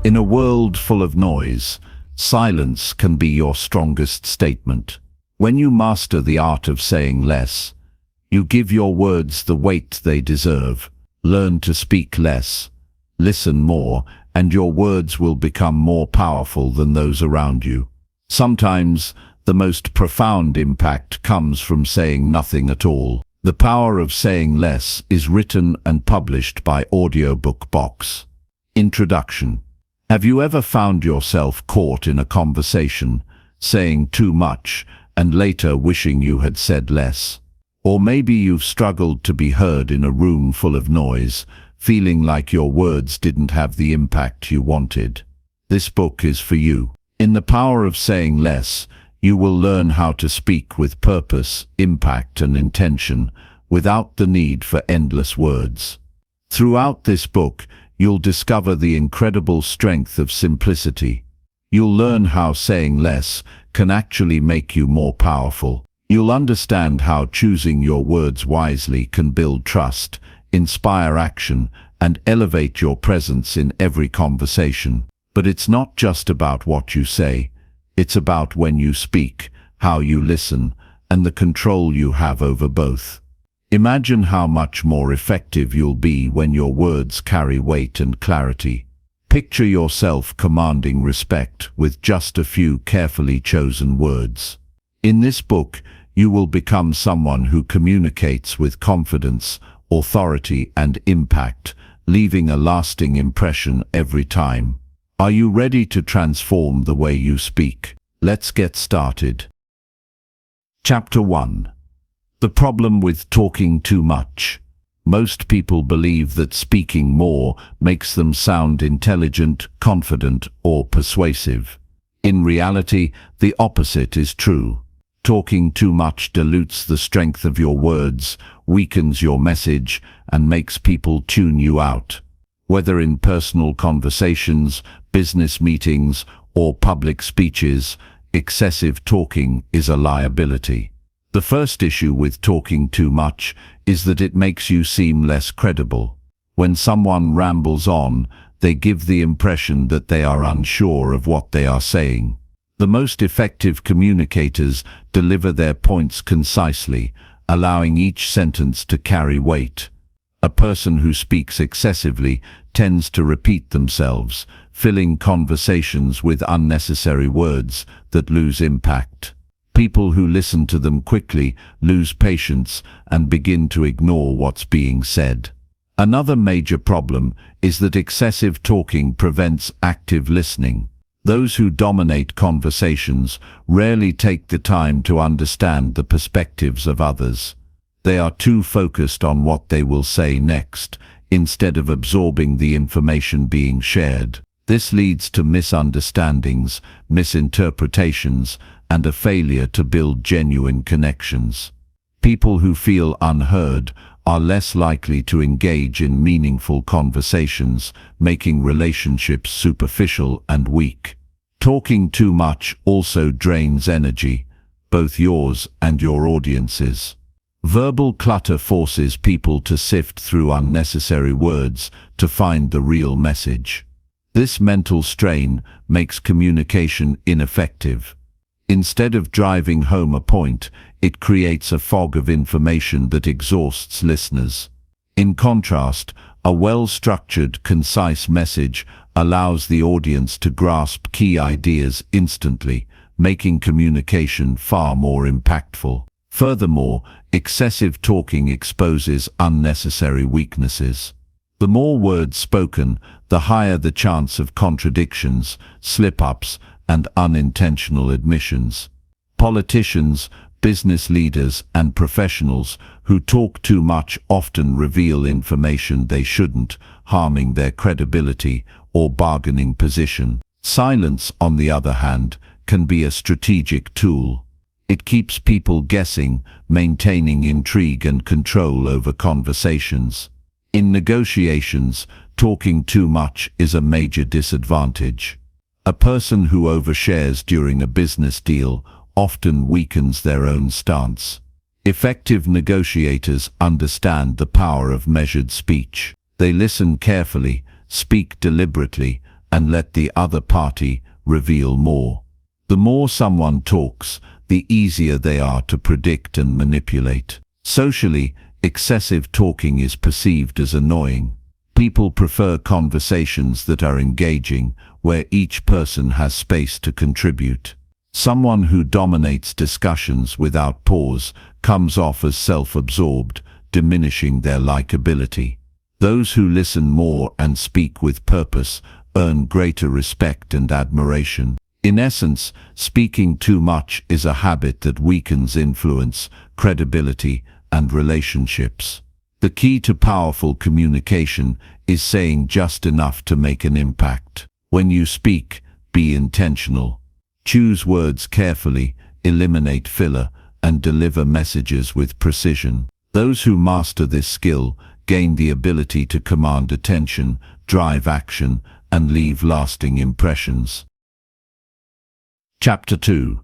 In a world full of noise, silence can be your strongest statement. When you master the art of saying less, you give your words the weight they deserve. Learn to speak less, listen more, and your words will become more powerful than those around you. Sometimes, the most profound impact comes from saying nothing at all. The Power of Saying Less is written and published by Audiobook Box. Introduction. Have you ever found yourself caught in a conversation, saying too much, and later wishing you had said less? Or maybe you've struggled to be heard in a room full of noise, feeling like your words didn't have the impact you wanted. This book is for you. In The Power of Saying Less, you will learn how to speak with purpose, impact, and intention, without the need for endless words. Throughout this book, you'll discover the incredible strength of simplicity. You'll learn how saying less can actually make you more powerful. You'll understand how choosing your words wisely can build trust, inspire action, and elevate your presence in every conversation. But it's not just about what you say. It's about when you speak, how you listen, and the control you have over both. Imagine how much more effective you'll be when your words carry weight and clarity. Picture yourself commanding respect with just a few carefully chosen words. In this book, you will become someone who communicates with confidence, authority, and impact, leaving a lasting impression every time. Are you ready to transform the way you speak? Let's get started. Chapter 1. The problem with talking too much. Most people believe that speaking more makes them sound intelligent, confident, or persuasive. In reality, the opposite is true. Talking too much dilutes the strength of your words, weakens your message, and makes people tune you out. Whether in personal conversations, business meetings, or public speeches, excessive talking is a liability. The first issue with talking too much is that it makes you seem less credible. When someone rambles on, they give the impression that they are unsure of what they are saying. The most effective communicators deliver their points concisely, allowing each sentence to carry weight. A person who speaks excessively tends to repeat themselves, filling conversations with unnecessary words that lose impact. People who listen to them quickly lose patience and begin to ignore what's being said. Another major problem is that excessive talking prevents active listening. Those who dominate conversations rarely take the time to understand the perspectives of others. They are too focused on what they will say next, instead of absorbing the information being shared. This leads to misunderstandings, misinterpretations, and a failure to build genuine connections. People who feel unheard are less likely to engage in meaningful conversations, making relationships superficial and weak. Talking too much also drains energy, both yours and your audience's. Verbal clutter forces people to sift through unnecessary words to find the real message. This mental strain makes communication ineffective. Instead of driving home a point, it creates a fog of information that exhausts listeners. In contrast, a well-structured, concise message allows the audience to grasp key ideas instantly, making communication far more impactful. Furthermore, excessive talking exposes unnecessary weaknesses. The more words spoken, the higher the chance of contradictions, slip-ups, and unintentional admissions. Politicians, business leaders, and professionals who talk too much often reveal information they shouldn't, harming their credibility or bargaining position. Silence, on the other hand, can be a strategic tool. It keeps people guessing, maintaining intrigue and control over conversations. In negotiations, talking too much is a major disadvantage. A person who overshares during a business deal often weakens their own stance. Effective negotiators understand the power of measured speech. They listen carefully, speak deliberately, and let the other party reveal more. The more someone talks, the easier they are to predict and manipulate. Socially, excessive talking is perceived as annoying. People prefer conversations that are engaging, where each person has space to contribute. Someone who dominates discussions without pause comes off as self-absorbed, diminishing their likability. Those who listen more and speak with purpose earn greater respect and admiration. In essence, speaking too much is a habit that weakens influence, credibility, and relationships. The key to powerful communication is saying just enough to make an impact. When you speak, be intentional. Choose words carefully, eliminate filler, and deliver messages with precision. Those who master this skill gain the ability to command attention, drive action, and leave lasting impressions. Chapter 2.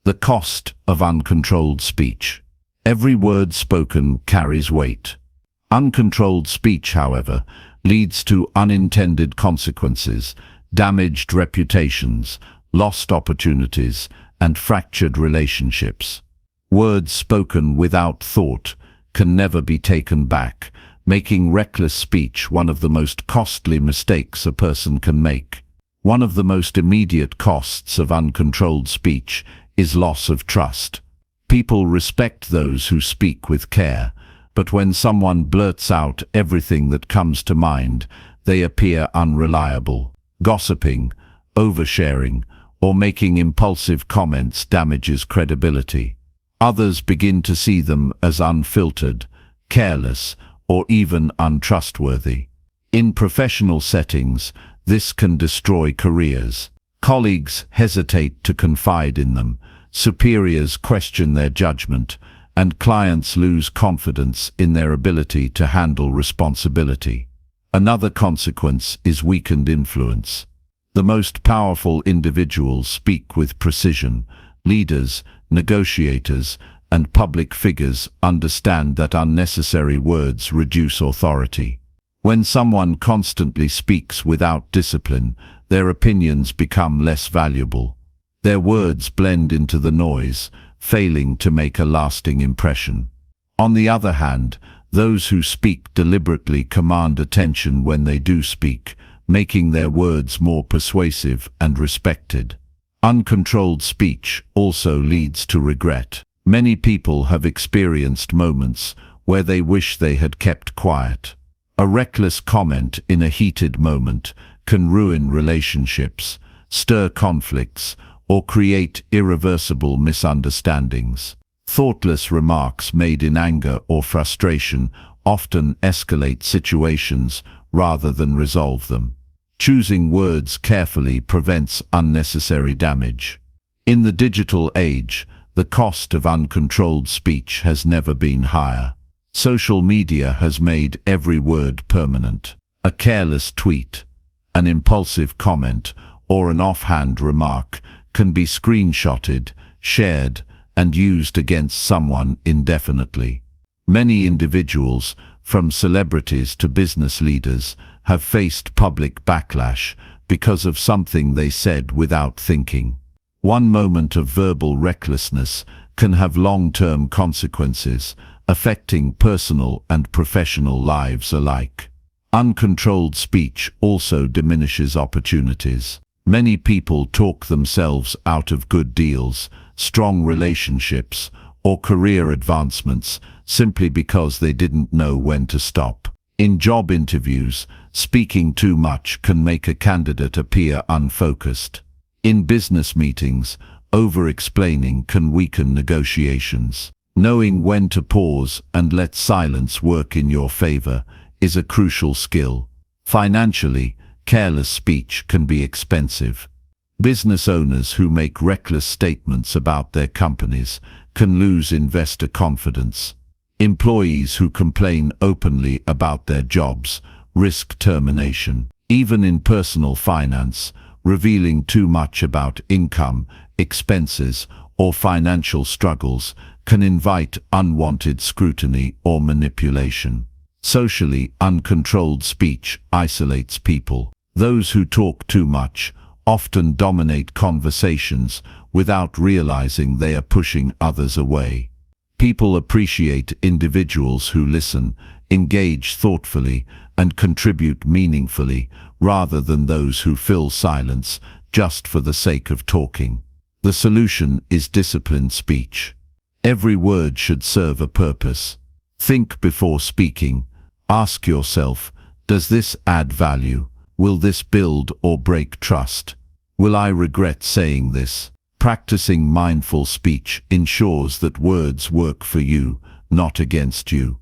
The Cost of Uncontrolled Speech. Every word spoken carries weight. Uncontrolled speech, however, leads to unintended consequences, damaged reputations, lost opportunities, and fractured relationships. Words spoken without thought can never be taken back, making reckless speech one of the most costly mistakes a person can make. One of the most immediate costs of uncontrolled speech is loss of trust. People respect those who speak with care, but when someone blurts out everything that comes to mind, they appear unreliable. Gossiping, oversharing, or making impulsive comments damages credibility. Others begin to see them as unfiltered, careless, or even untrustworthy. In professional settings, this can destroy careers. Colleagues hesitate to confide in them, superiors question their judgment, and clients lose confidence in their ability to handle responsibility. Another consequence is weakened influence. The most powerful individuals speak with precision. Leaders, negotiators, and public figures understand that unnecessary words reduce authority. When someone constantly speaks without discipline, their opinions become less valuable. Their words blend into the noise, failing to make a lasting impression. On the other hand, those who speak deliberately command attention when they do speak, making their words more persuasive and respected. Uncontrolled speech also leads to regret. Many people have experienced moments where they wish they had kept quiet. A reckless comment in a heated moment can ruin relationships, stir conflicts, or create irreversible misunderstandings. Thoughtless remarks made in anger or frustration often escalate situations rather than resolve them. Choosing words carefully prevents unnecessary damage. In the digital age, the cost of uncontrolled speech has never been higher. Social media has made every word permanent. A careless tweet, an impulsive comment, or an offhand remark can be screenshotted, shared, and used against someone indefinitely. Many individuals, from celebrities to business leaders, have faced public backlash because of something they said without thinking. One moment of verbal recklessness can have long-term consequences, affecting personal and professional lives alike. Uncontrolled speech also diminishes opportunities. Many people talk themselves out of good deals, strong relationships, or career advancements simply because they didn't know when to stop. In job interviews, speaking too much can make a candidate appear unfocused. In business meetings, over-explaining can weaken negotiations. Knowing when to pause and let silence work in your favor is a crucial skill. Financially, careless speech can be expensive. Business owners who make reckless statements about their companies can lose investor confidence. Employees who complain openly about their jobs risk termination. Even in personal finance, revealing too much about income, expenses, or financial struggles can invite unwanted scrutiny or manipulation. Socially, uncontrolled speech isolates people. Those who talk too much often dominate conversations without realizing they are pushing others away. People appreciate individuals who listen, engage thoughtfully, and contribute meaningfully, rather than those who fill silence just for the sake of talking. The solution is disciplined speech. Every word should serve a purpose. Think before speaking. Ask yourself, does this add value? Will this build or break trust? Will I regret saying this? Practicing mindful speech ensures that words work for you, not against you.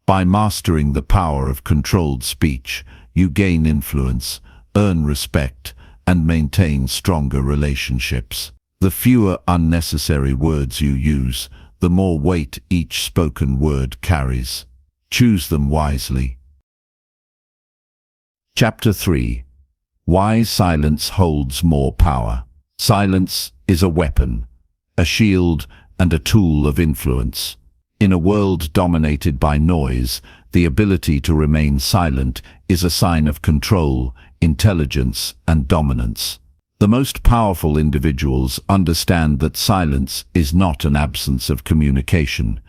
By mastering the power of controlled speech, you gain influence, earn respect, and maintain stronger relationships. The fewer unnecessary words you use, the more weight each spoken word carries. Choose them wisely. Chapter 3. Why silence holds more power. Silence is a weapon, a shield, and a tool of influence. In a world dominated by noise, the ability to remain silent is a sign of control, intelligence, and dominance. The most powerful individuals understand that silence is not an absence of communication.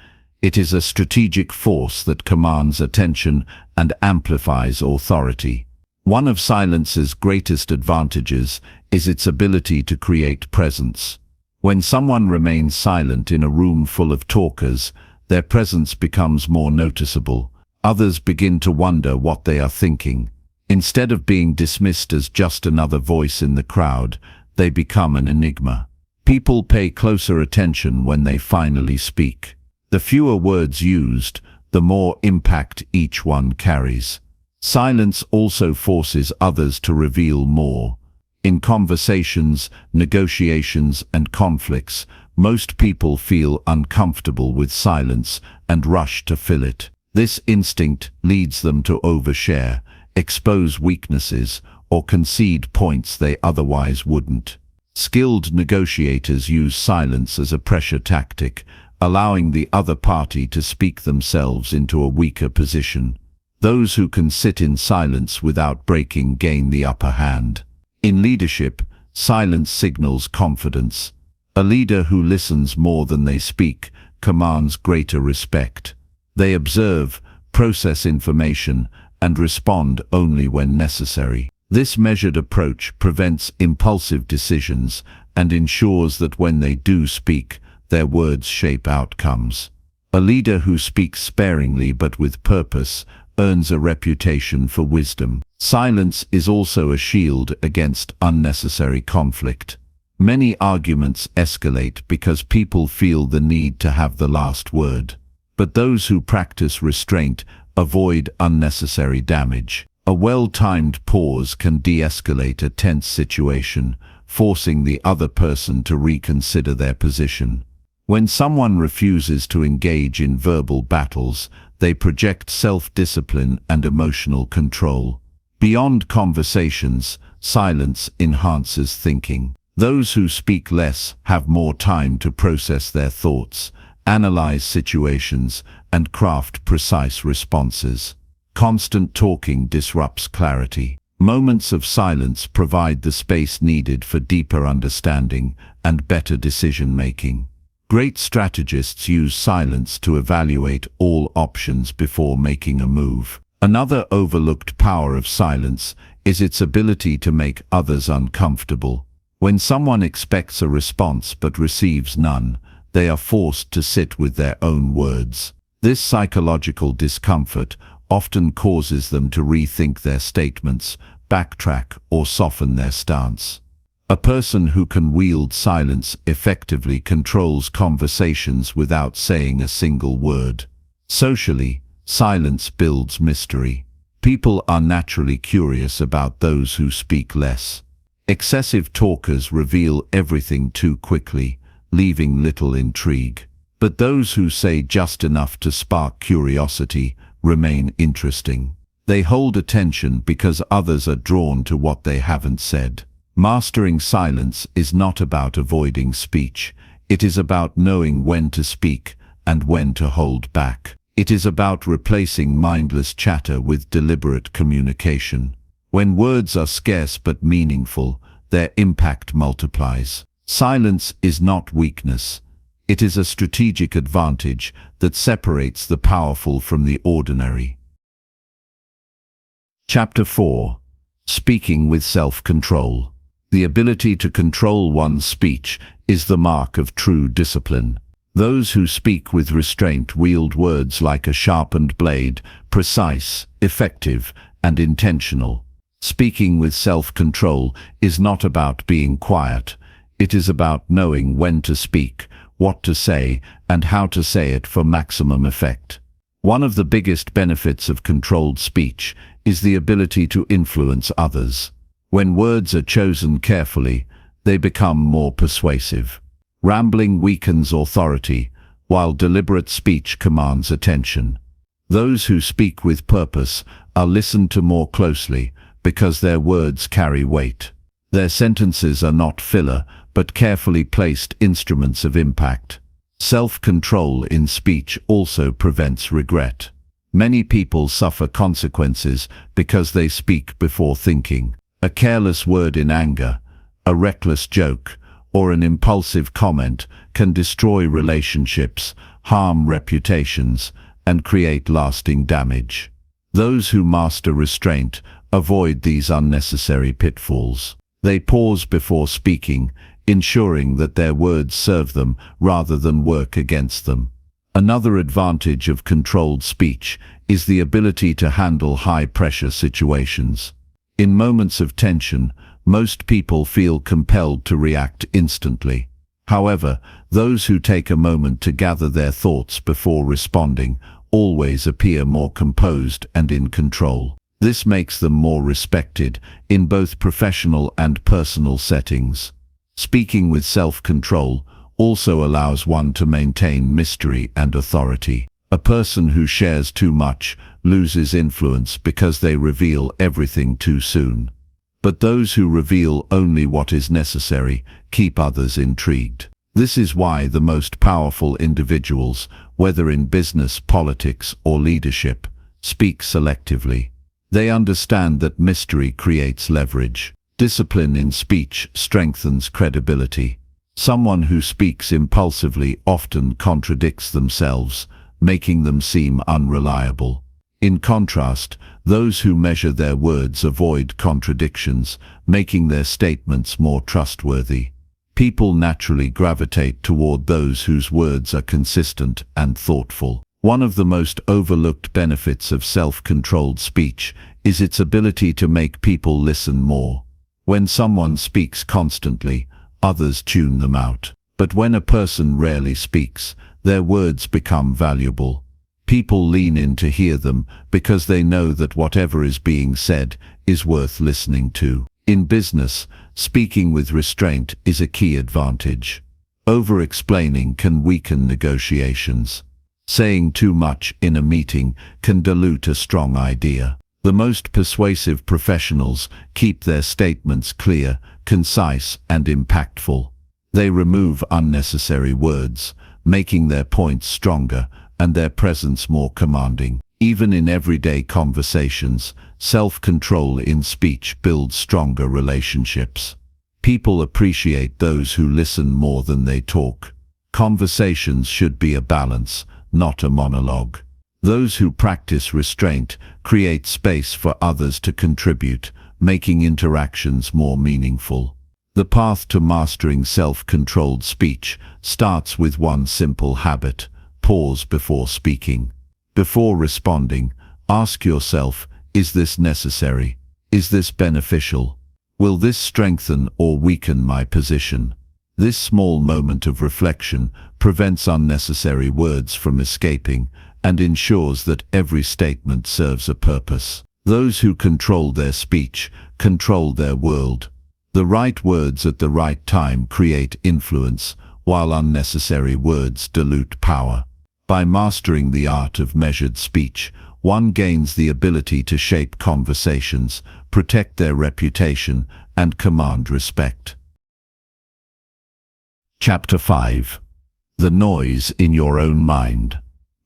It is a strategic force that commands attention and amplifies authority. One of silence's greatest advantages is its ability to create presence. When someone remains silent in a room full of talkers, their presence becomes more noticeable. Others begin to wonder what they are thinking. Instead of being dismissed as just another voice in the crowd, they become an enigma. People pay closer attention when they finally speak. The fewer words used, the more impact each one carries. Silence also forces others to reveal more. In conversations, negotiations, and conflicts, most people feel uncomfortable with silence and rush to fill it. This instinct leads them to overshare, expose weaknesses, or concede points they otherwise wouldn't. Skilled negotiators use silence as a pressure tactic, allowing the other party to speak themselves into a weaker position. Those who can sit in silence without breaking gain the upper hand. In leadership, silence signals confidence. A leader who listens more than they speak commands greater respect. They observe, process information, and respond only when necessary. This measured approach prevents impulsive decisions and ensures that when they do speak, their words shape outcomes. A leader who speaks sparingly but with purpose earns a reputation for wisdom. Silence is also a shield against unnecessary conflict. Many arguments escalate because people feel the need to have the last word. But those who practice restraint avoid unnecessary damage. A well-timed pause can de-escalate a tense situation, forcing the other person to reconsider their position. When someone refuses to engage in verbal battles, they project self-discipline and emotional control. Beyond conversations, silence enhances thinking. Those who speak less have more time to process their thoughts, analyze situations, and craft precise responses. Constant talking disrupts clarity. Moments of silence provide the space needed for deeper understanding and better decision-making. Great strategists use silence to evaluate all options before making a move. Another overlooked power of silence is its ability to make others uncomfortable. When someone expects a response but receives none, they are forced to sit with their own words. This psychological discomfort often causes them to rethink their statements, backtrack, or soften their stance. A person who can wield silence effectively controls conversations without saying a single word. Socially, silence builds mystery. People are naturally curious about those who speak less. Excessive talkers reveal everything too quickly, leaving little intrigue. But those who say just enough to spark curiosity remain interesting. They hold attention because others are drawn to what they haven't said. Mastering silence is not about avoiding speech. It is about knowing when to speak and when to hold back. It is about replacing mindless chatter with deliberate communication. When words are scarce but meaningful, their impact multiplies. Silence is not weakness. It is a strategic advantage that separates the powerful from the ordinary. Chapter 4. Speaking with self-control. The ability to control one's speech is the mark of true discipline. Those who speak with restraint wield words like a sharpened blade, precise, effective, and intentional. Speaking with self-control is not about being quiet. It is about knowing when to speak, what to say, and how to say it for maximum effect. One of the biggest benefits of controlled speech is the ability to influence others. When words are chosen carefully, they become more persuasive. Rambling weakens authority, while deliberate speech commands attention. Those who speak with purpose are listened to more closely because their words carry weight. Their sentences are not filler, but carefully placed instruments of impact. Self-control in speech also prevents regret. Many people suffer consequences because they speak before thinking. A careless word in anger, a reckless joke, or an impulsive comment can destroy relationships, harm reputations, and create lasting damage. Those who master restraint avoid these unnecessary pitfalls. They pause before speaking, ensuring that their words serve them rather than work against them. Another advantage of controlled speech is the ability to handle high-pressure situations. In moments of tension, most people feel compelled to react instantly. However, those who take a moment to gather their thoughts before responding always appear more composed and in control. This makes them more respected in both professional and personal settings. Speaking with self-control also allows one to maintain mystery and authority. A person who shares too much loses influence because they reveal everything too soon. But those who reveal only what is necessary keep others intrigued. This is why the most powerful individuals, whether in business, politics, or leadership, speak selectively. They understand that mystery creates leverage. Discipline in speech strengthens credibility. Someone who speaks impulsively often contradicts themselves, making them seem unreliable. In contrast, those who measure their words avoid contradictions, making their statements more trustworthy. People naturally gravitate toward those whose words are consistent and thoughtful. One of the most overlooked benefits of self-controlled speech is its ability to make people listen more. When someone speaks constantly, others tune them out. But when a person rarely speaks, their words become valuable. People lean in to hear them because they know that whatever is being said is worth listening to. In business, speaking with restraint is a key advantage. Over-explaining can weaken negotiations. Saying too much in a meeting can dilute a strong idea. The most persuasive professionals keep their statements clear, concise, and impactful. They remove unnecessary words, making their points stronger and their presence more commanding. Even in everyday conversations, self-control in speech builds stronger relationships. People appreciate those who listen more than they talk. Conversations should be a balance, not a monologue. Those who practice restraint create space for others to contribute, making interactions more meaningful. The path to mastering self-controlled speech starts with one simple habit: pause before speaking. Before responding, ask yourself, is this necessary? Is this beneficial? Will this strengthen or weaken my position? This small moment of reflection prevents unnecessary words from escaping and ensures that every statement serves a purpose. Those who control their speech control their world. The right words at the right time create influence, while unnecessary words dilute power. By mastering the art of measured speech, one gains the ability to shape conversations, protect their reputation, and command respect. Chapter 5. The noise in your own mind.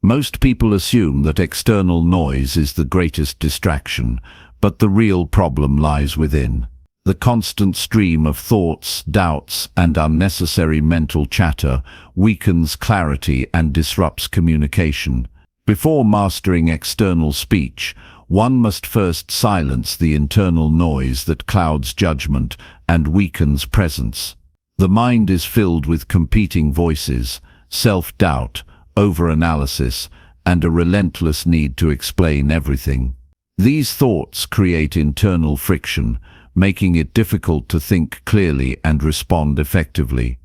Most people assume that external noise is the greatest distraction, but the real problem lies within. The constant stream of thoughts, doubts, and unnecessary mental chatter weakens clarity and disrupts communication. Before mastering external speech, one must first silence the internal noise that clouds judgment and weakens presence. The mind is filled with competing voices, self-doubt, overanalysis, and a relentless need to explain everything. These thoughts create internal friction, making it difficult to think clearly and respond effectively.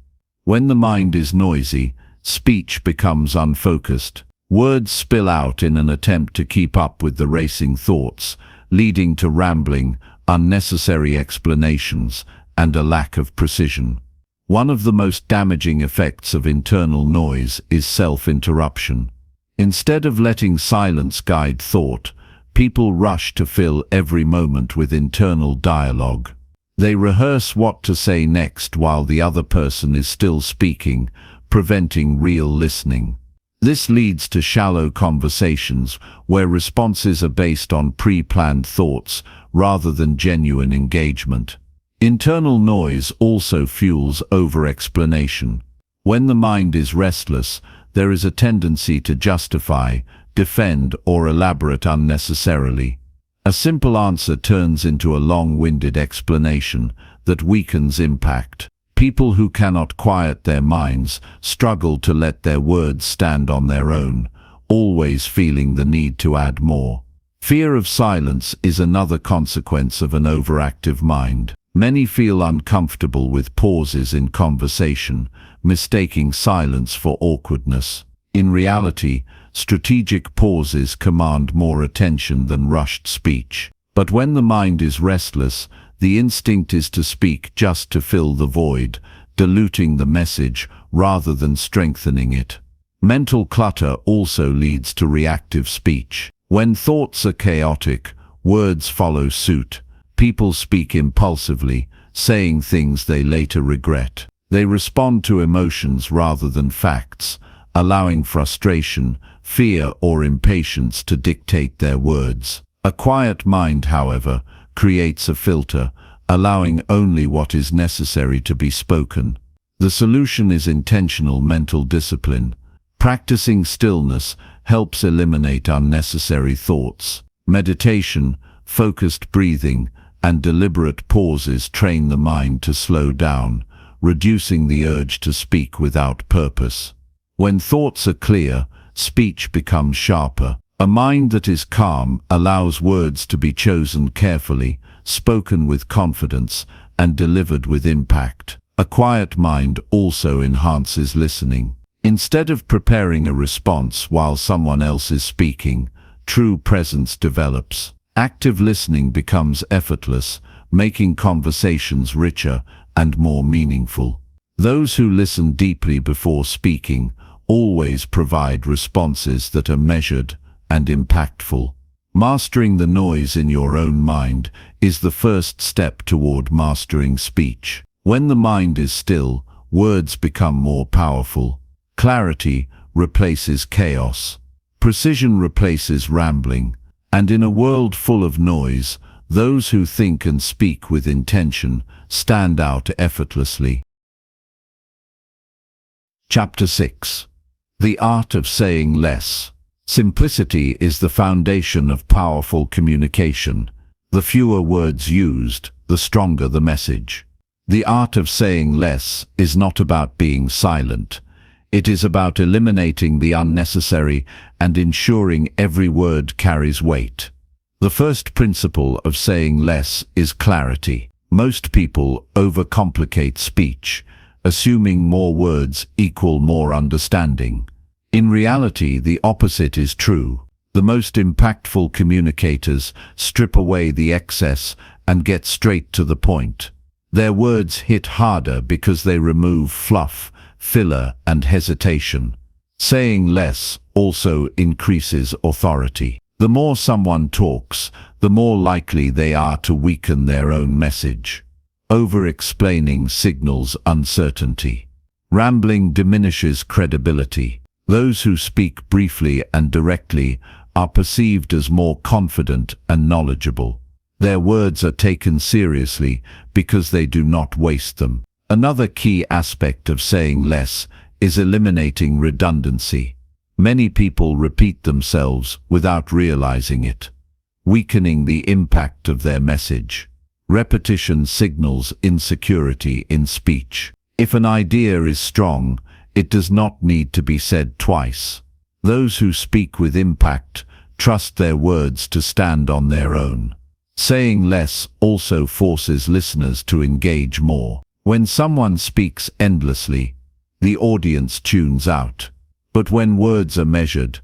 When the mind is noisy, speech becomes unfocused. Words spill out in an attempt to keep up with the racing thoughts, leading to rambling, unnecessary explanations, and a lack of precision. One of the most damaging effects of internal noise is self-interruption. Instead of letting silence guide thought, people rush to fill every moment with internal dialogue. They rehearse what to say next while the other person is still speaking, preventing real listening. This leads to shallow conversations where responses are based on pre-planned thoughts rather than genuine engagement. Internal noise also fuels over-explanation. When the mind is restless, there is a tendency to justify, defend, or elaborate unnecessarily. A simple answer turns into a long-winded explanation that weakens impact. People who cannot quiet their minds struggle to let their words stand on their own, always feeling the need to add more. Fear of silence is another consequence of an overactive mind. Many feel uncomfortable with pauses in conversation, mistaking silence for awkwardness. In reality, strategic pauses command more attention than rushed speech. But when the mind is restless, the instinct is to speak just to fill the void, diluting the message rather than strengthening it. Mental clutter also leads to reactive speech. When thoughts are chaotic, words follow suit. People speak impulsively, saying things they later regret. They respond to emotions rather than facts, allowing frustration, fear, or impatience to dictate their words. A quiet mind, however, creates a filter, allowing only what is necessary to be spoken. The solution is intentional mental discipline. Practicing stillness helps eliminate unnecessary thoughts. Meditation, focused breathing, and deliberate pauses train the mind to slow down, reducing the urge to speak without purpose. When thoughts are clear, speech becomes sharper. A mind that is calm allows words to be chosen carefully, spoken with confidence, and delivered with impact. A quiet mind also enhances listening. Instead of preparing a response while someone else is speaking, true presence develops. Active listening becomes effortless, making conversations richer and more meaningful. Those who listen deeply before speaking always provide responses that are measured and impactful. Mastering the noise in your own mind is the first step toward mastering speech. When the mind is still, words become more powerful. Clarity replaces chaos. Precision replaces rambling. And in a world full of noise, those who think and speak with intention stand out effortlessly. Chapter 6. The Art of Saying Less. Simplicity is the foundation of powerful communication. The fewer words used, the stronger the message. The art of saying less is not about being silent. It is about eliminating the unnecessary and ensuring every word carries weight. The first principle of saying less is clarity. Most people overcomplicate speech, assuming more words equal more understanding. In reality, the opposite is true. The most impactful communicators strip away the excess and get straight to the point. Their words hit harder because they remove fluff, filler, and hesitation. Saying less also increases authority. The more someone talks, the more likely they are to weaken their own message. Over-explaining signals uncertainty. Rambling diminishes credibility. Those who speak briefly and directly are perceived as more confident and knowledgeable. Their words are taken seriously because they do not waste them. Another key aspect of saying less is eliminating redundancy. Many people repeat themselves without realizing it, weakening the impact of their message. Repetition signals insecurity in speech. If an idea is strong, it does not need to be said twice. Those who speak with impact trust their words to stand on their own. Saying less also forces listeners to engage more. When someone speaks endlessly, the audience tunes out. But when words are measured,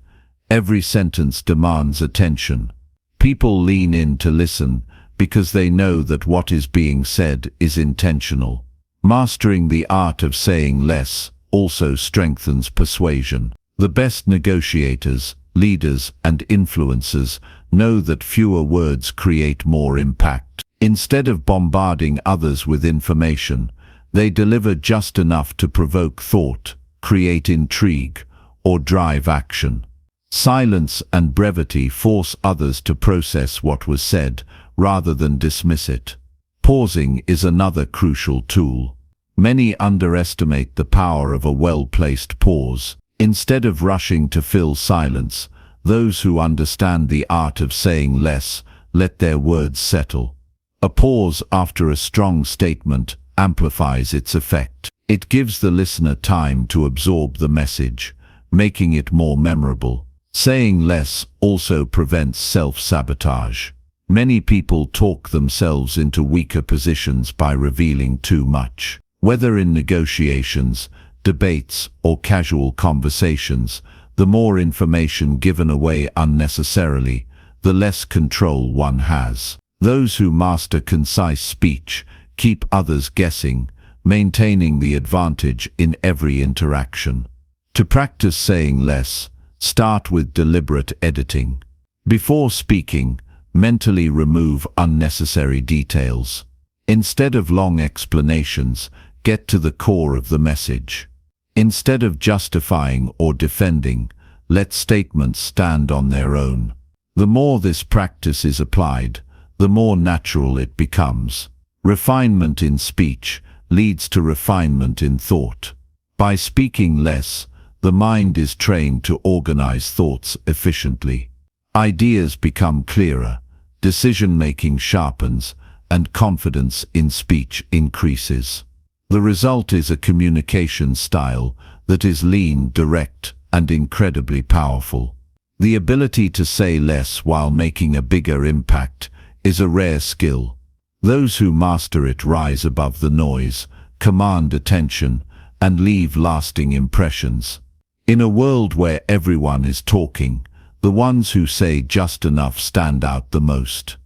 every sentence demands attention. People lean in to listen because they know that what is being said is intentional. Mastering the art of saying less also strengthens persuasion. The best negotiators, leaders, and influencers know that fewer words create more impact. Instead of bombarding others with information, they deliver just enough to provoke thought, create intrigue, or drive action. Silence and brevity force others to process what was said rather than dismiss it. Pausing is another crucial tool. Many underestimate the power of a well-placed pause. Instead of rushing to fill silence, those who understand the art of saying less let their words settle. A pause after a strong statement amplifies its effect. It gives the listener time to absorb the message, making it more memorable. Saying less also prevents self-sabotage. Many people talk themselves into weaker positions by revealing too much. Whether in negotiations, debates, or casual conversations, the more information given away unnecessarily, the less control one has. Those who master concise speech keep others guessing, maintaining the advantage in every interaction. To practice saying less, start with deliberate editing. Before speaking, mentally remove unnecessary details. Instead of long explanations, get to the core of the message. Instead of justifying or defending, let statements stand on their own. The more this practice is applied, the more natural it becomes. Refinement in speech leads to refinement in thought. By speaking less, the mind is trained to organize thoughts efficiently. Ideas become clearer, decision-making sharpens, and confidence in speech increases. The result is a communication style that is lean, direct, and incredibly powerful. The ability to say less while making a bigger impact is a rare skill. Those who master it rise above the noise, command attention, and leave lasting impressions. In a world where everyone is talking, the ones who say just enough stand out the most.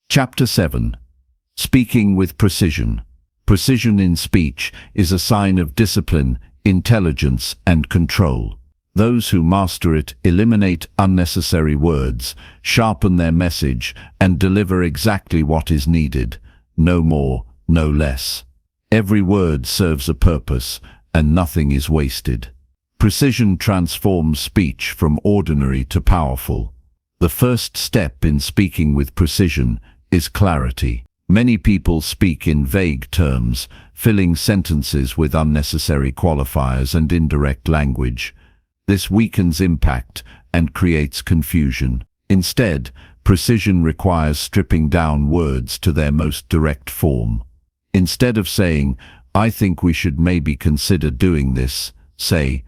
Chapter 7. Speaking with precision. Precision in speech is a sign of discipline, intelligence, and control. Those who master it eliminate unnecessary words, sharpen their message, and deliver exactly what is needed. No more, no less. Every word serves a purpose, and nothing is wasted. Precision transforms speech from ordinary to powerful. The first step in speaking with precision is clarity. Many people speak in vague terms, filling sentences with unnecessary qualifiers and indirect language. This weakens impact and creates confusion. Instead, precision requires stripping down words to their most direct form. Instead of saying, "I think we should maybe consider doing this," say,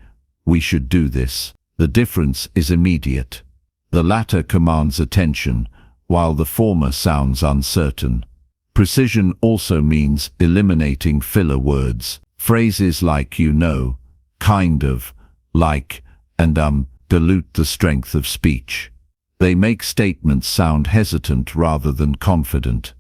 "We should do this." The difference is immediate. The latter commands attention, while the former sounds uncertain. Precision also means eliminating filler words. Phrases like "you know," "kind of," "like," and dilute the strength of speech. They make statements sound hesitant rather than confident.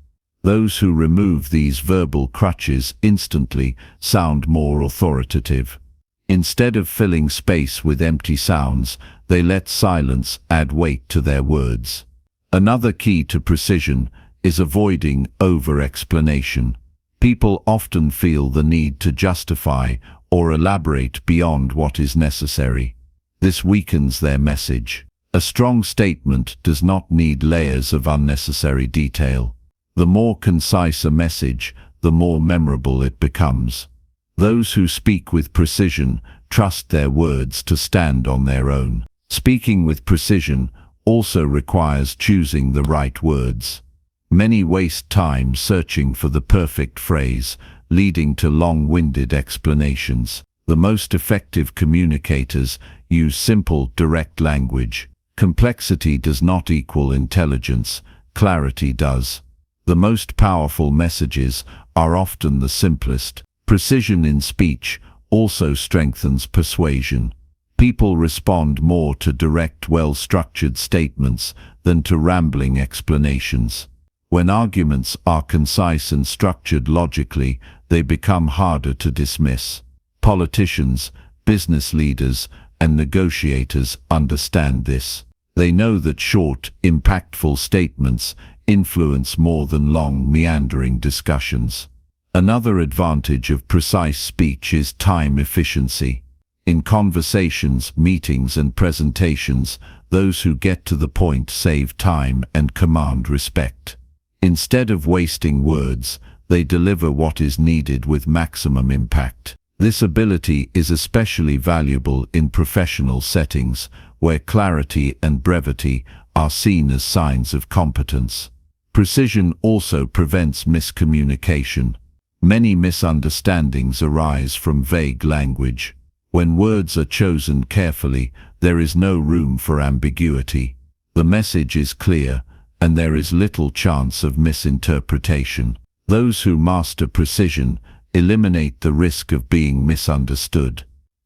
Those who remove these verbal crutches instantly sound more authoritative. Instead of filling space with empty sounds, they let silence add weight to their words. Another key to precision is avoiding over-explanation. People often feel the need to justify or elaborate beyond what is necessary. This weakens their message. A strong statement does not need layers of unnecessary detail. The more concise a message, the more memorable it becomes. Those who speak with precision trust their words to stand on their own. Speaking with precision also requires choosing the right words. Many waste time searching for the perfect phrase, leading to long-winded explanations. The most effective communicators use simple, direct language. Complexity does not equal intelligence, clarity does. The most powerful messages are often the simplest. Precision in speech also strengthens persuasion. People respond more to direct, well-structured statements than to rambling explanations. When arguments are concise and structured logically, they become harder to dismiss. Politicians, business leaders, and negotiators understand this. They know that short, impactful statements influence more than long, meandering discussions. Another advantage of precise speech is time efficiency. In conversations, meetings, and presentations, those who get to the point save time and command respect. Instead of wasting words, they deliver what is needed with maximum impact. This ability is especially valuable in professional settings, where clarity and brevity are seen as signs of competence. Precision also prevents miscommunication. Many misunderstandings arise from vague language. When words are chosen carefully, there is no room for ambiguity. The message is clear, and there is little chance of misinterpretation. Those who master precision eliminate the risk of being misunderstood.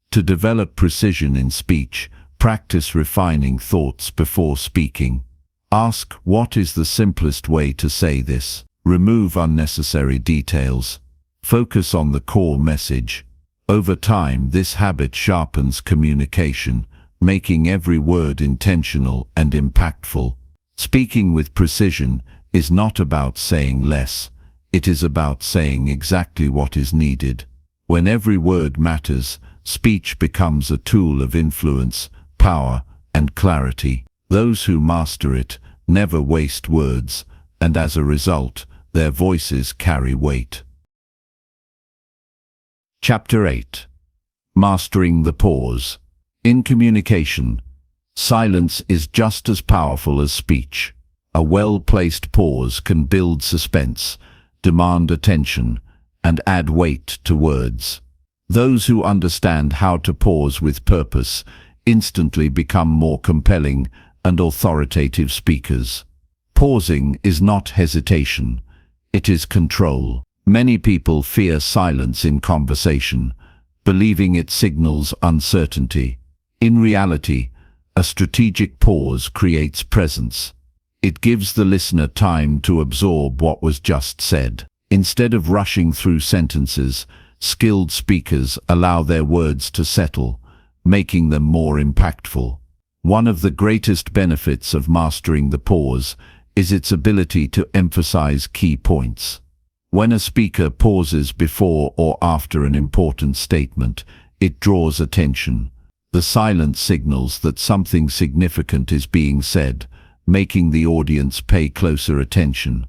To develop precision in speech, practice refining thoughts before speaking. Ask, what is the simplest way to say this? Remove unnecessary details. Focus on the core message. Over time, this habit sharpens communication, making every word intentional and impactful. Speaking with precision is not about saying less. It is about saying exactly what is needed. When every word matters, speech becomes a tool of influence, power, and clarity. Those who master it never waste words, and as a result, their voices carry weight. Chapter 8. Mastering the pause. In communication, silence is just as powerful as speech. A well-placed pause can build suspense, demand attention, and add weight to words. Those who understand how to pause with purpose instantly become more compelling and authoritative speakers. Pausing is not hesitation, it is control. Many people fear silence in conversation, believing it signals uncertainty. In reality, a strategic pause creates presence. It gives the listener time to absorb what was just said. Instead of rushing through sentences, skilled speakers allow their words to settle, making them more impactful. One of the greatest benefits of mastering the pause is its ability to emphasize key points. When a speaker pauses before or after an important statement, it draws attention. The silence signals that something significant is being said, making the audience pay closer attention.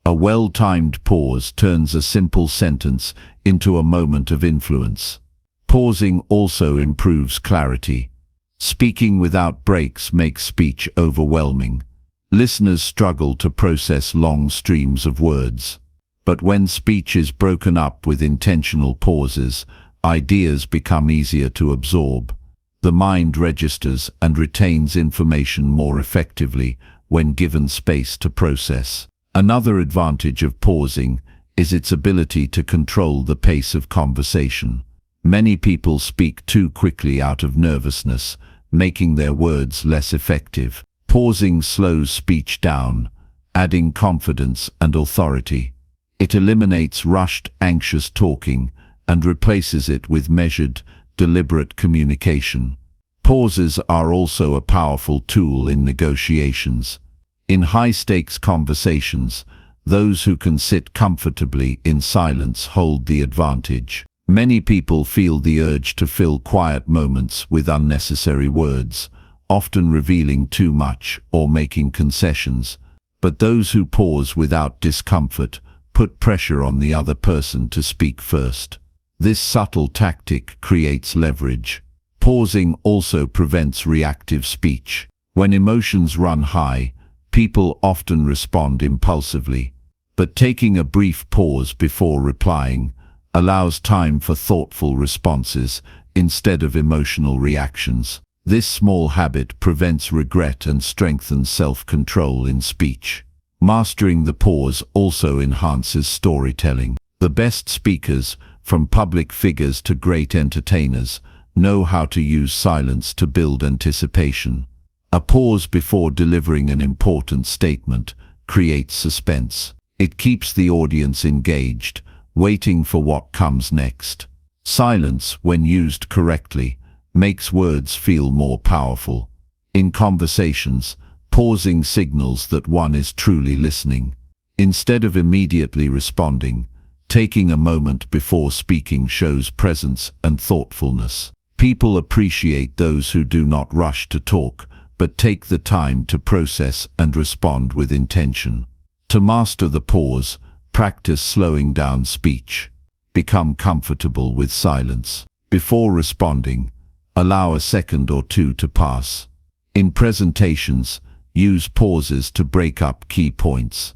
A well-timed pause turns a simple sentence into a moment of influence. Pausing also improves clarity. Speaking without breaks makes speech overwhelming. Listeners struggle to process long streams of words. But when speech is broken up with intentional pauses, ideas become easier to absorb. The mind registers and retains information more effectively when given space to process. Another advantage of pausing is its ability to control the pace of conversation. Many people speak too quickly out of nervousness, making their words less effective. Pausing slows speech down, adding confidence and authority. It eliminates rushed, anxious talking and replaces it with measured, deliberate communication. Pauses are also a powerful tool in negotiations. In high-stakes conversations, those who can sit comfortably in silence hold the advantage. Many people feel the urge to fill quiet moments with unnecessary words, often revealing too much or making concessions. But those who pause without discomfort put pressure on the other person to speak first. This subtle tactic creates leverage. Pausing also prevents reactive speech. When emotions run high, people often respond impulsively. But taking a brief pause before replying allows time for thoughtful responses instead of emotional reactions. This small habit prevents regret and strengthens self-control in speech. Mastering the pause also enhances storytelling. The best speakers, from public figures to great entertainers, know how to use silence to build anticipation. A pause before delivering an important statement creates suspense. It keeps the audience engaged, waiting for what comes next. Silence, when used correctly, makes words feel more powerful. In conversations, pausing signals that one is truly listening. Instead of immediately responding, taking a moment before speaking shows presence and thoughtfulness. People appreciate those who do not rush to talk, but take the time to process and respond with intention. To master the pause, practice slowing down speech. Become comfortable with silence. Before responding, allow a second or two to pass. In presentations, use pauses to break up key points.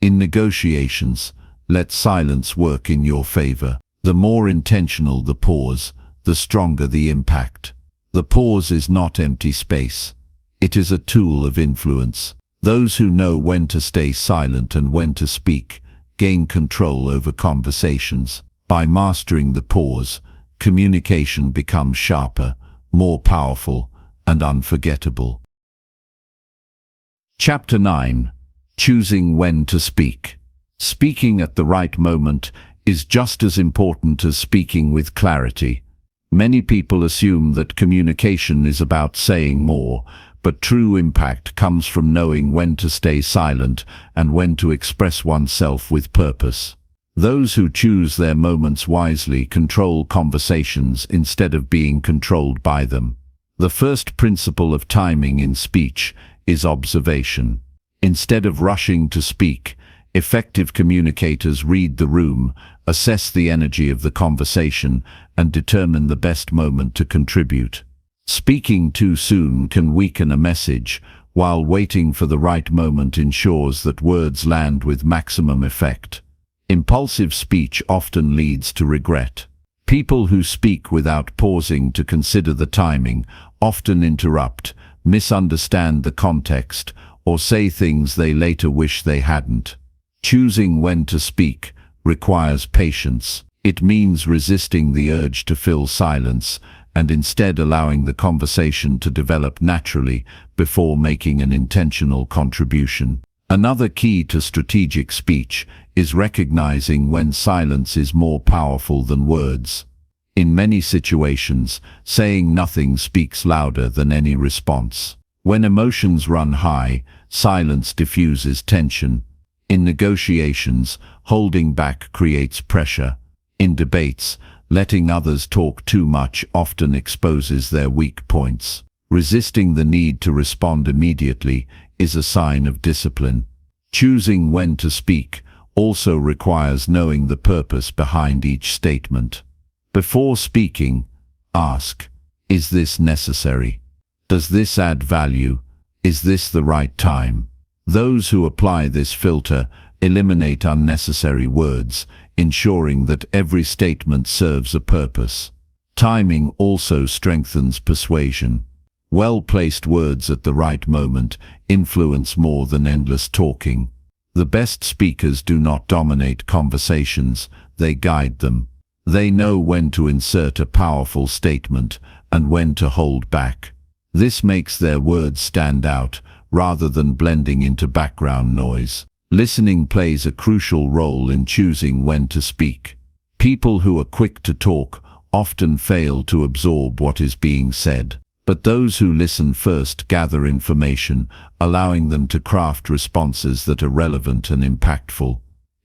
In negotiations, let silence work in your favor. The more intentional the pause, the stronger the impact. The pause is not empty space. It is a tool of influence. Those who know when to stay silent and when to speak gain control over conversations. By mastering the pause, communication becomes sharper, more powerful, and unforgettable. Chapter 9. Choosing when to speak. Speaking at the right moment is just as important as speaking with clarity. Many people assume that communication is about saying more, but true impact comes from knowing when to stay silent and when to express oneself with purpose. Those who choose their moments wisely control conversations instead of being controlled by them. The first principle of timing in speech is observation. Instead of rushing to speak, effective communicators read the room, assess the energy of the conversation, and determine the best moment to contribute. Speaking too soon can weaken a message, while waiting for the right moment ensures that words land with maximum effect. Impulsive speech often leads to regret. People who speak without pausing to consider the timing often interrupt, misunderstand the context, or say things they later wish they hadn't. Choosing when to speak requires patience. It means resisting the urge to fill silence and instead allowing the conversation to develop naturally before making an intentional contribution. Another key to strategic speech is recognizing when silence is more powerful than words. In many situations, saying nothing speaks louder than any response. When emotions run high, silence diffuses tension. In negotiations, holding back creates pressure. In debates, letting others talk too much often exposes their weak points. Resisting the need to respond immediately is a sign of discipline. Choosing when to speak also requires knowing the purpose behind each statement. Before speaking, ask, is this necessary? Does this add value? Is this the right time? Those who apply this filter eliminate unnecessary words, ensuring that every statement serves a purpose. Timing also strengthens persuasion. Well-placed words at the right moment influence more than endless talking. The best speakers do not dominate conversations, they guide them. They know when to insert a powerful statement and when to hold back. This makes their words stand out rather than blending into background noise. Listening plays a crucial role in choosing when to speak. People who are quick to talk often fail to absorb what is being said, but those who listen first gather information, allowing them to craft responses that are relevant and impactful.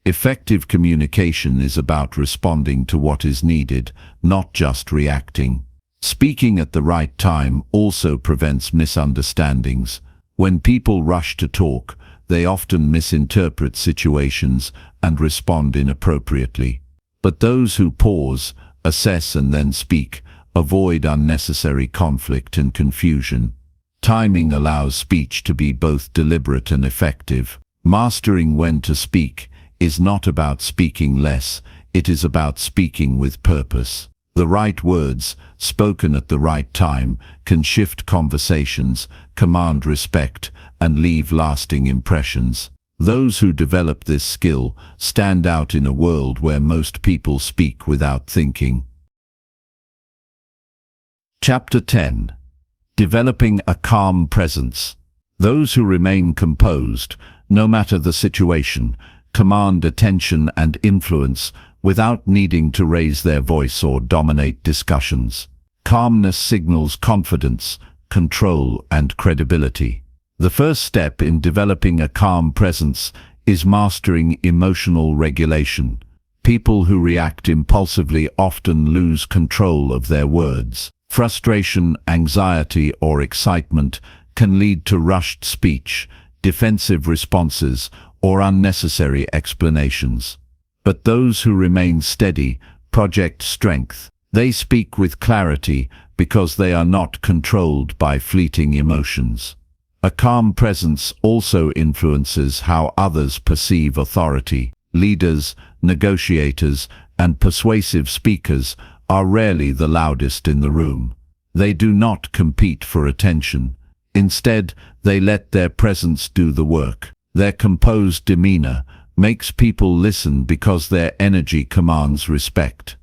Effective communication is about responding to what is needed, not just reacting. Speaking at the right time also prevents misunderstandings. When people rush to talk, they often misinterpret situations and respond inappropriately. But those who pause, assess and then speak, avoid unnecessary conflict and confusion. Timing allows speech to be both deliberate and effective. Mastering when to speak is not about speaking less, it is about speaking with purpose. The right words, spoken at the right time, can shift conversations, command respect, and leave lasting impressions. Those who develop this skill stand out in a world where most people speak without thinking. Chapter 10. Developing a calm presence. Those who remain composed, no matter the situation, command attention and influence without needing to raise their voice or dominate discussions. Calmness signals confidence, control, and credibility. The first step in developing a calm presence is mastering emotional regulation. People who react impulsively often lose control of their words. Frustration, anxiety, or excitement can lead to rushed speech, defensive responses, or unnecessary explanations. But those who remain steady project strength. They speak with clarity because they are not controlled by fleeting emotions. A calm presence also influences how others perceive authority. Leaders, negotiators, and persuasive speakers are rarely the loudest in the room. They do not compete for attention. Instead, they let their presence do the work. Their composed demeanor makes people listen because their energy commands respect.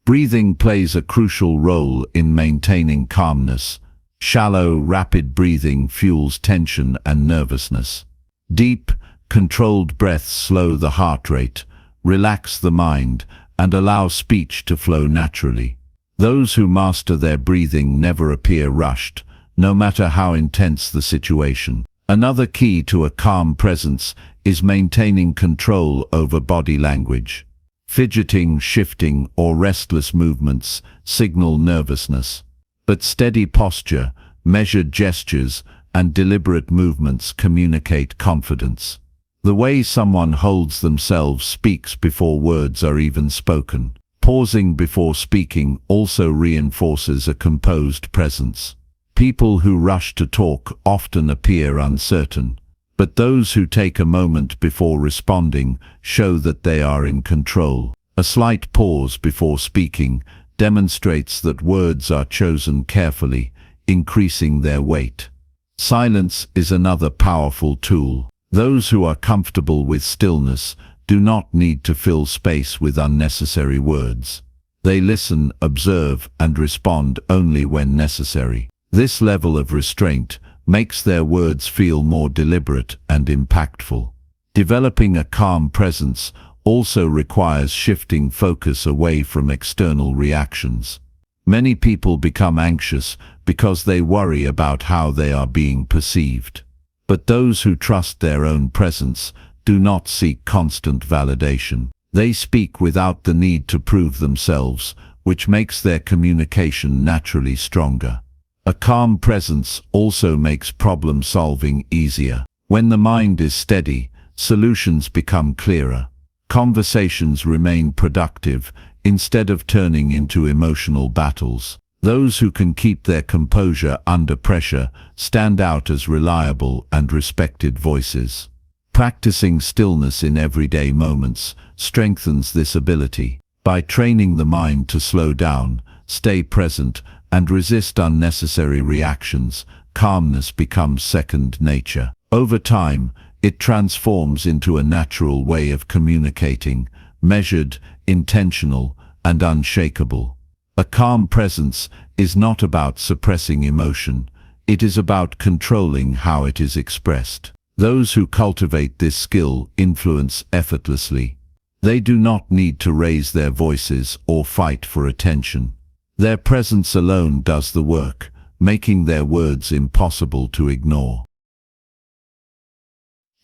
Breathing plays a crucial role in maintaining calmness. Shallow, rapid breathing fuels tension and nervousness. Deep, controlled breaths slow the heart rate, relax the mind, and allow speech to flow naturally. Those who master their breathing never appear rushed, no matter how intense the situation. Another key to a calm presence is maintaining control over body language. Fidgeting, shifting, or restless movements signal nervousness. But steady posture, measured gestures, and deliberate movements communicate confidence. The way someone holds themselves speaks before words are even spoken. Pausing before speaking also reinforces a composed presence. People who rush to talk often appear uncertain, but those who take a moment before responding show that they are in control. A slight pause before speaking demonstrates that words are chosen carefully, increasing their weight. Silence is another powerful tool. Those who are comfortable with stillness do not need to fill space with unnecessary words. They listen, observe, and respond only when necessary. This level of restraint makes their words feel more deliberate and impactful. Developing a calm presence also requires shifting focus away from external reactions. Many people become anxious because they worry about how they are being perceived. But those who trust their own presence do not seek constant validation. They speak without the need to prove themselves, which makes their communication naturally stronger. A calm presence also makes problem-solving easier. When the mind is steady, solutions become clearer. Conversations remain productive instead of turning into emotional battles. Those who can keep their composure under pressure stand out as reliable and respected voices. Practicing stillness in everyday moments strengthens this ability. By training the mind to slow down, stay present, and resist unnecessary reactions, calmness becomes second nature. Over time, it transforms into a natural way of communicating, measured, intentional, and unshakable. A calm presence is not about suppressing emotion, it is about controlling how it is expressed. Those who cultivate this skill influence effortlessly. They do not need to raise their voices or fight for attention. Their presence alone does the work, making their words impossible to ignore.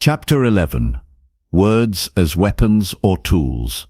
Chapter 11. Words as weapons or tools.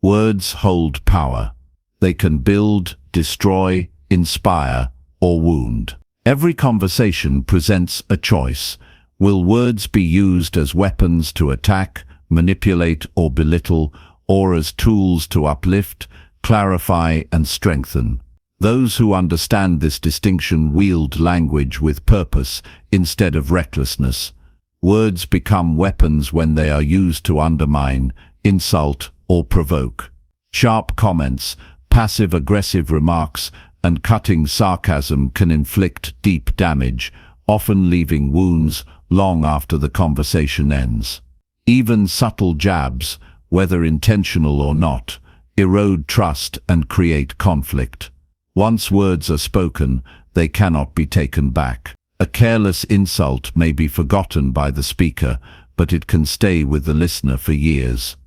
Words hold power. They can build, destroy, inspire, or wound. Every conversation presents a choice. Will words be used as weapons to attack, manipulate, or belittle, or as tools to uplift, clarify, and strengthen? Those who understand this distinction wield language with purpose instead of recklessness. Words become weapons when they are used to undermine, insult, or provoke. Sharp comments, passive-aggressive remarks, and cutting sarcasm can inflict deep damage, often leaving wounds long after the conversation ends. Even subtle jabs, whether intentional or not, erode trust and create conflict. Once words are spoken, they cannot be taken back. A careless insult may be forgotten by the speaker, but it can stay with the listener for years.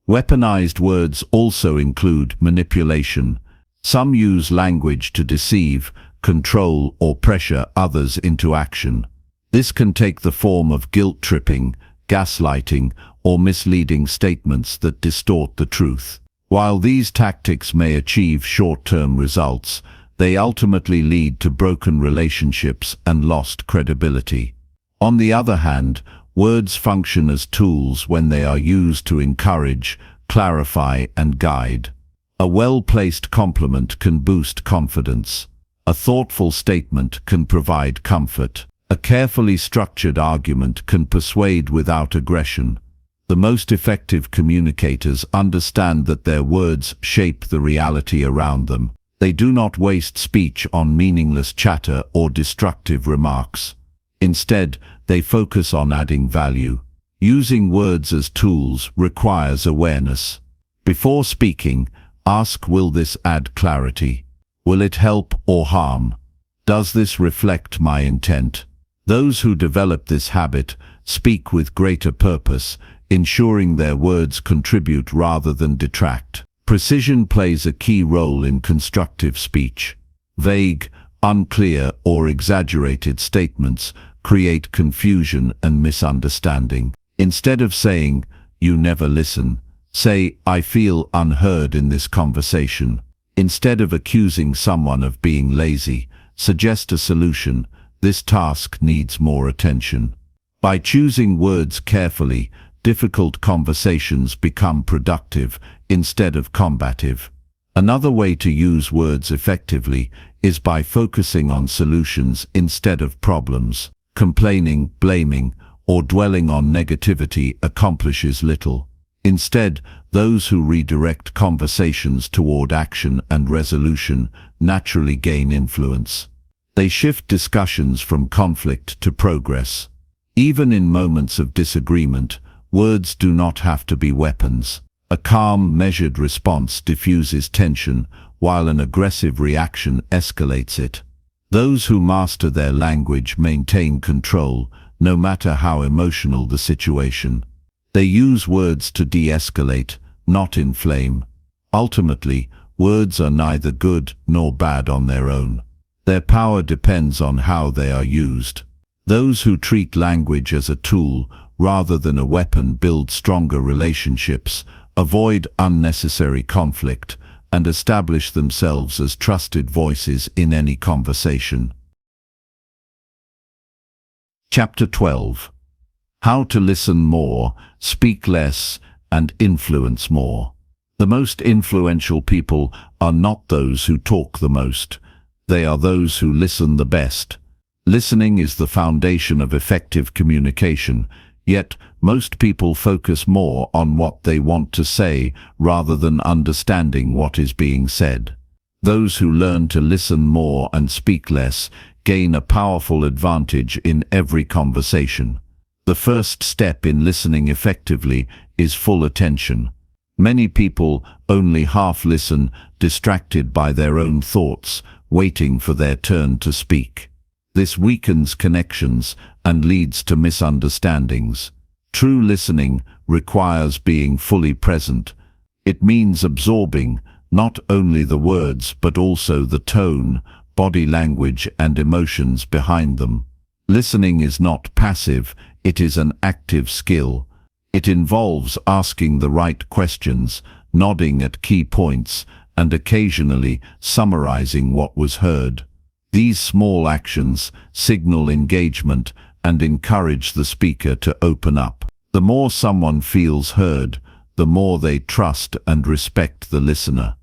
Weaponized words also include manipulation. Some use language to deceive, control, or pressure others into action. This can take the form of guilt-tripping, gaslighting, or misleading statements that distort the truth. While these tactics may achieve short-term results, they ultimately lead to broken relationships and lost credibility. On the other hand, words function as tools when they are used to encourage, clarify, and guide. A well-placed compliment can boost confidence. A thoughtful statement can provide comfort. A carefully structured argument can persuade without aggression. The most effective communicators understand that their words shape the reality around them. They do not waste speech on meaningless chatter or destructive remarks. Instead, they focus on adding value. Using words as tools requires awareness. Before speaking, ask, will this add clarity? Will it help or harm? Does this reflect my intent? Those who develop this habit speak with greater purpose, ensuring their words contribute rather than detract. Precision plays a key role in constructive speech. Vague, unclear, or exaggerated statements create confusion and misunderstanding. Instead of saying, "You never listen," say, "I feel unheard in this conversation." Instead of accusing someone of being lazy, suggest a solution. This task needs more attention. By choosing words carefully, difficult conversations become productive instead of combative. Another way to use words effectively is by focusing on solutions instead of problems. Complaining, blaming, or dwelling on negativity accomplishes little. Instead, those who redirect conversations toward action and resolution naturally gain influence. They shift discussions from conflict to progress. Even in moments of disagreement, words do not have to be weapons. A calm, measured response diffuses tension, while an aggressive reaction escalates it. Those who master their language maintain control, no matter how emotional the situation. They use words to de-escalate, not inflame. Ultimately, words are neither good nor bad on their own. Their power depends on how they are used. Those who treat language as a tool rather than a weapon build stronger relationships, avoid unnecessary conflict, and establish themselves as trusted voices in any conversation. Chapter 12. How to listen more, speak less, and influence more. The most influential people are not those who talk the most. They are those who listen the best. Listening is the foundation of effective communication, yet most people focus more on what they want to say rather than understanding what is being said. Those who learn to listen more and speak less gain a powerful advantage in every conversation. The first step in listening effectively is full attention. Many people only half listen, distracted by their own thoughts, waiting for their turn to speak. This weakens connections and leads to misunderstandings. True listening requires being fully present. It means absorbing not only the words but also the tone, body language, and emotions behind them. Listening is not passive, it is an active skill. It involves asking the right questions, nodding at key points, and occasionally summarizing what was heard. These small actions signal engagement and encourage the speaker to open up. The more someone feels heard, the more they trust and respect the listener.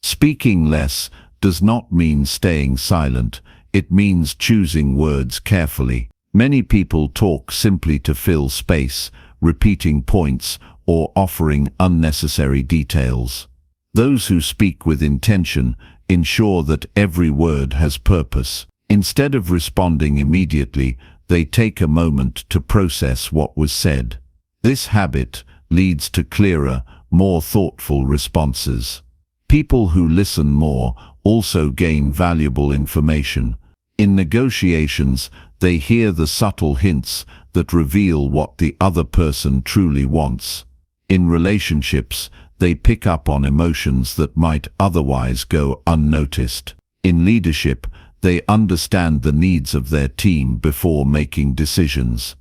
Speaking less does not mean staying silent. It means choosing words carefully. Many people talk simply to fill space, repeating points or offering unnecessary details. Those who speak with intention ensure that every word has purpose. Instead of responding immediately, they take a moment to process what was said. This habit leads to clearer, more thoughtful responses. People who listen more also gain valuable information. In negotiations, they hear the subtle hints that reveal what the other person truly wants. In relationships, they pick up on emotions that might otherwise go unnoticed. In leadership, they understand the needs of their team before making decisions.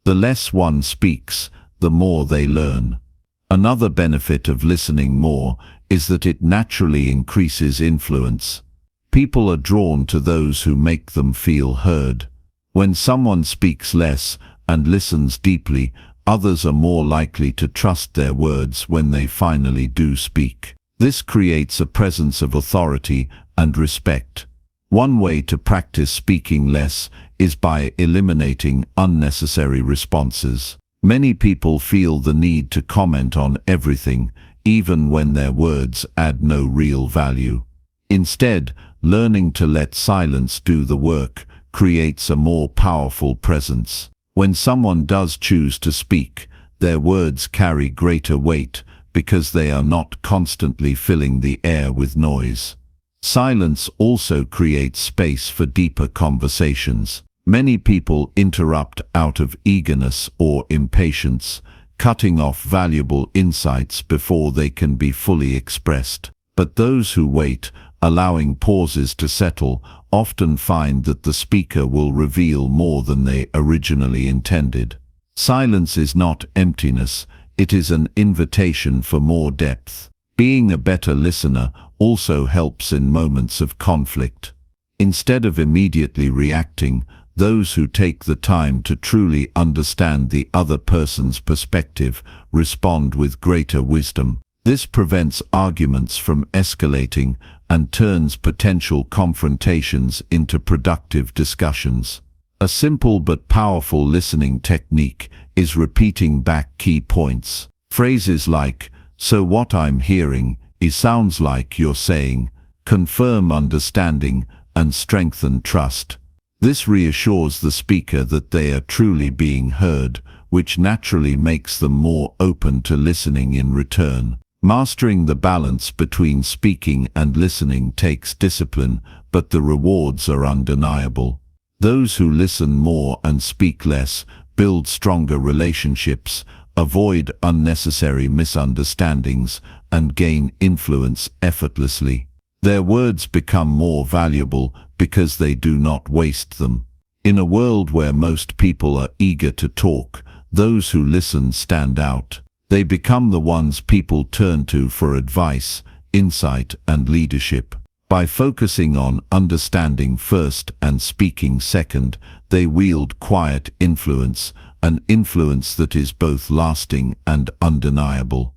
The less one speaks, the more they learn. Another benefit of listening more is that it naturally increases influence. People are drawn to those who make them feel heard. When someone speaks less and listens deeply, others are more likely to trust their words when they finally do speak. This creates a presence of authority and respect. One way to practice speaking less is by eliminating unnecessary responses. Many people feel the need to comment on everything, even when their words add no real value. Instead, learning to let silence do the work creates a more powerful presence. When someone does choose to speak, their words carry greater weight because they are not constantly filling the air with noise. Silence also creates space for deeper conversations. Many people interrupt out of eagerness or impatience, cutting off valuable insights before they can be fully expressed. But those who wait, allowing pauses to settle, often find that the speaker will reveal more than they originally intended. Silence is not emptiness, it is an invitation for more depth. Being a better listener also helps in moments of conflict. Instead of immediately reacting, those who take the time to truly understand the other person's perspective respond with greater wisdom. This prevents arguments from escalating and turns potential confrontations into productive discussions. A simple but powerful listening technique is repeating back key points. Phrases like, "So what I'm hearing, it sounds like you're saying," confirm understanding and strengthen trust. This reassures the speaker that they are truly being heard, which naturally makes them more open to listening in return. Mastering the balance between speaking and listening takes discipline, but the rewards are undeniable. Those who listen more and speak less build stronger relationships, avoid unnecessary misunderstandings, and gain influence effortlessly. Their words become more valuable because they do not waste them. In a world where most people are eager to talk, those who listen stand out. They become the ones people turn to for advice, insight, and leadership. By focusing on understanding first and speaking second, they wield quiet influence, an influence that is both lasting and undeniable.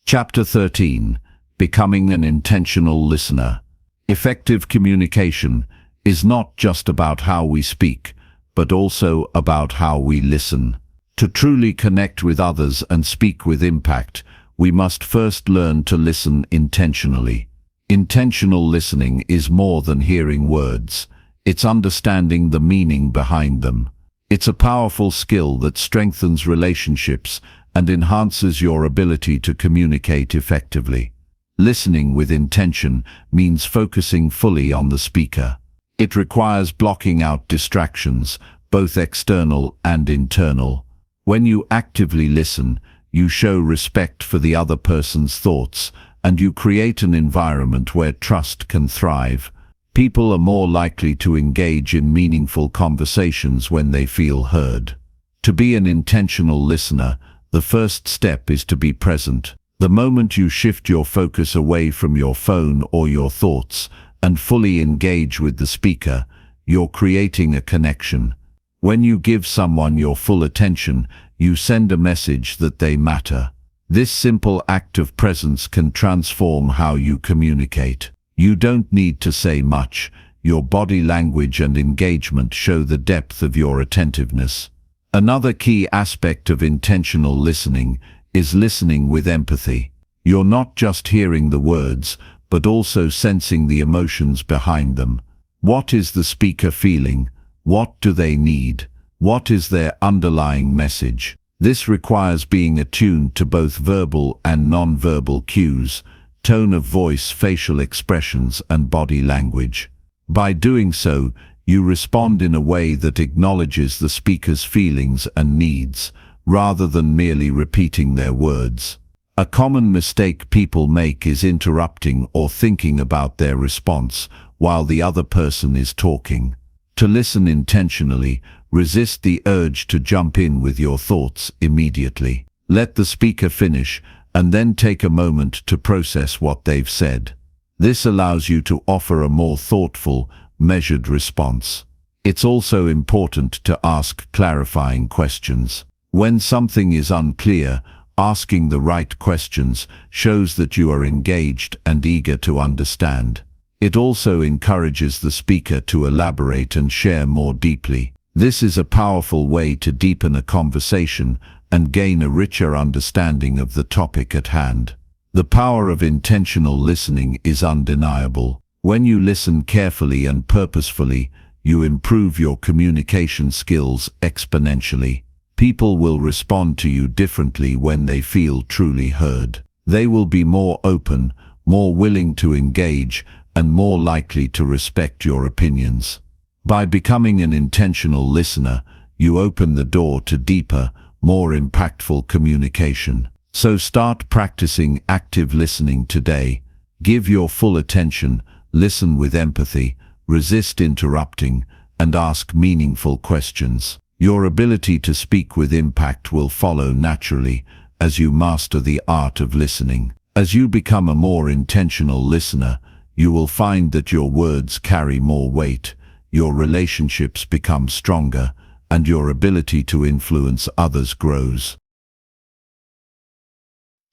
Chapter 13. Becoming an intentional listener. Effective communication is not just about how we speak, but also about how we listen. To truly connect with others and speak with impact, we must first learn to listen intentionally. Intentional listening is more than hearing words. It's understanding the meaning behind them. It's a powerful skill that strengthens relationships and enhances your ability to communicate effectively. Listening with intention means focusing fully on the speaker. It requires blocking out distractions, both external and internal. When you actively listen, you show respect for the other person's thoughts, and you create an environment where trust can thrive. People are more likely to engage in meaningful conversations when they feel heard. To be an intentional listener, the first step is to be present. The moment you shift your focus away from your phone or your thoughts and fully engage with the speaker, you're creating a connection. When you give someone your full attention, you send a message that they matter. This simple act of presence can transform how you communicate. You don't need to say much. Your body language and engagement show the depth of your attentiveness. Another key aspect of intentional listening is listening with empathy. You're not just hearing the words, but also sensing the emotions behind them. What is the speaker feeling? What do they need? What is their underlying message? This requires being attuned to both verbal and non-verbal cues, tone of voice, facial expressions, and body language. By doing so, you respond in a way that acknowledges the speaker's feelings and needs, rather than merely repeating their words. A common mistake people make is interrupting or thinking about their response while the other person is talking. To listen intentionally, resist the urge to jump in with your thoughts immediately. Let the speaker finish, and then take a moment to process what they've said. This allows you to offer a more thoughtful, measured response. It's also important to ask clarifying questions. When something is unclear, asking the right questions shows that you are engaged and eager to understand. It also encourages the speaker to elaborate and share more deeply. This is a powerful way to deepen a conversation and gain a richer understanding of the topic at hand. The power of intentional listening is undeniable. When you listen carefully and purposefully, you improve your communication skills exponentially. People will respond to you differently when they feel truly heard. They will be more open, more willing to engage, and more likely to respect your opinions. By becoming an intentional listener, you open the door to deeper, more impactful communication. So start practicing active listening today. Give your full attention, listen with empathy, resist interrupting, and ask meaningful questions. Your ability to speak with impact will follow naturally as you master the art of listening. As you become a more intentional listener, you will find that your words carry more weight, your relationships become stronger, and your ability to influence others grows.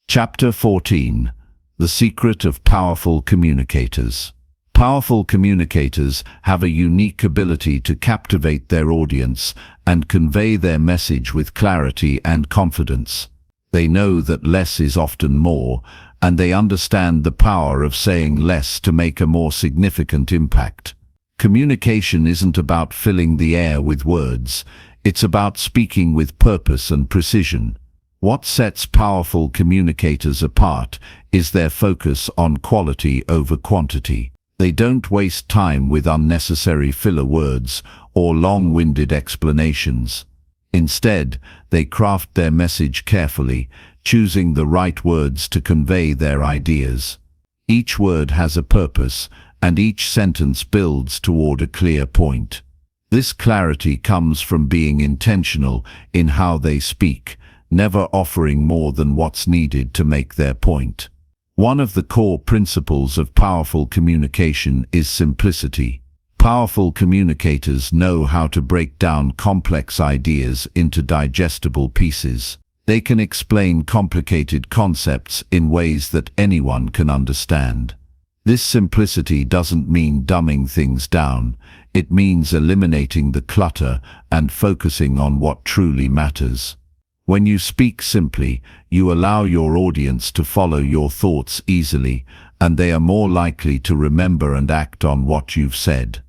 Chapter 14. The Secret of Powerful Communicators. Powerful communicators have a unique ability to captivate their audience and convey their message with clarity and confidence. They know that less is often more, and they understand the power of saying less to make a more significant impact. Communication isn't about filling the air with words, it's about speaking with purpose and precision. What sets powerful communicators apart is their focus on quality over quantity. They don't waste time with unnecessary filler words or long-winded explanations. Instead, they craft their message carefully, choosing the right words to convey their ideas. Each word has a purpose, and each sentence builds toward a clear point. This clarity comes from being intentional in how they speak, never offering more than what's needed to make their point. One of the core principles of powerful communication is simplicity. Powerful communicators know how to break down complex ideas into digestible pieces. They can explain complicated concepts in ways that anyone can understand. This simplicity doesn't mean dumbing things down. It means eliminating the clutter and focusing on what truly matters. When you speak simply, you allow your audience to follow your thoughts easily, and they are more likely to remember and act on what you've said.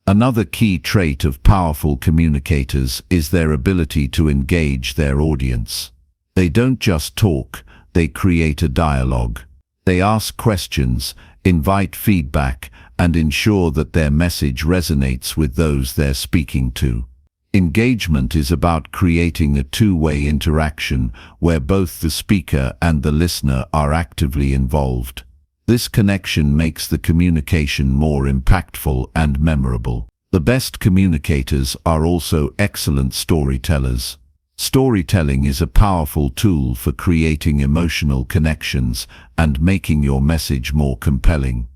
Another key trait of powerful communicators is their ability to engage their audience. They don't just talk, they create a dialogue. They ask questions, invite feedback, and ensure that their message resonates with those they're speaking to. Engagement is about creating a two-way interaction where both the speaker and the listener are actively involved. This connection makes the communication more impactful and memorable. The best communicators are also excellent storytellers. Storytelling is a powerful tool for creating emotional connections and making your message more compelling.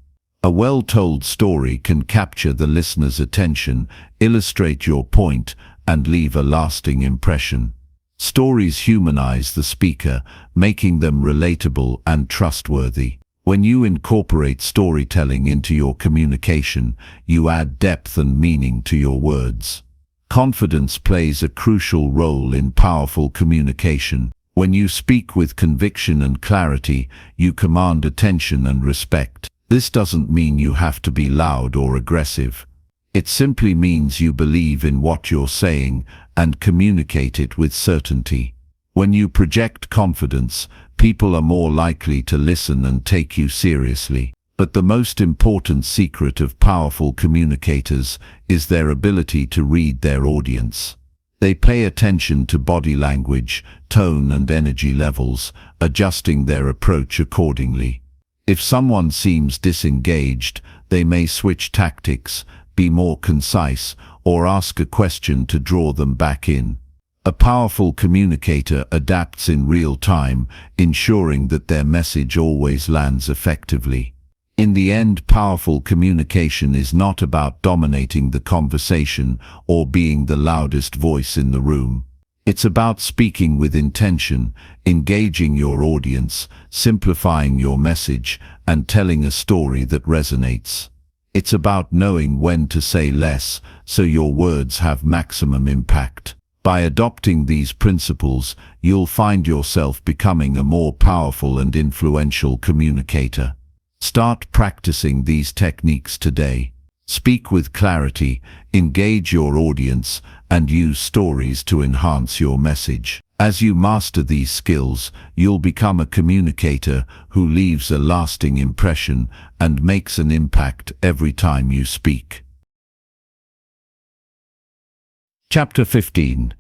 A well-told story can capture the listener's attention, illustrate your point, and leave a lasting impression. Stories humanize the speaker, making them relatable and trustworthy. When you incorporate storytelling into your communication, you add depth and meaning to your words. Confidence plays a crucial role in powerful communication. When you speak with conviction and clarity, you command attention and respect. This doesn't mean you have to be loud or aggressive. It simply means you believe in what you're saying and communicate it with certainty. When you project confidence, people are more likely to listen and take you seriously. But the most important secret of powerful communicators is their ability to read their audience. They pay attention to body language, tone and energy levels, adjusting their approach accordingly. If someone seems disengaged, they may switch tactics, be more concise, or ask a question to draw them back in. A powerful communicator adapts in real time, ensuring that their message always lands effectively. In the end, powerful communication is not about dominating the conversation or being the loudest voice in the room. It's about speaking with intention, engaging your audience, simplifying your message, and telling a story that resonates. It's about knowing when to say less so your words have maximum impact. By adopting these principles, you'll find yourself becoming a more powerful and influential communicator. Start practicing these techniques today. Speak with clarity, engage your audience, and use stories to enhance your message. As you master these skills, you'll become a communicator who leaves a lasting impression and makes an impact every time you speak. Chapter 15.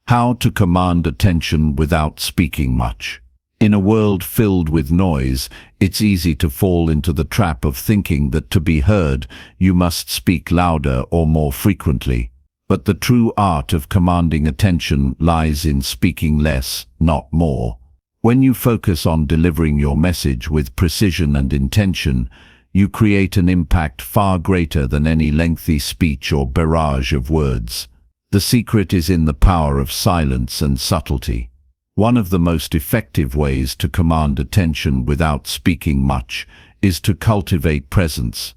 How to command attention without speaking much. In a world filled with noise, it's easy to fall into the trap of thinking that to be heard, you must speak louder or more frequently. But the true art of commanding attention lies in speaking less, not more. When you focus on delivering your message with precision and intention, you create an impact far greater than any lengthy speech or barrage of words. The secret is in the power of silence and subtlety. One of the most effective ways to command attention without speaking much is to cultivate presence.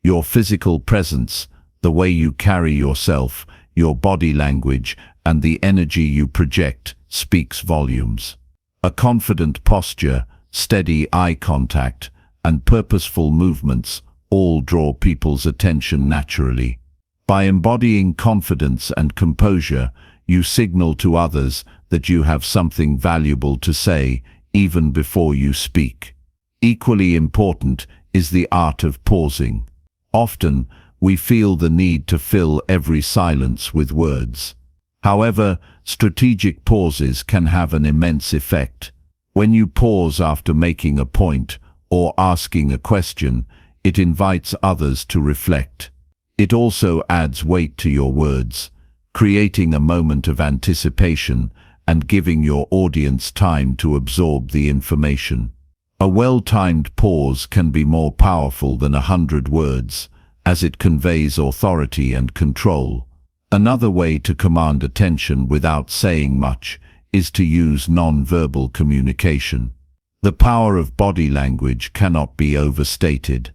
Your physical presence, the way you carry yourself, your body language, and the energy you project speaks volumes. A confident posture, steady eye contact, and purposeful movements all draw people's attention naturally. By embodying confidence and composure, you signal to others that you have something valuable to say even before you speak. Equally important is the art of pausing. Often, we feel the need to fill every silence with words. However, strategic pauses can have an immense effect. When you pause after making a point or asking a question, it invites others to reflect. It also adds weight to your words, creating a moment of anticipation and giving your audience time to absorb the information. A well-timed pause can be more powerful than 100 words, as it conveys authority and control. Another way to command attention without saying much is to use non-verbal communication. The power of body language cannot be overstated.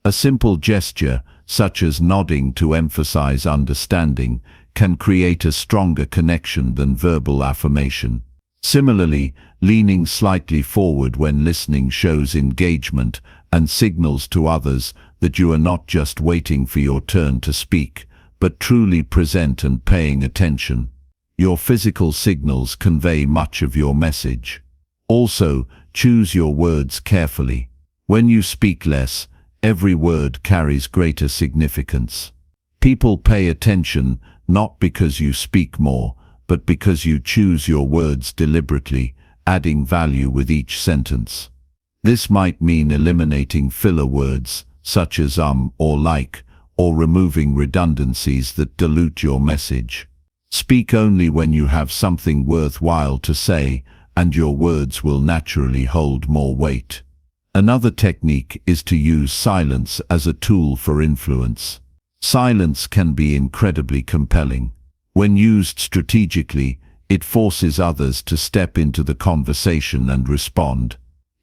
A simple gesture, such as nodding to emphasize understanding, can create a stronger connection than verbal affirmation. Similarly, leaning slightly forward when listening shows engagement and signals to others that you are not just waiting for your turn to speak, but truly present and paying attention. Your physical signals convey much of your message. Also, choose your words carefully. When you speak less, every word carries greater significance. People pay attention not because you speak more, but because you choose your words deliberately, adding value with each sentence. This might mean eliminating filler words, such as or like, or removing redundancies that dilute your message. Speak only when you have something worthwhile to say, and your words will naturally hold more weight. Another technique is to use silence as a tool for influence. Silence can be incredibly compelling. When used strategically, it forces others to step into the conversation and respond.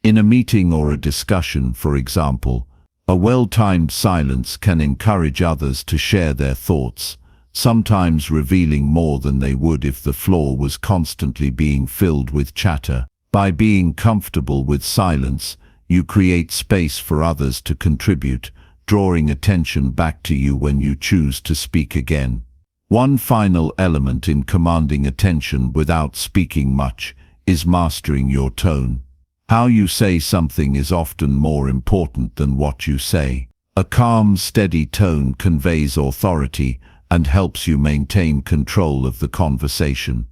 In a meeting or a discussion, for example, a well-timed silence can encourage others to share their thoughts, sometimes revealing more than they would if the floor was constantly being filled with chatter. By being comfortable with silence, you create space for others to contribute, drawing attention back to you when you choose to speak again. One final element in commanding attention without speaking much is mastering your tone. How you say something is often more important than what you say. A calm, steady tone conveys authority and helps you maintain control of the conversation.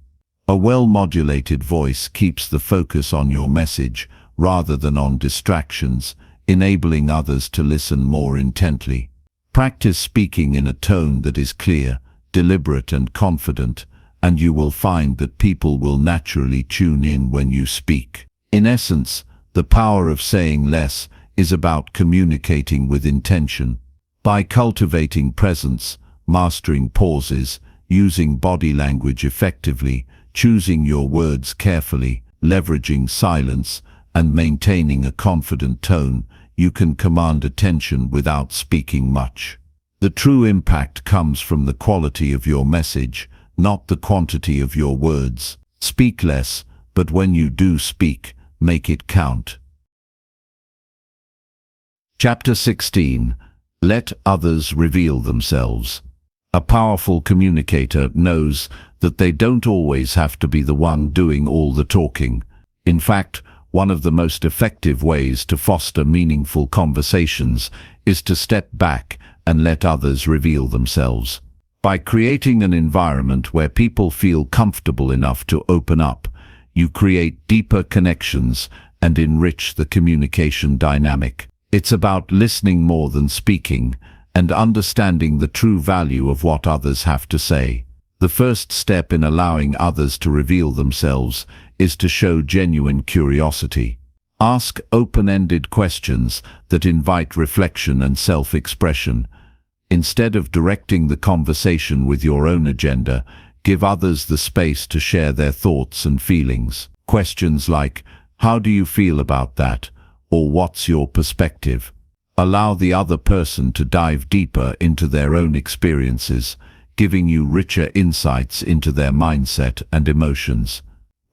A well-modulated voice keeps the focus on your message rather than on distractions, enabling others to listen more intently. Practice speaking in a tone that is clear, deliberate and confident, and you will find that people will naturally tune in when you speak. In essence, the power of saying less is about communicating with intention. By cultivating presence, mastering pauses, using body language effectively, choosing your words carefully, leveraging silence, and maintaining a confident tone, you can command attention without speaking much. The true impact comes from the quality of your message, not the quantity of your words. Speak less, but when you do speak, make it count. Chapter 16. Let others reveal themselves. A powerful communicator knows that they don't always have to be the one doing all the talking. In fact, one of the most effective ways to foster meaningful conversations is to step back and let others reveal themselves. By creating an environment where people feel comfortable enough to open up, you create deeper connections and enrich the communication dynamic. It's about listening more than speaking and understanding the true value of what others have to say. The first step in allowing others to reveal themselves is to show genuine curiosity. Ask open-ended questions that invite reflection and self-expression. Instead of directing the conversation with your own agenda, give others the space to share their thoughts and feelings. Questions like, "How do you feel about that?" or "What's your perspective?" allow the other person to dive deeper into their own experiences, giving you richer insights into their mindset and emotions.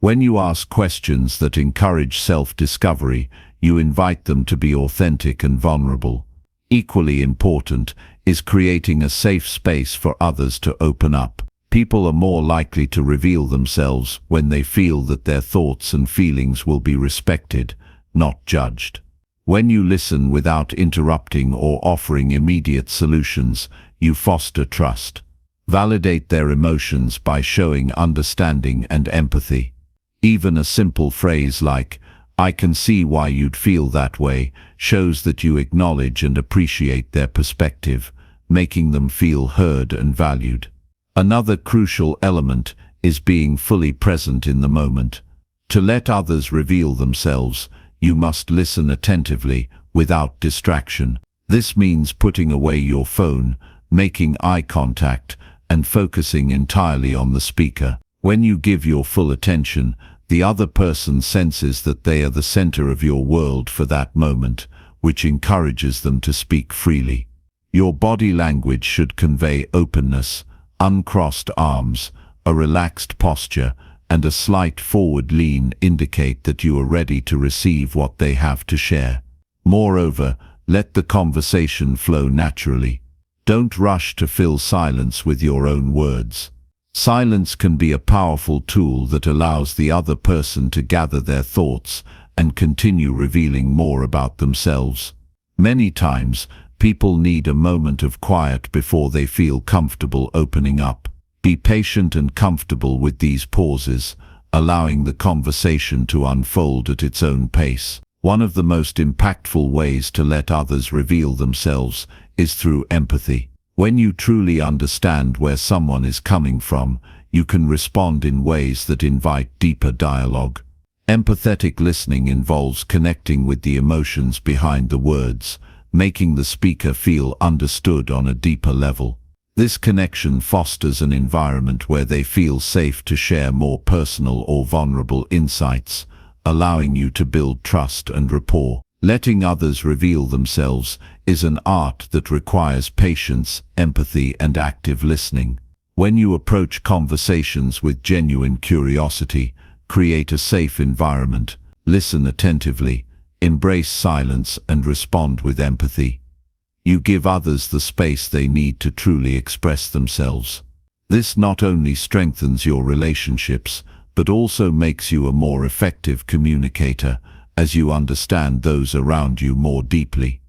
When you ask questions that encourage self-discovery, you invite them to be authentic and vulnerable. Equally important is creating a safe space for others to open up. People are more likely to reveal themselves when they feel that their thoughts and feelings will be respected, not judged. When you listen without interrupting or offering immediate solutions, you foster trust. Validate their emotions by showing understanding and empathy. Even a simple phrase like, "I can see why you'd feel that way," shows that you acknowledge and appreciate their perspective, making them feel heard and valued. Another crucial element is being fully present in the moment. To let others reveal themselves, you must listen attentively, without distraction. This means putting away your phone, making eye contact, and focusing entirely on the speaker. When you give your full attention, the other person senses that they are the center of your world for that moment, which encourages them to speak freely. Your body language should convey openness. Uncrossed arms, a relaxed posture, and a slight forward lean indicate that you are ready to receive what they have to share. Moreover, let the conversation flow naturally. Don't rush to fill silence with your own words. Silence can be a powerful tool that allows the other person to gather their thoughts and continue revealing more about themselves. Many times, people need a moment of quiet before they feel comfortable opening up. Be patient and comfortable with these pauses, allowing the conversation to unfold at its own pace. One of the most impactful ways to let others reveal themselves is through empathy. When you truly understand where someone is coming from, you can respond in ways that invite deeper dialogue. Empathetic listening involves connecting with the emotions behind the words, making the speaker feel understood on a deeper level. This connection fosters an environment where they feel safe to share more personal or vulnerable insights, allowing you to build trust and rapport. Letting others reveal themselves is an art that requires patience, empathy, and active listening. When you approach conversations with genuine curiosity, create a safe environment, listen attentively, embrace silence, and respond with empathy. You give others the space they need to truly express themselves. This not only strengthens your relationships, but also makes you a more effective communicator, as you understand those around you more deeply.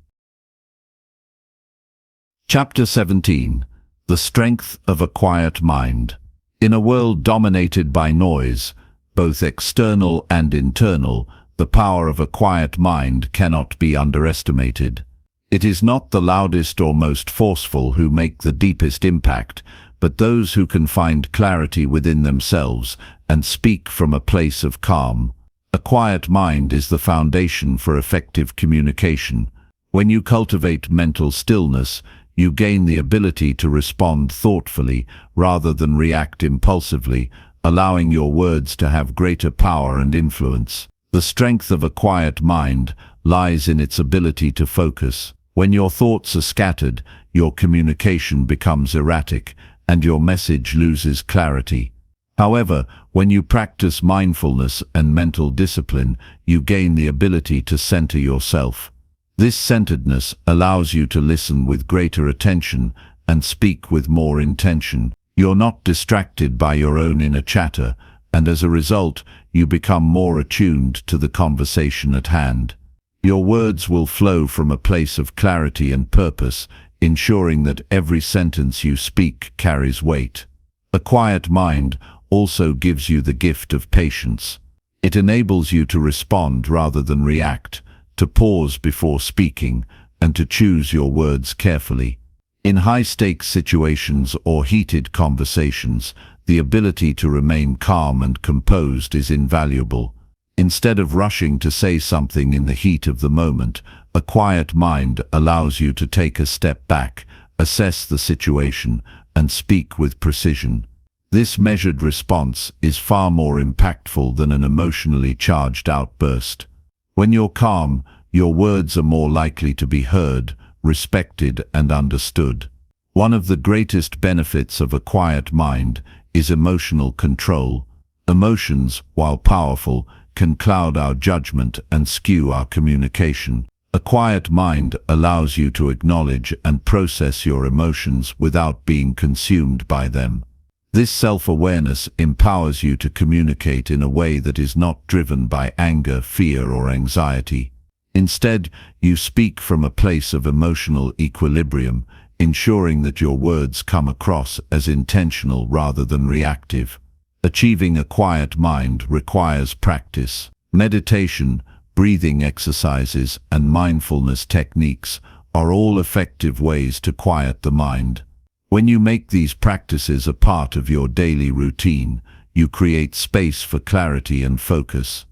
Chapter 17. The Strength of a Quiet Mind. In a world dominated by noise, both external and internal, the power of a quiet mind cannot be underestimated. It is not the loudest or most forceful who make the deepest impact, but those who can find clarity within themselves and speak from a place of calm. A quiet mind is the foundation for effective communication. When you cultivate mental stillness, you gain the ability to respond thoughtfully rather than react impulsively, allowing your words to have greater power and influence. The strength of a quiet mind lies in its ability to focus. When your thoughts are scattered, your communication becomes erratic, and your message loses clarity. However, when you practice mindfulness and mental discipline, you gain the ability to center yourself. This centeredness allows you to listen with greater attention and speak with more intention. You're not distracted by your own inner chatter, and as a result, you become more attuned to the conversation at hand. Your words will flow from a place of clarity and purpose, ensuring that every sentence you speak carries weight. A quiet mind also gives you the gift of patience. It enables you to respond rather than react, to pause before speaking, and to choose your words carefully. In high-stakes situations or heated conversations, the ability to remain calm and composed is invaluable. Instead of rushing to say something in the heat of the moment, a quiet mind allows you to take a step back, assess the situation, and speak with precision. This measured response is far more impactful than an emotionally charged outburst. When you're calm, your words are more likely to be heard, respected, and understood. One of the greatest benefits of a quiet mind is emotional control. Emotions, while powerful, can cloud our judgment and skew our communication. A quiet mind allows you to acknowledge and process your emotions without being consumed by them. This self-awareness empowers you to communicate in a way that is not driven by anger, fear, or anxiety. Instead, you speak from a place of emotional equilibrium, ensuring that your words come across as intentional rather than reactive. Achieving a quiet mind requires practice. Meditation, breathing exercises, and mindfulness techniques are all effective ways to quiet the mind. When you make these practices a part of your daily routine, you create space for clarity and focus.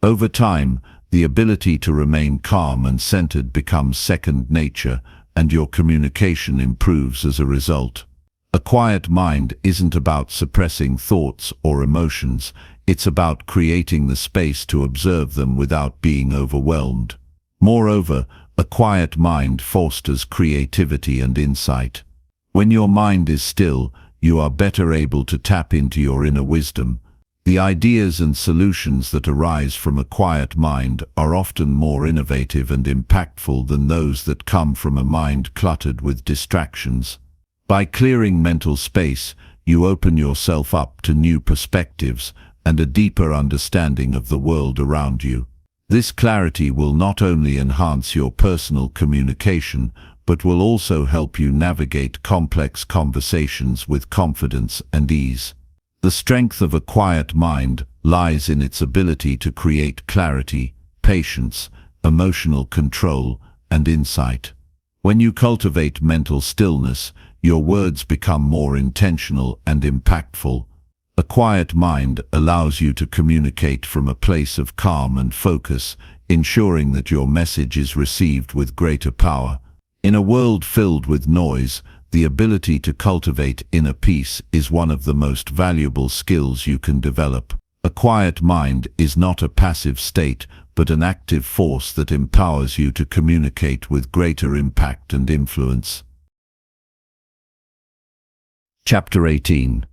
Over time, the ability to remain calm and centered becomes second nature, and your communication improves as a result. A quiet mind isn't about suppressing thoughts or emotions, it's about creating the space to observe them without being overwhelmed. Moreover, a quiet mind fosters creativity and insight. When your mind is still, you are better able to tap into your inner wisdom. The ideas and solutions that arise from a quiet mind are often more innovative and impactful than those that come from a mind cluttered with distractions. By clearing mental space, you open yourself up to new perspectives and a deeper understanding of the world around you. This clarity will not only enhance your personal communication, but will also help you navigate complex conversations with confidence and ease. The strength of a quiet mind lies in its ability to create clarity, patience, emotional control, and insight. When you cultivate mental stillness, your words become more intentional and impactful. quiet mind allows you to communicate from a place of calm and focus, ensuring that your message is received with greater power. In a world filled with noise, the ability to cultivate inner peace is one of the most valuable skills you can develop. A quiet mind is not a passive state, but an active force that empowers you to communicate with greater impact and influence. Chapter 18.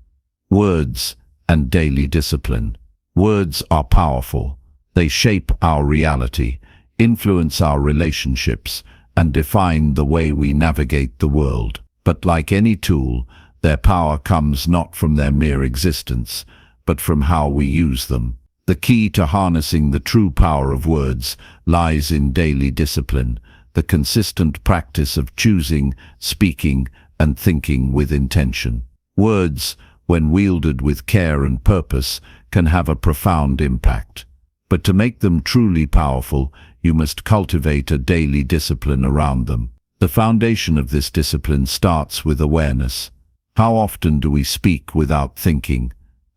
Words and Daily Discipline. Words are powerful. They shape our reality, influence our relationships, and define the way we navigate the world. But like any tool, their power comes not from their mere existence, but from how we use them. The key to harnessing the true power of words lies in daily discipline, the consistent practice of choosing, speaking, and thinking with intention. Words, when wielded with care and purpose, can have a profound impact. But to make them truly powerful, you must cultivate a daily discipline around them. The foundation of this discipline starts with awareness. How often do we speak without thinking,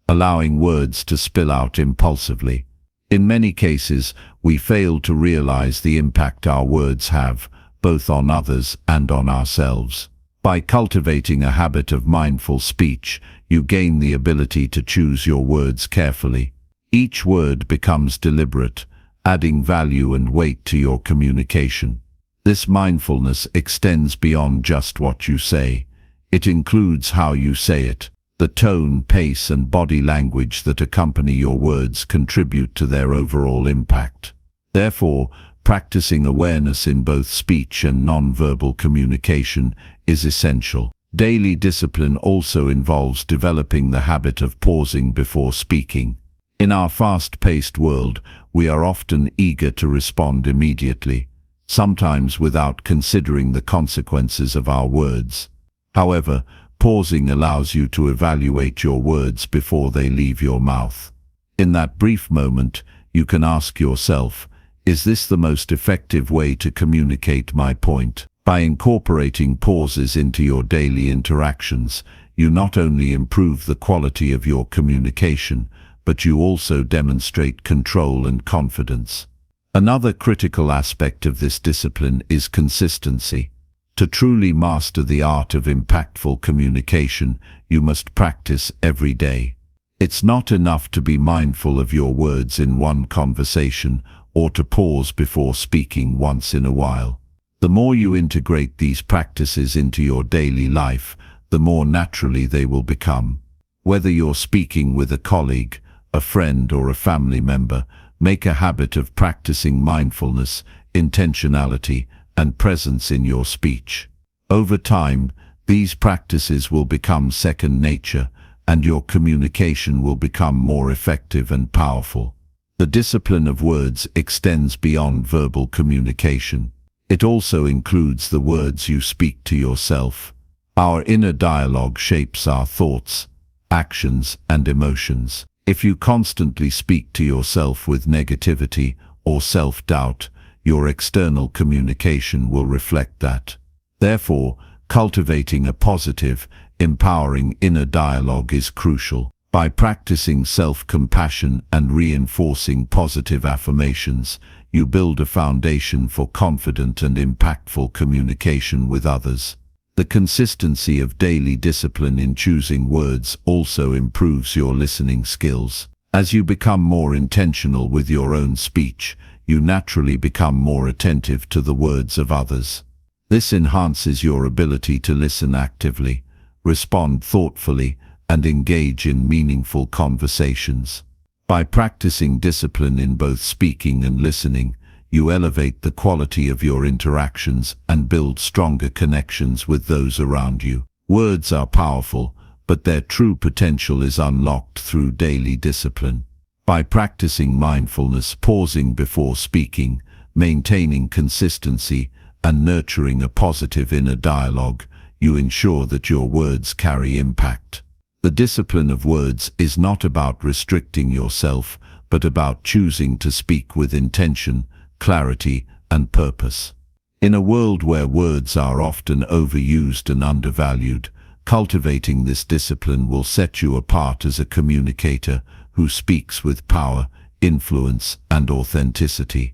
allowing words to spill out impulsively? In many cases, we fail to realize the impact our words have, both on others and on ourselves. By cultivating a habit of mindful speech, you gain the ability to choose your words carefully. Each word becomes deliberate, adding value and weight to your communication. This mindfulness extends beyond just what you say. It includes how you say it. The tone, pace, and body language that accompany your words contribute to their overall impact. Therefore, practicing awareness in both speech and non-verbal communication is essential. Daily discipline also involves developing the habit of pausing before speaking. In our fast-paced world, we are often eager to respond immediately, sometimes without considering the consequences of our words. However, pausing allows you to evaluate your words before they leave your mouth. In that brief moment, you can ask yourself, is this the most effective way to communicate my point? By incorporating pauses into your daily interactions, you not only improve the quality of your communication, but you also demonstrate control and confidence. Another critical aspect of this discipline is consistency. To truly master the art of impactful communication, you must practice every day. It's not enough to be mindful of your words in one conversation or to pause before speaking once in a while. The more you integrate these practices into your daily life, the more naturally they will become. Whether you're speaking with a colleague, a friend, or a family member, make a habit of practicing mindfulness, intentionality, and presence in your speech. Over time, these practices will become second nature, and your communication will become more effective and powerful. The discipline of words extends beyond verbal communication. It also includes the words you speak to yourself. Our inner dialogue shapes our thoughts, actions, and emotions. If you constantly speak to yourself with negativity or self-doubt, your external communication will reflect that. Therefore, cultivating a positive, empowering inner dialogue is crucial. By practicing self-compassion and reinforcing positive affirmations, you build a foundation for confident and impactful communication with others. The consistency of daily discipline in choosing words also improves your listening skills. As you become more intentional with your own speech, you naturally become more attentive to the words of others. This enhances your ability to listen actively, respond thoughtfully, and engage in meaningful conversations. By practicing discipline in both speaking and listening, you elevate the quality of your interactions and build stronger connections with those around you. Words are powerful, but their true potential is unlocked through daily discipline. By practicing mindfulness, pausing before speaking, maintaining consistency, and nurturing a positive inner dialogue, you ensure that your words carry impact. The discipline of words is not about restricting yourself, but about choosing to speak with intention, clarity, and purpose. In a world where words are often overused and undervalued, Cultivating this discipline will set you apart as a communicator who speaks with power, influence, and authenticity.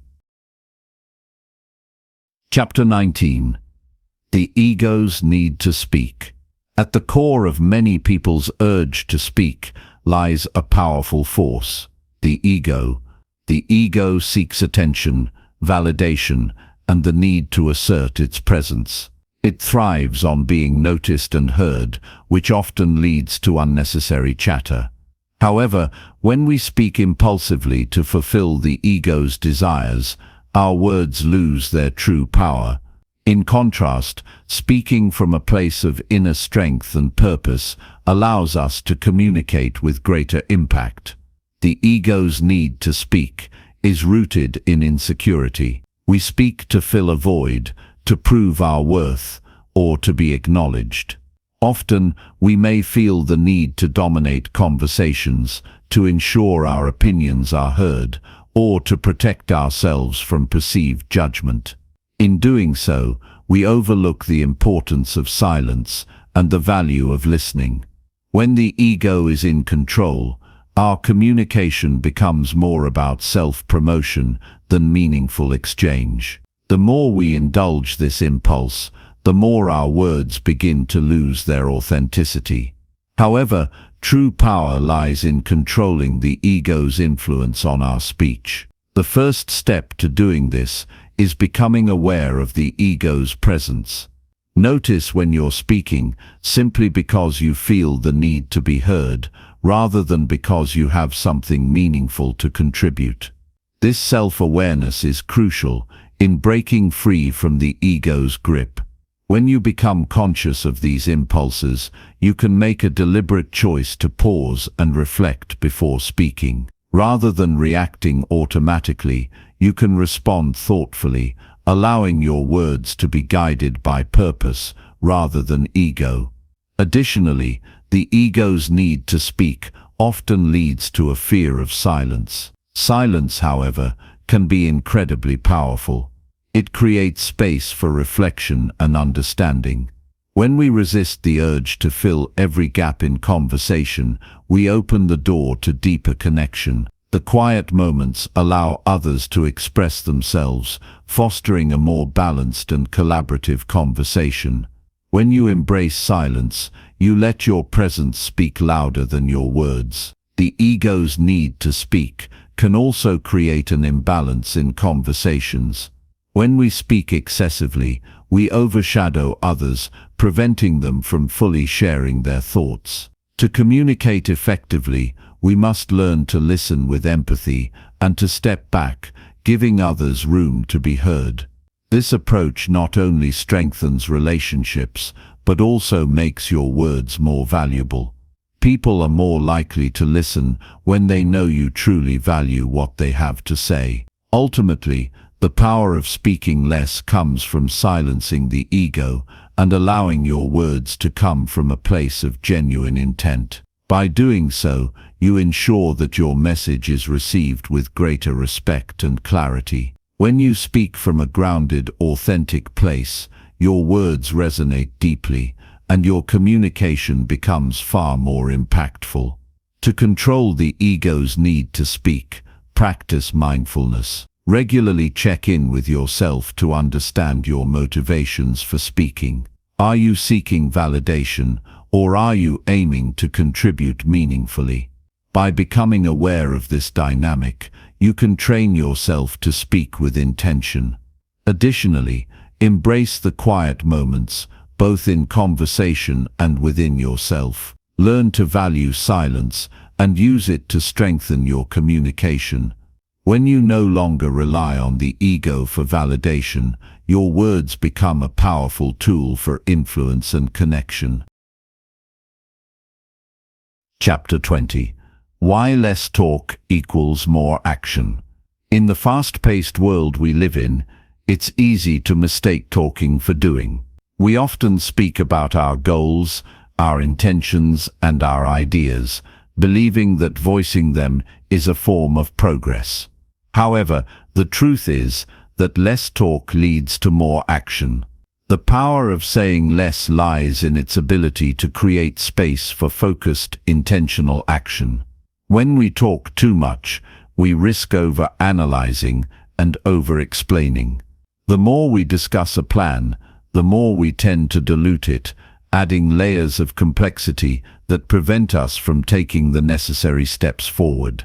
Chapter 19. The ego's need to speak. At the core of many people's urge to speak lies a powerful force, the ego. The ego seeks attention, validation, and the need to assert its presence. It thrives on being noticed and heard, which often leads to unnecessary chatter. However, when we speak impulsively to fulfill the ego's desires, our words lose their true power. In contrast, speaking from a place of inner strength and purpose allows us to communicate with greater impact. The ego's need to speak is rooted in insecurity. We speak to fill a void, to prove our worth, or to be acknowledged. Often, we may feel the need to dominate conversations, to ensure our opinions are heard, or to protect ourselves from perceived judgment. In doing so, we overlook the importance of silence and the value of listening. When the ego is in control, our communication becomes more about self-promotion than meaningful exchange. The more we indulge this impulse, the more our words begin to lose their authenticity. However, true power lies in controlling the ego's influence on our speech. The first step to doing this is becoming aware of the ego's presence. Notice when you're speaking simply because you feel the need to be heard, rather than because you have something meaningful to contribute. This self-awareness is crucial in breaking free from the ego's grip. When you become conscious of these impulses, you can make a deliberate choice to pause and reflect before speaking. Rather than reacting automatically, you can respond thoughtfully, allowing your words to be guided by purpose rather than ego. Additionally, the ego's need to speak often leads to a fear of silence. Silence, however, can be incredibly powerful. It creates space for reflection and understanding. When we resist the urge to fill every gap in conversation, we open the door to deeper connection. The quiet moments allow others to express themselves, fostering a more balanced and collaborative conversation. When you embrace silence, you let your presence speak louder than your words. The ego's need to speak can also create an imbalance in conversations. When we speak excessively, we overshadow others, preventing them from fully sharing their thoughts. To communicate effectively, we must learn to listen with empathy and to step back, giving others room to be heard. This approach not only strengthens relationships, but also makes your words more valuable. People are more likely to listen when they know you truly value what they have to say. Ultimately, the power of speaking less comes from silencing the ego and allowing your words to come from a place of genuine intent. By doing so, you ensure that your message is received with greater respect and clarity. When you speak from a grounded, authentic place, your words resonate deeply, and your communication becomes far more impactful. To control the ego's need to speak, practice mindfulness. Regularly check in with yourself to understand your motivations for speaking. Are you seeking validation, or are you aiming to contribute meaningfully? By becoming aware of this dynamic, you can train yourself to speak with intention. Additionally, embrace the quiet moments, both in conversation and within yourself. Learn to value silence and use it to strengthen your communication. When you no longer rely on the ego for validation, your words become a powerful tool for influence and connection. Chapter 20. Why less talk equals more action. In the fast-paced world we live in, it's easy to mistake talking for doing. We often speak about our goals, our intentions, and our ideas, believing that voicing them is a form of progress. However, the truth is that less talk leads to more action. The power of saying less lies in its ability to create space for focused, intentional action. When we talk too much, we risk over-analyzing and over-explaining. The more we discuss a plan, the more we tend to dilute it, adding layers of complexity that prevent us from taking the necessary steps forward.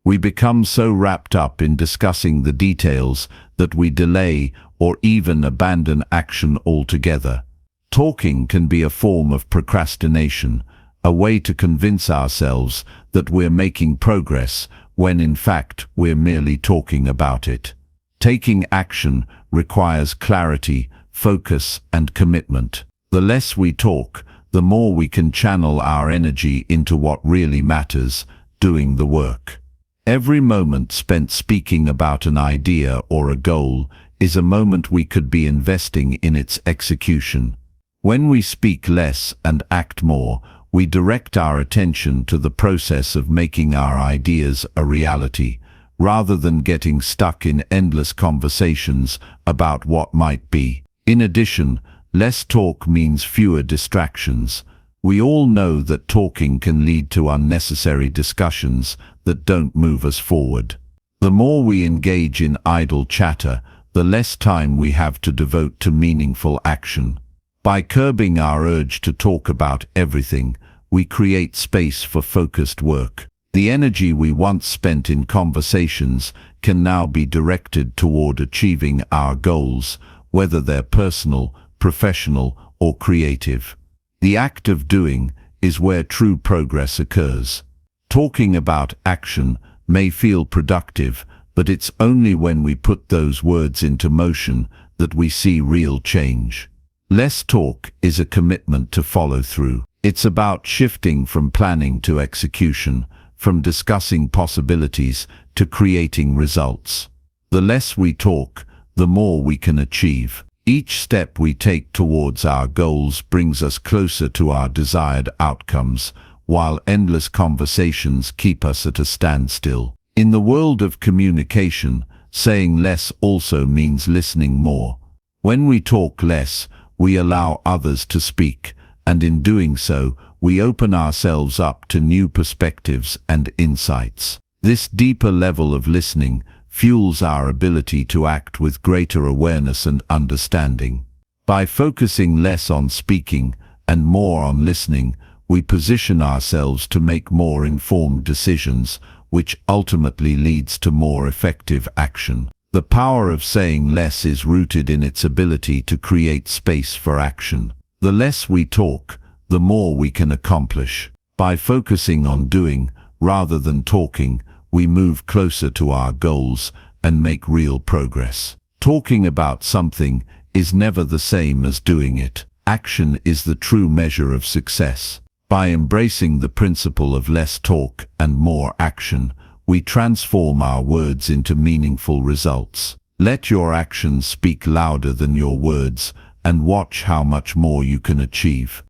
We become so wrapped up in discussing the details that we delay or even abandon action altogether. Talking can be a form of procrastination, a way to convince ourselves that we're making progress when in fact we're merely talking about it. Taking action requires clarity, focus, and commitment. The less we talk, the more we can channel our energy into what really matters, doing the work. Every moment spent speaking about an idea or a goal is a moment we could be investing in its execution. When we speak less and act more, we direct our attention to the process of making our ideas a reality, rather than getting stuck in endless conversations about what might be. In addition, less talk means fewer distractions. We all know that talking can lead to unnecessary discussions that don't move us forward. The more we engage in idle chatter, the less time we have to devote to meaningful action. By curbing our urge to talk about everything, we create space for focused work. The energy we once spent in conversations can now be directed toward achieving our goals, whether they're personal, professional, or creative. The act of doing is where true progress occurs. Talking about action may feel productive, but it's only when we put those words into motion that we see real change. Less talk is a commitment to follow through. It's about shifting from planning to execution, from discussing possibilities to creating results. The less we talk, the more we can achieve. Each step we take towards our goals brings us closer to our desired outcomes, while endless conversations keep us at a standstill. In the world of communication, saying less also means listening more. When we talk less, we allow others to speak, and in doing so, we open ourselves up to new perspectives and insights. This deeper level of listening fuels our ability to act with greater awareness and understanding. By focusing less on speaking and more on listening, we position ourselves to make more informed decisions, which ultimately leads to more effective action. The power of saying less is rooted in its ability to create space for action. The less we talk, the more we can accomplish. By focusing on doing rather than talking, we move closer to our goals and make real progress. Talking about something is never the same as doing it. Action is the true measure of success. By embracing the principle of less talk and more action, we transform our words into meaningful results. Let your actions speak louder than your words, and watch how much more you can achieve.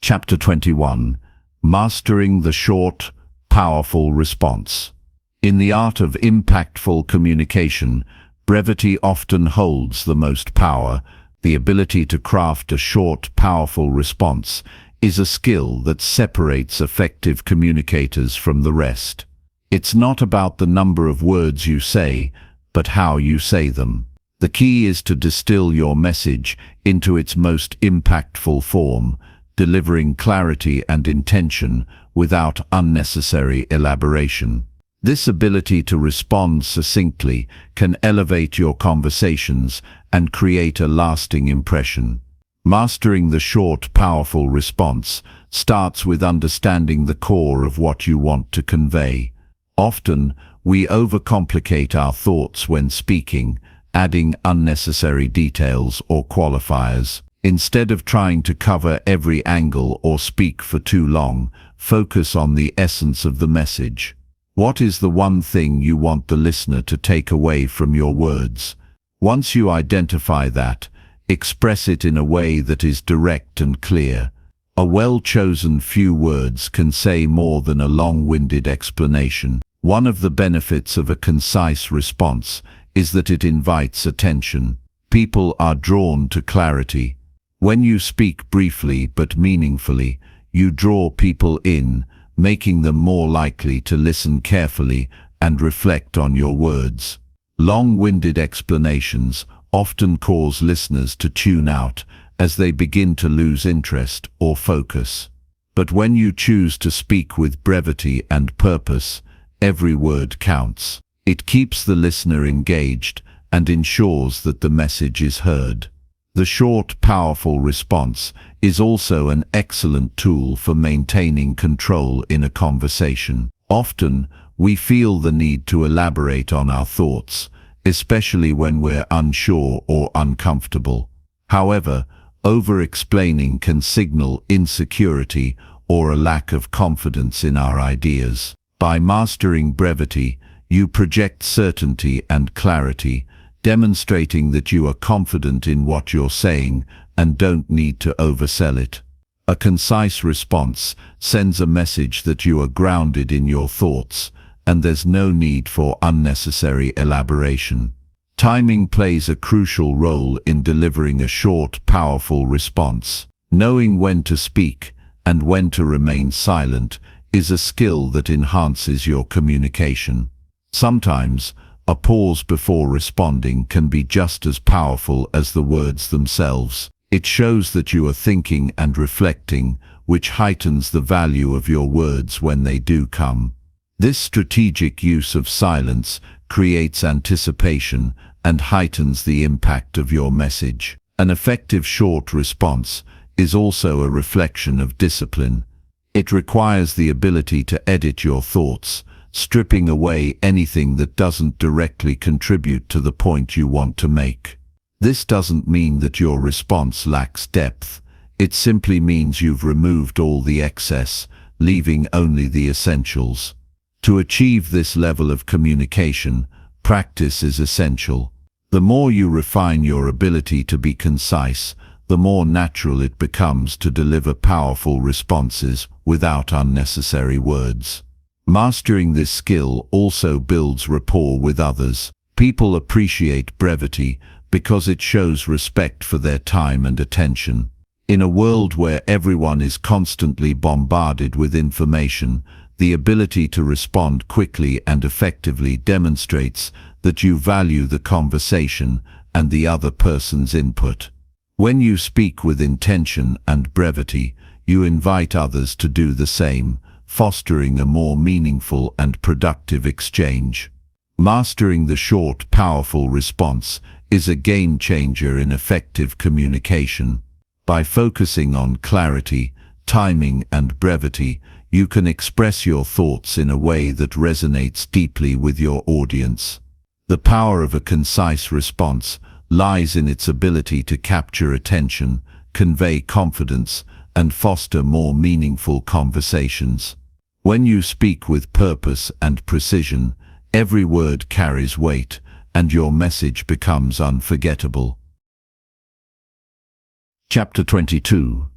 Chapter 21. Mastering the short, powerful response. In the art of impactful communication, brevity often holds the most power. The ability to craft a short, powerful response is a skill that separates effective communicators from the rest. It's not about the number of words you say, but how you say them. The key is to distill your message into its most impactful form, delivering clarity and intention without unnecessary elaboration. This ability to respond succinctly can elevate your conversations and create a lasting impression. Mastering the short, powerful response starts with understanding the core of what you want to convey. Often, we overcomplicate our thoughts when speaking, adding unnecessary details or qualifiers. Instead of trying to cover every angle or speak for too long, focus on the essence of the message. What is the one thing you want the listener to take away from your words? Once you identify that, express it in a way that is direct and clear. A well-chosen few words can say more than a long-winded explanation. One of the benefits of a concise response is that it invites attention. People are drawn to clarity. When you speak briefly but meaningfully, you draw people in, making them more likely to listen carefully and reflect on your words. Long-winded explanations often cause listeners to tune out as they begin to lose interest or focus. But when you choose to speak with brevity and purpose, every word counts. It keeps the listener engaged and ensures that the message is heard. The short, powerful response is also an excellent tool for maintaining control in a conversation. Often, we feel the need to elaborate on our thoughts, especially when we're unsure or uncomfortable. However, over-explaining can signal insecurity or a lack of confidence in our ideas. By mastering brevity, you project certainty and clarity, demonstrating that you are confident in what you're saying and don't need to oversell it. A concise response sends a message that you are grounded in your thoughts, and there's no need for unnecessary elaboration. Timing plays a crucial role in delivering a short, powerful response. Knowing when to speak and when to remain silent is a skill that enhances your communication. Sometimes, a pause before responding can be just as powerful as the words themselves. It shows that you are thinking and reflecting, which heightens the value of your words when they do come. This strategic use of silence creates anticipation and heightens the impact of your message. An effective short response is also a reflection of discipline. It requires the ability to edit your thoughts, stripping away anything that doesn't directly contribute to the point you want to make. This doesn't mean that your response lacks depth. It simply means you've removed all the excess, leaving only the essentials. To achieve this level of communication, practice is essential. The more you refine your ability to be concise, the more natural it becomes to deliver powerful responses without unnecessary words. Mastering this skill also builds rapport with others. People appreciate brevity because it shows respect for their time and attention. In a world where everyone is constantly bombarded with information, the ability to respond quickly and effectively demonstrates that you value the conversation and the other person's input. When you speak with intention and brevity, you invite others to do the same, fostering a more meaningful and productive exchange. Mastering the short, powerful response is a game changer in effective communication. By focusing on clarity, timing, and brevity, you can express your thoughts in a way that resonates deeply with your audience. The power of a concise response lies in its ability to capture attention, convey confidence, and foster more meaningful conversations. When you speak with purpose and precision, every word carries weight, and your message becomes unforgettable. Chapter 22.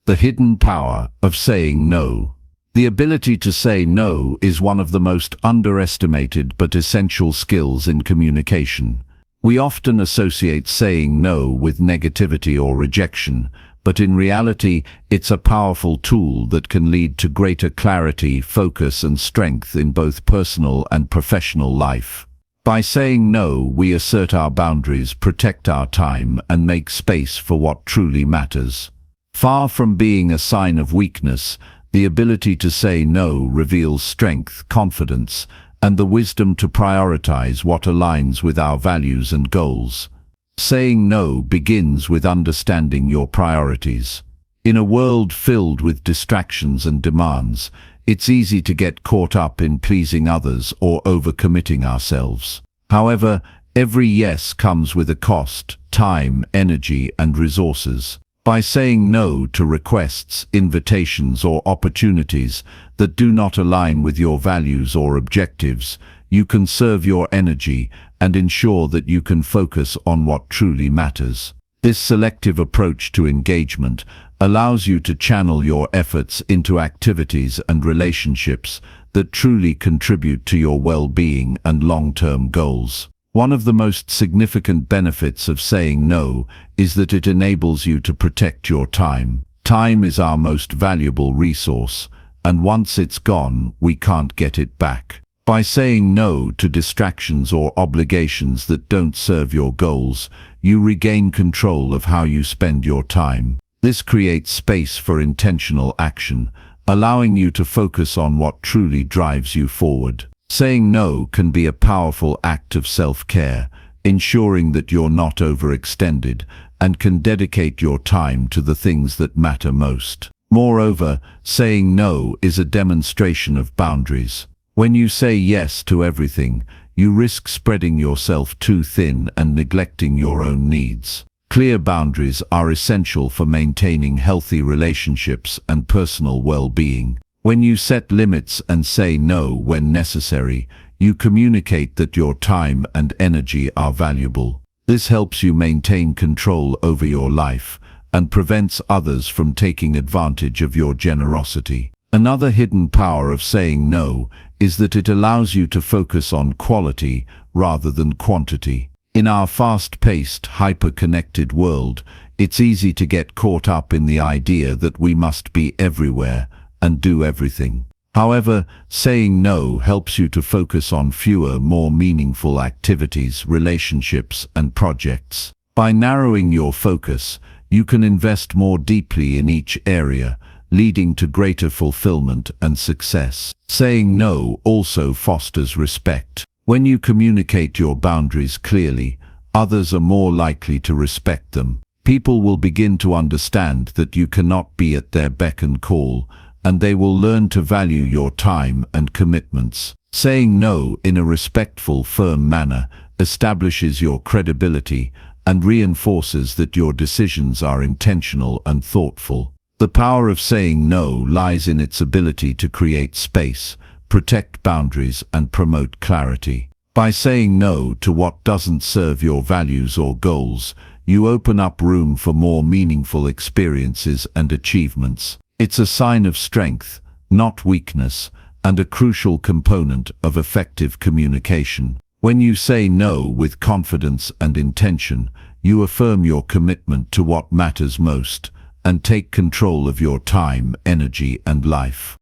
The hidden power of saying no. The ability to say no is one of the most underestimated but essential skills in communication. We often associate saying no with negativity or rejection, but in reality, it's a powerful tool that can lead to greater clarity, focus, and strength in both personal and professional life. By saying no, we assert our boundaries, protect our time, and make space for what truly matters. Far from being a sign of weakness, the ability to say no reveals strength, confidence, and the wisdom to prioritize what aligns with our values and goals. Saying no begins with understanding your priorities. In a world filled with distractions and demands, it's easy to get caught up in pleasing others or overcommitting ourselves. However, every yes comes with a cost: time, energy, and resources. By saying no to requests, invitations, or opportunities that do not align with your values or objectives, you conserve your energy and ensure that you can focus on what truly matters. This selective approach to engagement allows you to channel your efforts into activities and relationships that truly contribute to your well-being and long-term goals. One of the most significant benefits of saying no is that it enables you to protect your time. Time is our most valuable resource, and once it's gone, we can't get it back. By saying no to distractions or obligations that don't serve your goals, you regain control of how you spend your time. This creates space for intentional action, allowing you to focus on what truly drives you forward. Saying no can be a powerful act of self-care, ensuring that you're not overextended and can dedicate your time to the things that matter most. Moreover, saying no is a demonstration of boundaries. When you say yes to everything, you risk spreading yourself too thin and neglecting your own needs. Clear boundaries are essential for maintaining healthy relationships and personal well-being. When you set limits and say no when necessary, you communicate that your time and energy are valuable. This helps you maintain control over your life and prevents others from taking advantage of your generosity. Another hidden power of saying no is that it allows you to focus on quality rather than quantity. In our fast-paced, hyper-connected world, it's easy to get caught up in the idea that we must be everywhere and do everything. However, saying no helps you to focus on fewer, more meaningful activities, relationships, and projects. By narrowing your focus, you can invest more deeply in each area, leading to greater fulfillment and success. Saying no also fosters respect. When you communicate your boundaries clearly, others are more likely to respect them. People will begin to understand that you cannot be at their beck and call, and they will learn to value your time and commitments. Saying no in a respectful, firm manner establishes your credibility and reinforces that your decisions are intentional and thoughtful. The power of saying no lies in its ability to create space, protect boundaries, and promote clarity. By saying no to what doesn't serve your values or goals, you open up room for more meaningful experiences and achievements. It's a sign of strength, not weakness, and a crucial component of effective communication. When you say no with confidence and intention, you affirm your commitment to what matters most and take control of your time, energy, and life.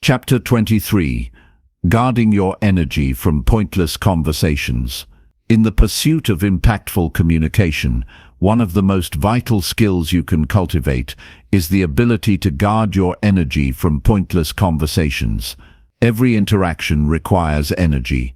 Chapter 23. Guarding your energy from pointless conversations. In the pursuit of impactful communication, one of the most vital skills you can cultivate is the ability to guard your energy from pointless conversations. Every interaction requires energy,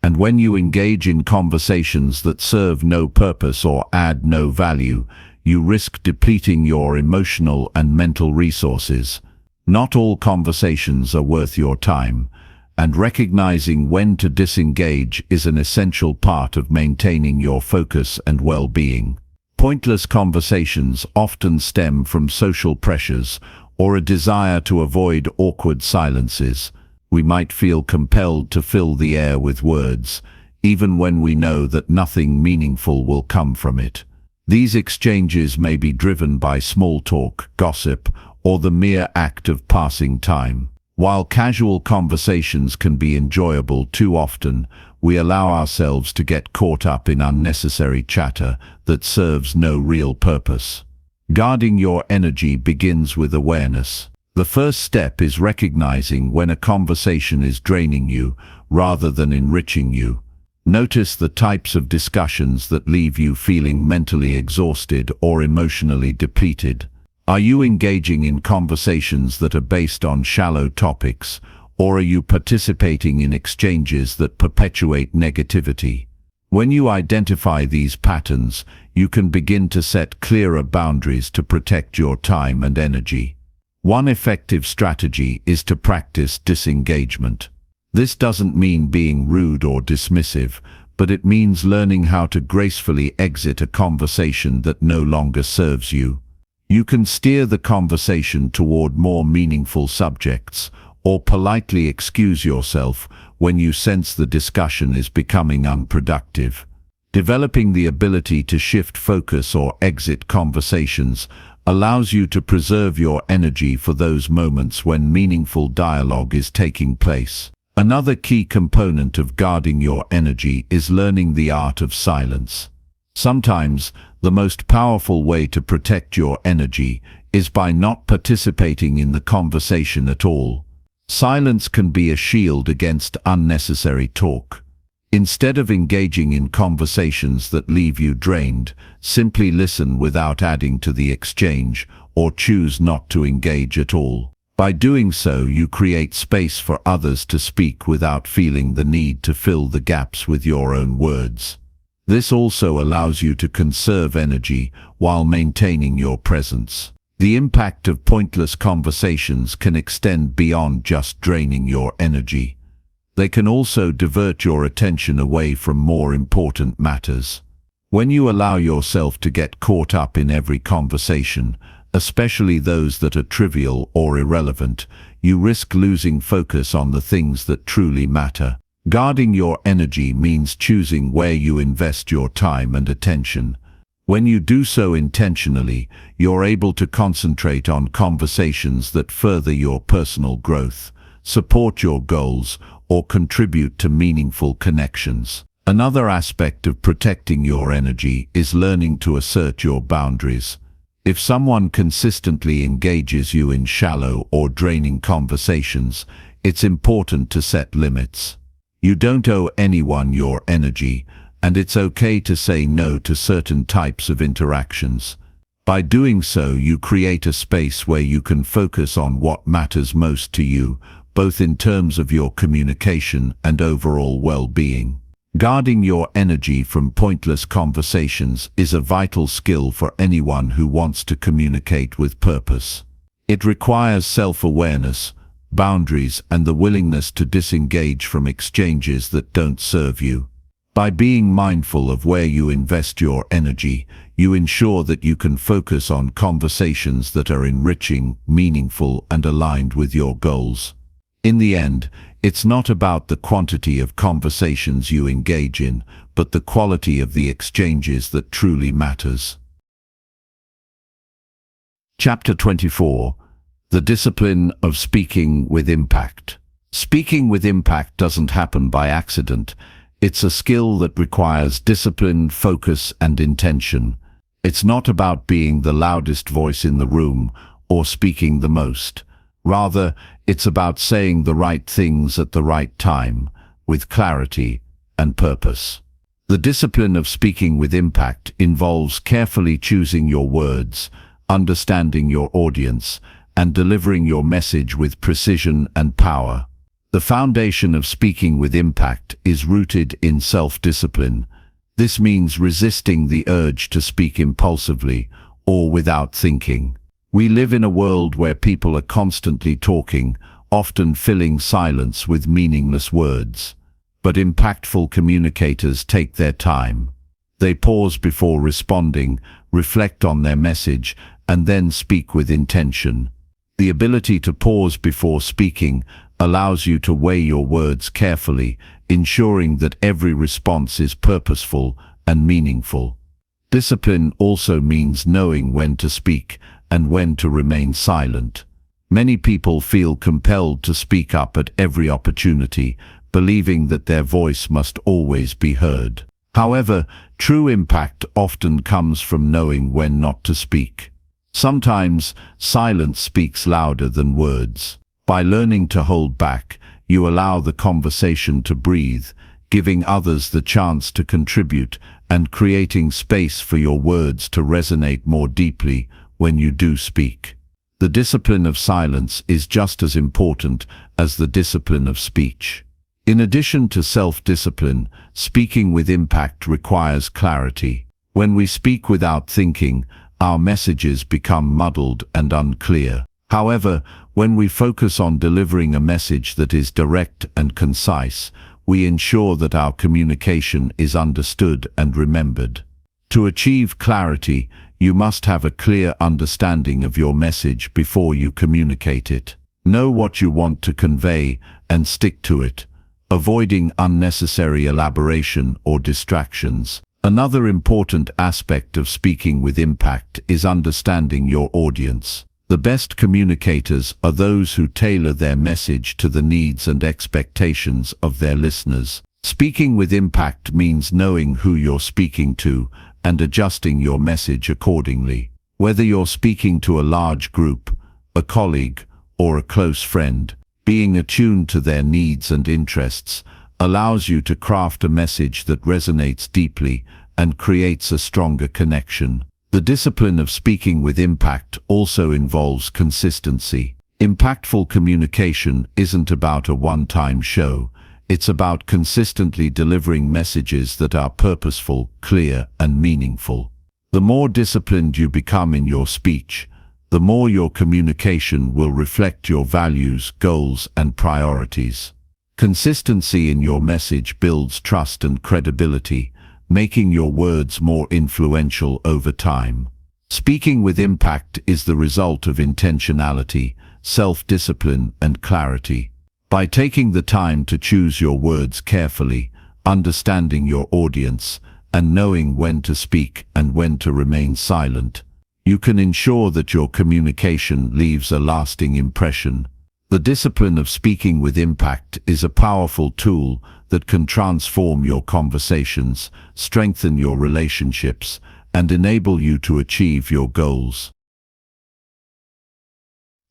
and when you engage in conversations that serve no purpose or add no value, you risk depleting your emotional and mental resources. Not all conversations are worth your time, and recognizing when to disengage is an essential part of maintaining your focus and well-being. Pointless conversations often stem from social pressures or a desire to avoid awkward silences. We might feel compelled to fill the air with words, even when we know that nothing meaningful will come from it. These exchanges may be driven by small talk, gossip, or the mere act of passing time. While casual conversations can be enjoyable, too often we allow ourselves to get caught up in unnecessary chatter that serves no real purpose. Guarding your energy begins with awareness. The first step is recognizing when a conversation is draining you rather than enriching you. Notice the types of discussions that leave you feeling mentally exhausted or emotionally depleted. Are you engaging in conversations that are based on shallow topics, or are you participating in exchanges that perpetuate negativity? When you identify these patterns, you can begin to set clearer boundaries to protect your time and energy. One effective strategy is to practice disengagement. This doesn't mean being rude or dismissive, but it means learning how to gracefully exit a conversation that no longer serves you. You can steer the conversation toward more meaningful subjects, or politely excuse yourself when you sense the discussion is becoming unproductive. Developing the ability to shift focus or exit conversations allows you to preserve your energy for those moments when meaningful dialogue is taking place. Another key component of guarding your energy is learning the art of silence. Sometimes, the most powerful way to protect your energy is by not participating in the conversation at all. Silence can be a shield against unnecessary talk. Instead of engaging in conversations that leave you drained, simply listen without adding to the exchange, or choose not to engage at all. By doing so, you create space for others to speak without feeling the need to fill the gaps with your own words. This also allows you to conserve energy while maintaining your presence. The impact of pointless conversations can extend beyond just draining your energy. They can also divert your attention away from more important matters. When you allow yourself to get caught up in every conversation, especially those that are trivial or irrelevant, you risk losing focus on the things that truly matter. Guarding your energy means choosing where you invest your time and attention. When you do so intentionally, you're able to concentrate on conversations that further your personal growth, support your goals, or contribute to meaningful connections. Another aspect of protecting your energy is learning to assert your boundaries. If someone consistently engages you in shallow or draining conversations, it's important to set limits. You don't owe anyone your energy, and it's okay to say no to certain types of interactions. By doing so, you create a space where you can focus on what matters most to you, both in terms of your communication and overall well-being. Guarding your energy from pointless conversations is a vital skill for anyone who wants to communicate with purpose. It requires self-awareness, boundaries, and the willingness to disengage from exchanges that don't serve you. By being mindful of where you invest your energy, you ensure that you can focus on conversations that are enriching, meaningful, and aligned with your goals. In the end, it's not about the quantity of conversations you engage in, but the quality of the exchanges that truly matters. Chapter 24. The discipline of speaking with impact. Speaking with impact doesn't happen by accident. It's a skill that requires discipline, focus, and intention. It's not about being the loudest voice in the room or speaking the most. Rather, it's about saying the right things at the right time, with clarity and purpose. The discipline of speaking with impact involves carefully choosing your words, understanding your audience, and delivering your message with precision and power. The foundation of speaking with impact is rooted in self-discipline. This means resisting the urge to speak impulsively or without thinking. We live in a world where people are constantly talking, often filling silence with meaningless words. But impactful communicators take their time. They pause before responding, reflect on their message, and then speak with intention. The ability to pause before speaking allows you to weigh your words carefully, ensuring that every response is purposeful and meaningful. Discipline also means knowing when to speak and when to remain silent. Many people feel compelled to speak up at every opportunity, believing that their voice must always be heard. However, true impact often comes from knowing when not to speak. Sometimes, silence speaks louder than words. By learning to hold back, you allow the conversation to breathe, giving others the chance to contribute and creating space for your words to resonate more deeply when you do speak. The discipline of silence is just as important as the discipline of speech. In addition to self-discipline, speaking with impact requires clarity. When we speak without thinking, our messages become muddled and unclear. However, when we focus on delivering a message that is direct and concise, we ensure that our communication is understood and remembered. To achieve clarity, you must have a clear understanding of your message before you communicate it. Know what you want to convey and stick to it, avoiding unnecessary elaboration or distractions. Another important aspect of speaking with impact is understanding your audience. The best communicators are those who tailor their message to the needs and expectations of their listeners. Speaking with impact means knowing who you're speaking to and adjusting your message accordingly. Whether you're speaking to a large group, a colleague, or a close friend, being attuned to their needs and interests allows you to craft a message that resonates deeply and creates a stronger connection. The discipline of speaking with impact also involves consistency. Impactful communication isn't about a one-time show. It's about consistently delivering messages that are purposeful, clear, and meaningful. The more disciplined you become in your speech, the more your communication will reflect your values, goals, and priorities. Consistency in your message builds trust and credibility, making your words more influential over time. Speaking with impact is the result of intentionality, self-discipline, and clarity. By taking the time to choose your words carefully, understanding your audience, and knowing when to speak and when to remain silent, you can ensure that your communication leaves a lasting impression. The discipline of speaking with impact is a powerful tool that can transform your conversations, strengthen your relationships, and enable you to achieve your goals.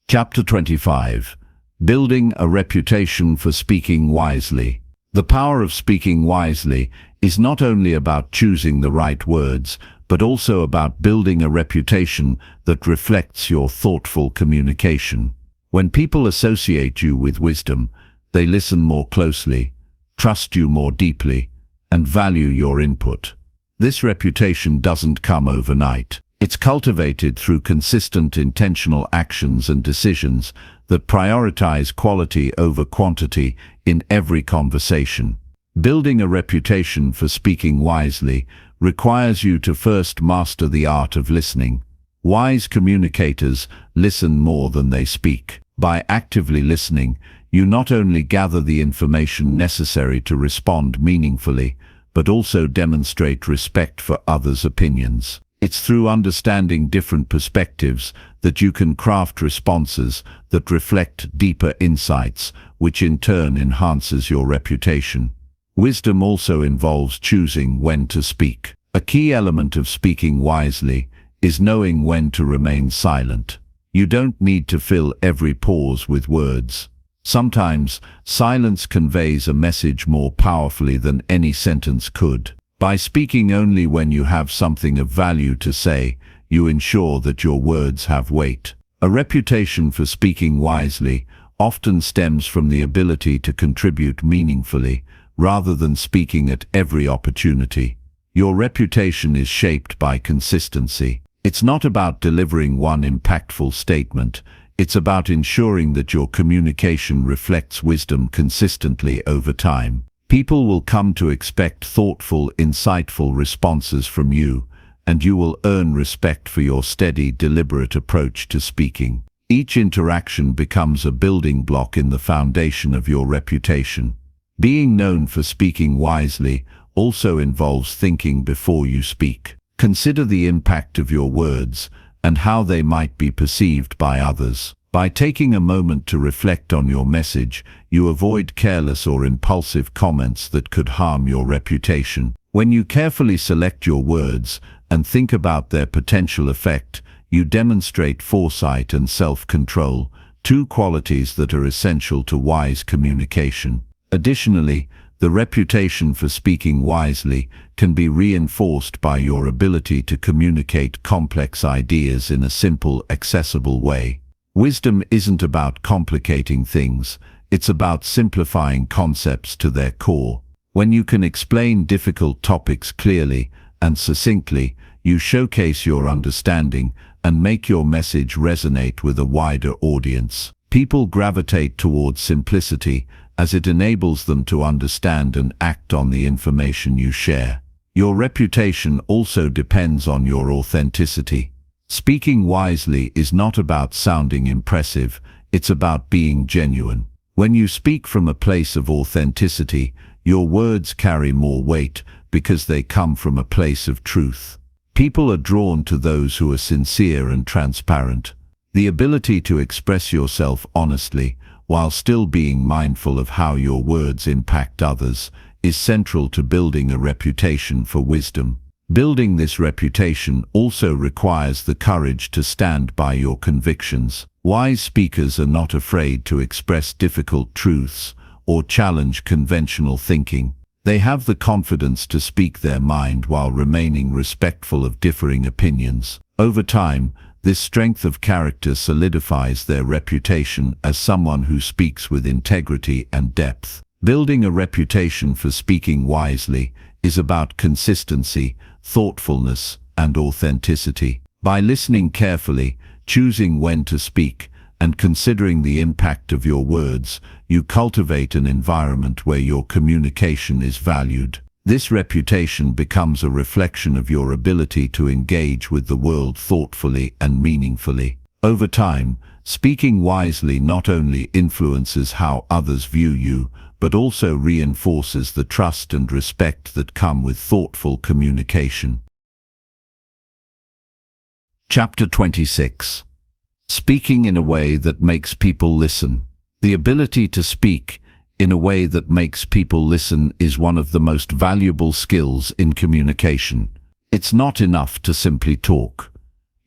Chapter 25. Building a reputation for speaking wisely. The power of speaking wisely is not only about choosing the right words, but also about building a reputation that reflects your thoughtful communication. When people associate you with wisdom, they listen more closely, trust you more deeply, and value your input. This reputation doesn't come overnight. It's cultivated through consistent intentional actions and decisions that prioritize quality over quantity in every conversation. Building a reputation for speaking wisely requires you to first master the art of listening. Wise communicators listen more than they speak. By actively listening, you not only gather the information necessary to respond meaningfully, but also demonstrate respect for others' opinions. It's through understanding different perspectives that you can craft responses that reflect deeper insights, which in turn enhances your reputation. Wisdom also involves choosing when to speak. A key element of speaking wisely is knowing when to remain silent. You don't need to fill every pause with words. Sometimes, silence conveys a message more powerfully than any sentence could. By speaking only when you have something of value to say, you ensure that your words have weight. A reputation for speaking wisely often stems from the ability to contribute meaningfully, rather than speaking at every opportunity. Your reputation is shaped by consistency. It's not about delivering one impactful statement. It's about ensuring that your communication reflects wisdom consistently over time. People will come to expect thoughtful, insightful responses from you, and you will earn respect for your steady, deliberate approach to speaking. Each interaction becomes a building block in the foundation of your reputation. Being known for speaking wisely also involves thinking before you speak. Consider the impact of your words and how they might be perceived by others. By taking a moment to reflect on your message, you avoid careless or impulsive comments that could harm your reputation. When you carefully select your words and think about their potential effect, you demonstrate foresight and self-control, two qualities that are essential to wise communication. Additionally, the reputation for speaking wisely can be reinforced by your ability to communicate complex ideas in a simple, accessible way. Wisdom isn't about complicating things, it's about simplifying concepts to their core. When you can explain difficult topics clearly and succinctly, you showcase your understanding and make your message resonate with a wider audience. People gravitate towards simplicity as it enables them to understand and act on the information you share. Your reputation also depends on your authenticity. Speaking wisely is not about sounding impressive, it's about being genuine. When you speak from a place of authenticity, your words carry more weight because they come from a place of truth. People are drawn to those who are sincere and transparent. The ability to express yourself honestly, while still being mindful of how your words impact others, is central to building a reputation for wisdom. Building this reputation also requires the courage to stand by your convictions. Wise speakers are not afraid to express difficult truths or challenge conventional thinking. They have the confidence to speak their mind while remaining respectful of differing opinions. Over time, this strength of character solidifies their reputation as someone who speaks with integrity and depth. Building a reputation for speaking wisely is about consistency, thoughtfulness, and authenticity. By listening carefully, choosing when to speak, and considering the impact of your words, you cultivate an environment where your communication is valued. This reputation becomes a reflection of your ability to engage with the world thoughtfully and meaningfully. Over time, speaking wisely not only influences how others view you, but also reinforces the trust and respect that come with thoughtful communication. Chapter 26. Speaking in a way that makes people listen. The ability to speak in a way that makes people listen is one of the most valuable skills in communication. It's not enough to simply talk.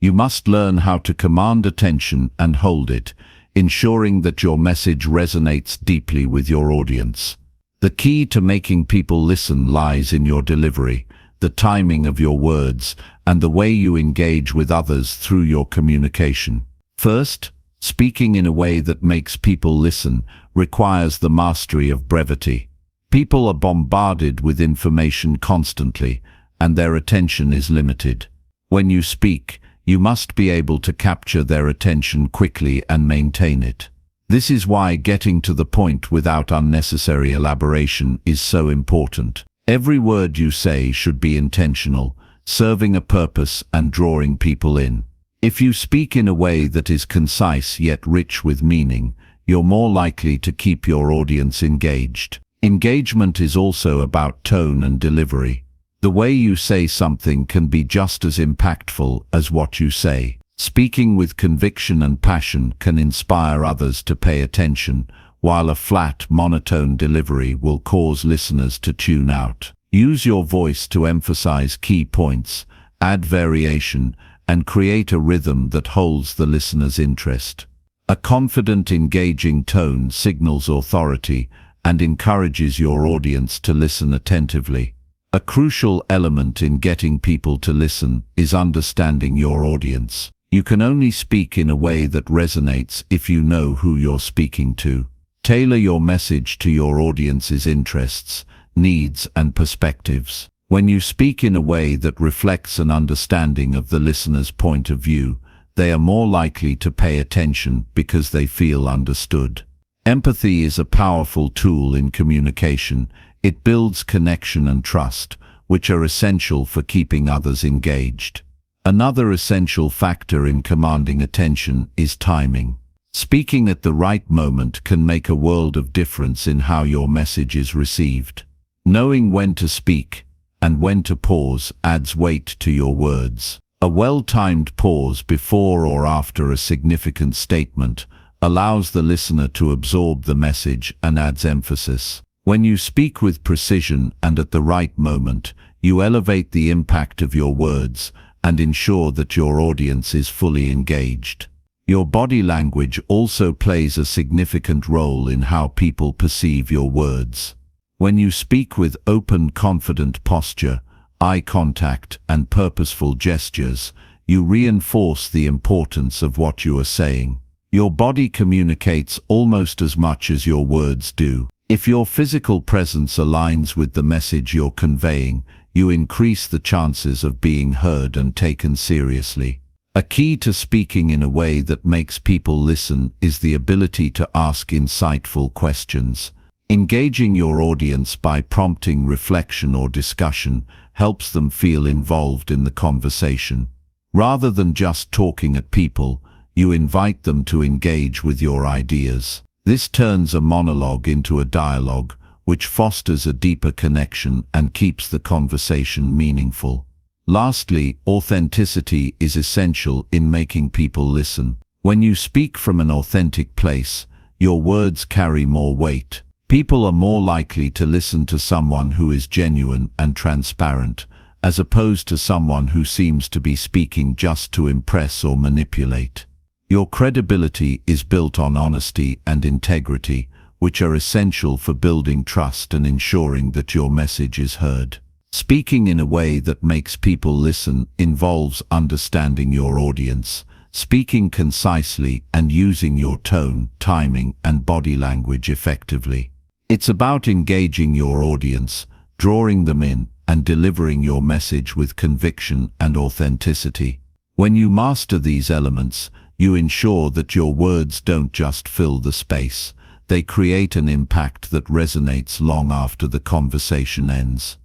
You must learn how to command attention and hold it, ensuring that your message resonates deeply with your audience. The key to making people listen lies in your delivery, the timing of your words, and the way you engage with others through your communication. First, speaking in a way that makes people listen requires the mastery of brevity. People are bombarded with information constantly, and their attention is limited. When you speak, you must be able to capture their attention quickly and maintain it. This is why getting to the point without unnecessary elaboration is so important. Every word you say should be intentional, serving a purpose and drawing people in. If you speak in a way that is concise yet rich with meaning, you're more likely to keep your audience engaged. Engagement is also about tone and delivery. The way you say something can be just as impactful as what you say. Speaking with conviction and passion can inspire others to pay attention, while a flat, monotone delivery will cause listeners to tune out. Use your voice to emphasize key points, add variation, and create a rhythm that holds the listener's interest. A confident, engaging tone signals authority and encourages your audience to listen attentively. A crucial element in getting people to listen is understanding your audience. You can only speak in a way that resonates if you know who you're speaking to. Tailor your message to your audience's interests, needs, and perspectives. When you speak in a way that reflects an understanding of the listener's point of view, they are more likely to pay attention because they feel understood. Empathy is a powerful tool in communication. It builds connection and trust, which are essential for keeping others engaged. Another essential factor in commanding attention is timing. Speaking at the right moment can make a world of difference in how your message is received. Knowing when to speak and when to pause adds weight to your words. A well-timed pause before or after a significant statement allows the listener to absorb the message and adds emphasis. When you speak with precision and at the right moment, you elevate the impact of your words and ensure that your audience is fully engaged. Your body language also plays a significant role in how people perceive your words. When you speak with open, confident posture, eye contact, and purposeful gestures, you reinforce the importance of what you are saying. Your body communicates almost as much as your words do. If your physical presence aligns with the message you're conveying, you increase the chances of being heard and taken seriously. A key to speaking in a way that makes people listen is the ability to ask insightful questions. Engaging your audience by prompting reflection or discussion helps them feel involved in the conversation. Rather than just talking at people, you invite them to engage with your ideas. This turns a monologue into a dialogue, which fosters a deeper connection and keeps the conversation meaningful. Lastly, authenticity is essential in making people listen. When you speak from an authentic place, your words carry more weight. People are more likely to listen to someone who is genuine and transparent, as opposed to someone who seems to be speaking just to impress or manipulate. Your credibility is built on honesty and integrity, which are essential for building trust and ensuring that your message is heard. Speaking in a way that makes people listen involves understanding your audience, speaking concisely and using your tone, timing, and body language effectively. It's about engaging your audience, drawing them in, and delivering your message with conviction and authenticity. When you master these elements, you ensure that your words don't just fill the space. They create an impact that resonates long after the conversation ends.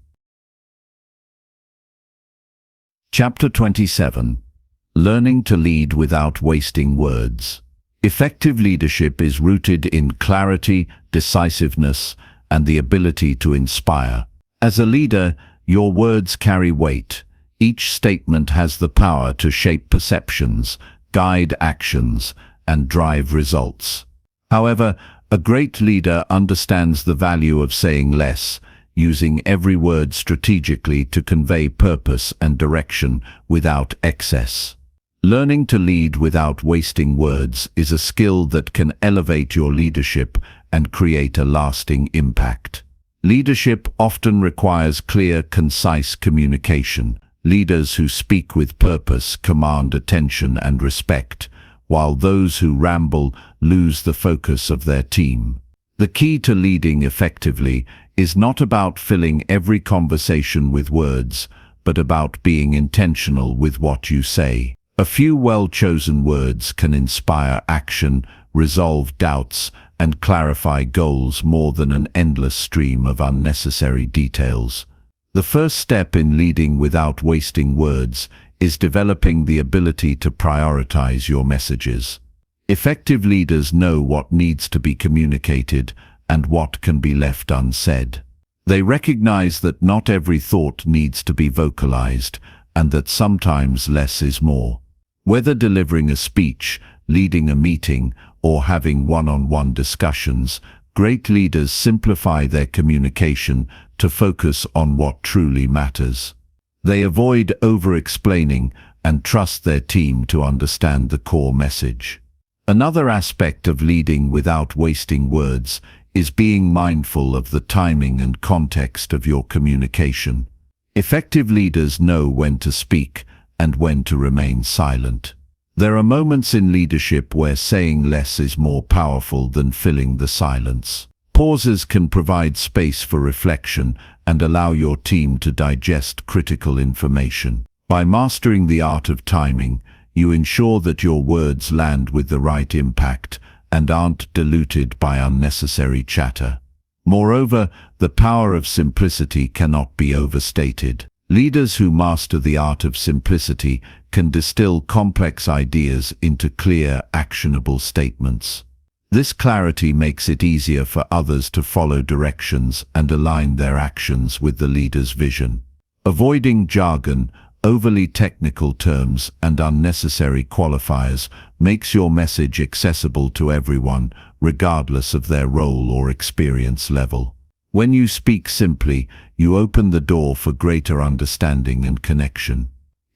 Chapter 27. Learning to lead without wasting words. Effective leadership is rooted in clarity, decisiveness, and the ability to inspire. As a leader, your words carry weight. Each statement has the power to shape perceptions, guide actions, and drive results. However, a great leader understands the value of saying less, using every word strategically to convey purpose and direction without excess. Learning to lead without wasting words is a skill that can elevate your leadership and create a lasting impact. Leadership often requires clear, concise communication. Leaders who speak with purpose command attention and respect, while those who ramble lose the focus of their team. The key to leading effectively is not about filling every conversation with words, but about being intentional with what you say. A few well-chosen words can inspire action, resolve doubts, and clarify goals more than an endless stream of unnecessary details. The first step in leading without wasting words is developing the ability to prioritize your messages. Effective leaders know what needs to be communicated and what can be left unsaid. They recognize that not every thought needs to be vocalized, and that sometimes less is more. Whether delivering a speech, leading a meeting, or having one-on-one discussions, great leaders simplify their communication to focus on what truly matters. They avoid over-explaining and trust their team to understand the core message. Another aspect of leading without wasting words is being mindful of the timing and context of your communication. Effective leaders know when to speak and when to remain silent. There are moments in leadership where saying less is more powerful than filling the silence. Pauses can provide space for reflection and allow your team to digest critical information. By mastering the art of timing, you ensure that your words land with the right impact and aren't diluted by unnecessary chatter. Moreover, the power of simplicity cannot be overstated. Leaders who master the art of simplicity can distill complex ideas into clear, actionable statements. This clarity makes it easier for others to follow directions and align their actions with the leader's vision. Avoiding jargon, overly technical terms, and unnecessary qualifiers makes your message accessible to everyone, regardless of their role or experience level. When you speak simply, you open the door for greater understanding and connection.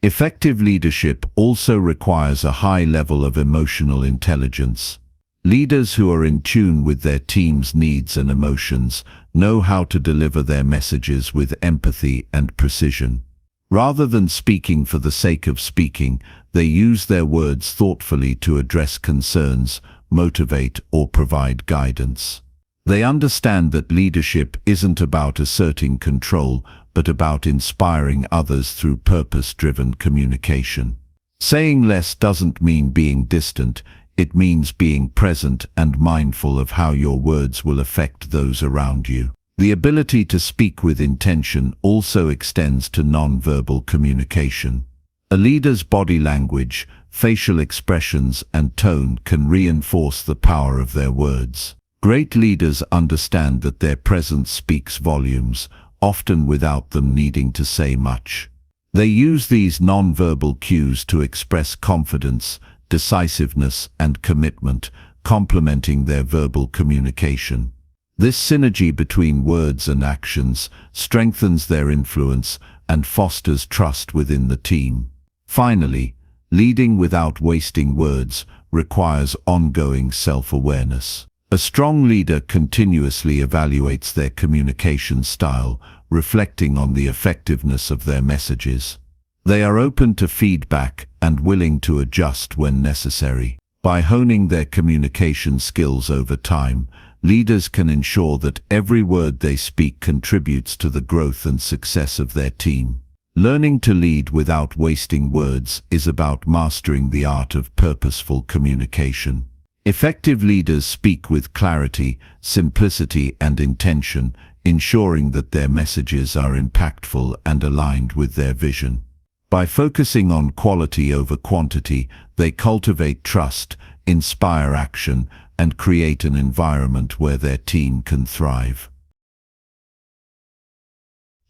Effective leadership also requires a high level of emotional intelligence. Leaders who are in tune with their team's needs and emotions know how to deliver their messages with empathy and precision. Rather than speaking for the sake of speaking, they use their words thoughtfully to address concerns, motivate, or provide guidance. They understand that leadership isn't about asserting control, but about inspiring others through purpose-driven communication. Saying less doesn't mean being distant, it means being present and mindful of how your words will affect those around you. The ability to speak with intention also extends to non-verbal communication. A leader's body language, facial expressions, and tone can reinforce the power of their words. Great leaders understand that their presence speaks volumes, often without them needing to say much. They use these non-verbal cues to express confidence, decisiveness, and commitment, complementing their verbal communication. This synergy between words and actions strengthens their influence and fosters trust within the team. Finally, leading without wasting words requires ongoing self-awareness. A strong leader continuously evaluates their communication style, reflecting on the effectiveness of their messages. They are open to feedback and willing to adjust when necessary. By honing their communication skills over time, leaders can ensure that every word they speak contributes to the growth and success of their team. Learning to lead without wasting words is about mastering the art of purposeful communication. Effective leaders speak with clarity, simplicity, and intention, ensuring that their messages are impactful and aligned with their vision. By focusing on quality over quantity, they cultivate trust, inspire action, and create an environment where their team can thrive.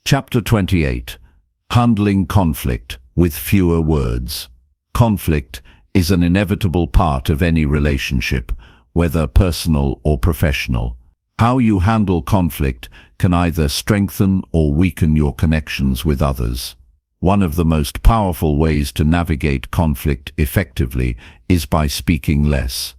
Chapter 28. Handling conflict with fewer words. Conflict is an inevitable part of any relationship, whether personal or professional. How you handle conflict can either strengthen or weaken your connections with others. One of the most powerful ways to navigate conflict effectively is by speaking less.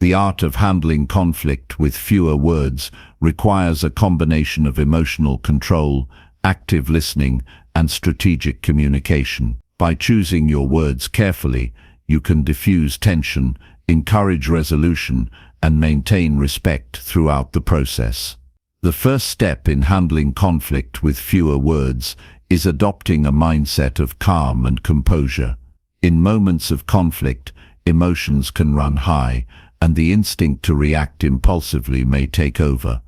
The art of handling conflict with fewer words requires a combination of emotional control, active listening, and strategic communication. By choosing your words carefully, you can diffuse tension, encourage resolution, and maintain respect throughout the process. The first step in handling conflict with fewer words is adopting a mindset of calm and composure. In moments of conflict, emotions can run high, and the instinct to react impulsively may take over.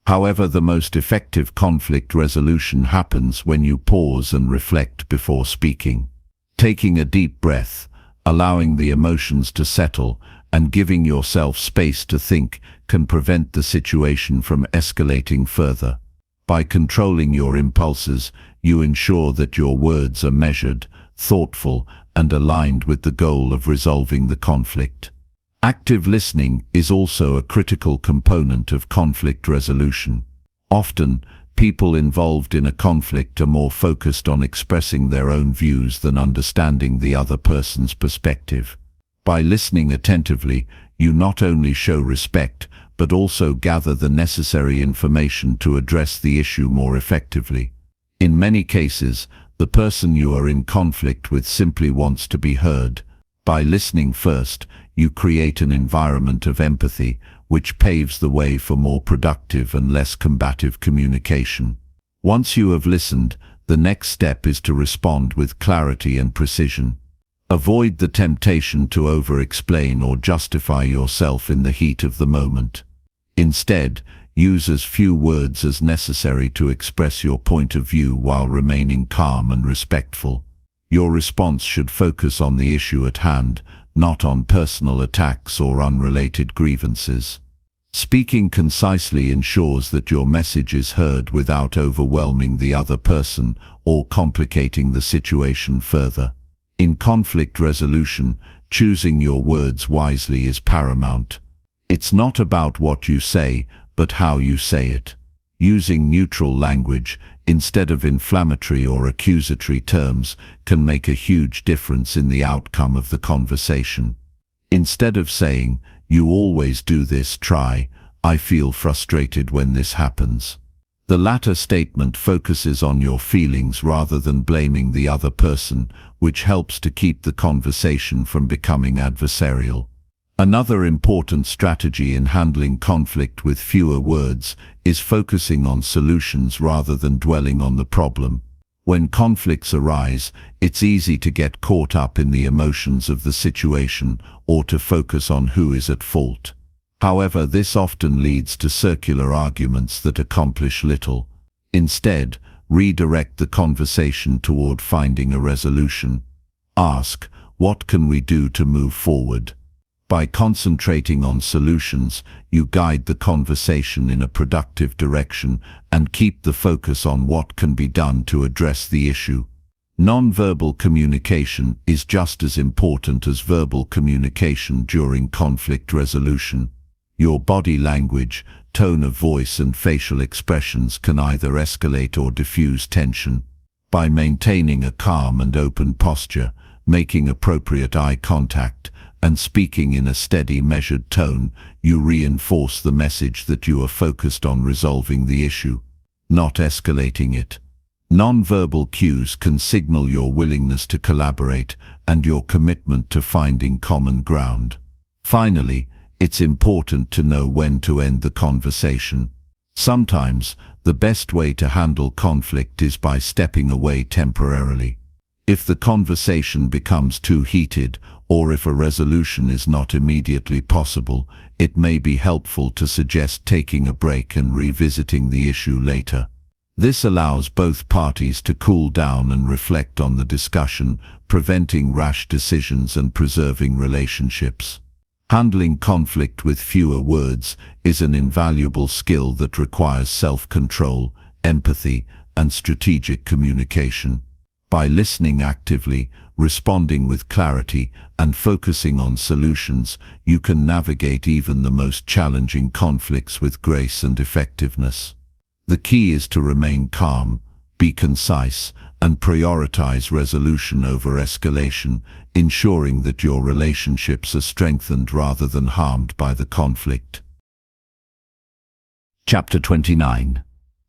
However, the most effective conflict resolution happens when you pause and reflect before speaking. Taking a deep breath, allowing the emotions to settle, and giving yourself space to think can prevent the situation from escalating further. By controlling your impulses, you ensure that your words are measured, thoughtful, and aligned with the goal of resolving the conflict. Active listening is also a critical component of conflict resolution. Often, people involved in a conflict are more focused on expressing their own views than understanding the other person's perspective. By listening attentively, you not only show respect, but also gather the necessary information to address the issue more effectively. In many cases, the person you are in conflict with simply wants to be heard. By listening first, you create an environment of empathy, which paves the way for more productive and less combative communication. Once you have listened, the next step is to respond with clarity and precision. Avoid the temptation to over-explain or justify yourself in the heat of the moment. Instead, use as few words as necessary to express your point of view while remaining calm and respectful. Your response should focus on the issue at hand, not on personal attacks or unrelated grievances. Speaking concisely ensures that your message is heard without overwhelming the other person or complicating the situation further. In conflict resolution, choosing your words wisely is paramount. It's not about what you say, but how you say it. Using neutral language instead of inflammatory or accusatory terms can make a huge difference in the outcome of the conversation. Instead of saying, "You always do this, try, I feel frustrated when this happens." The latter statement focuses on your feelings rather than blaming the other person, which helps to keep the conversation from becoming adversarial. Another important strategy in handling conflict with fewer words is focusing on solutions rather than dwelling on the problem. When conflicts arise, it's easy to get caught up in the emotions of the situation or to focus on who is at fault. However, this often leads to circular arguments that accomplish little. Instead, redirect the conversation toward finding a resolution. Ask, "What can we do to move forward?" By concentrating on solutions, you guide the conversation in a productive direction and keep the focus on what can be done to address the issue. Nonverbal communication is just as important as verbal communication during conflict resolution. Your body language, tone of voice and facial expressions can either escalate or diffuse tension. By maintaining a calm and open posture, making appropriate eye contact, and speaking in a steady, measured tone, you reinforce the message that you are focused on resolving the issue, not escalating it. Nonverbal cues can signal your willingness to collaborate and your commitment to finding common ground. Finally, it's important to know when to end the conversation. Sometimes, the best way to handle conflict is by stepping away temporarily. If the conversation becomes too heated, or if a resolution is not immediately possible, it may be helpful to suggest taking a break and revisiting the issue later. This allows both parties to cool down and reflect on the discussion, preventing rash decisions and preserving relationships. Handling conflict with fewer words is an invaluable skill that requires self-control, empathy, and strategic communication. By listening actively, responding with clarity, and focusing on solutions, you can navigate even the most challenging conflicts with grace and effectiveness. The key is to remain calm, be concise, and prioritize resolution over escalation, ensuring that your relationships are strengthened rather than harmed by the conflict. Chapter 29.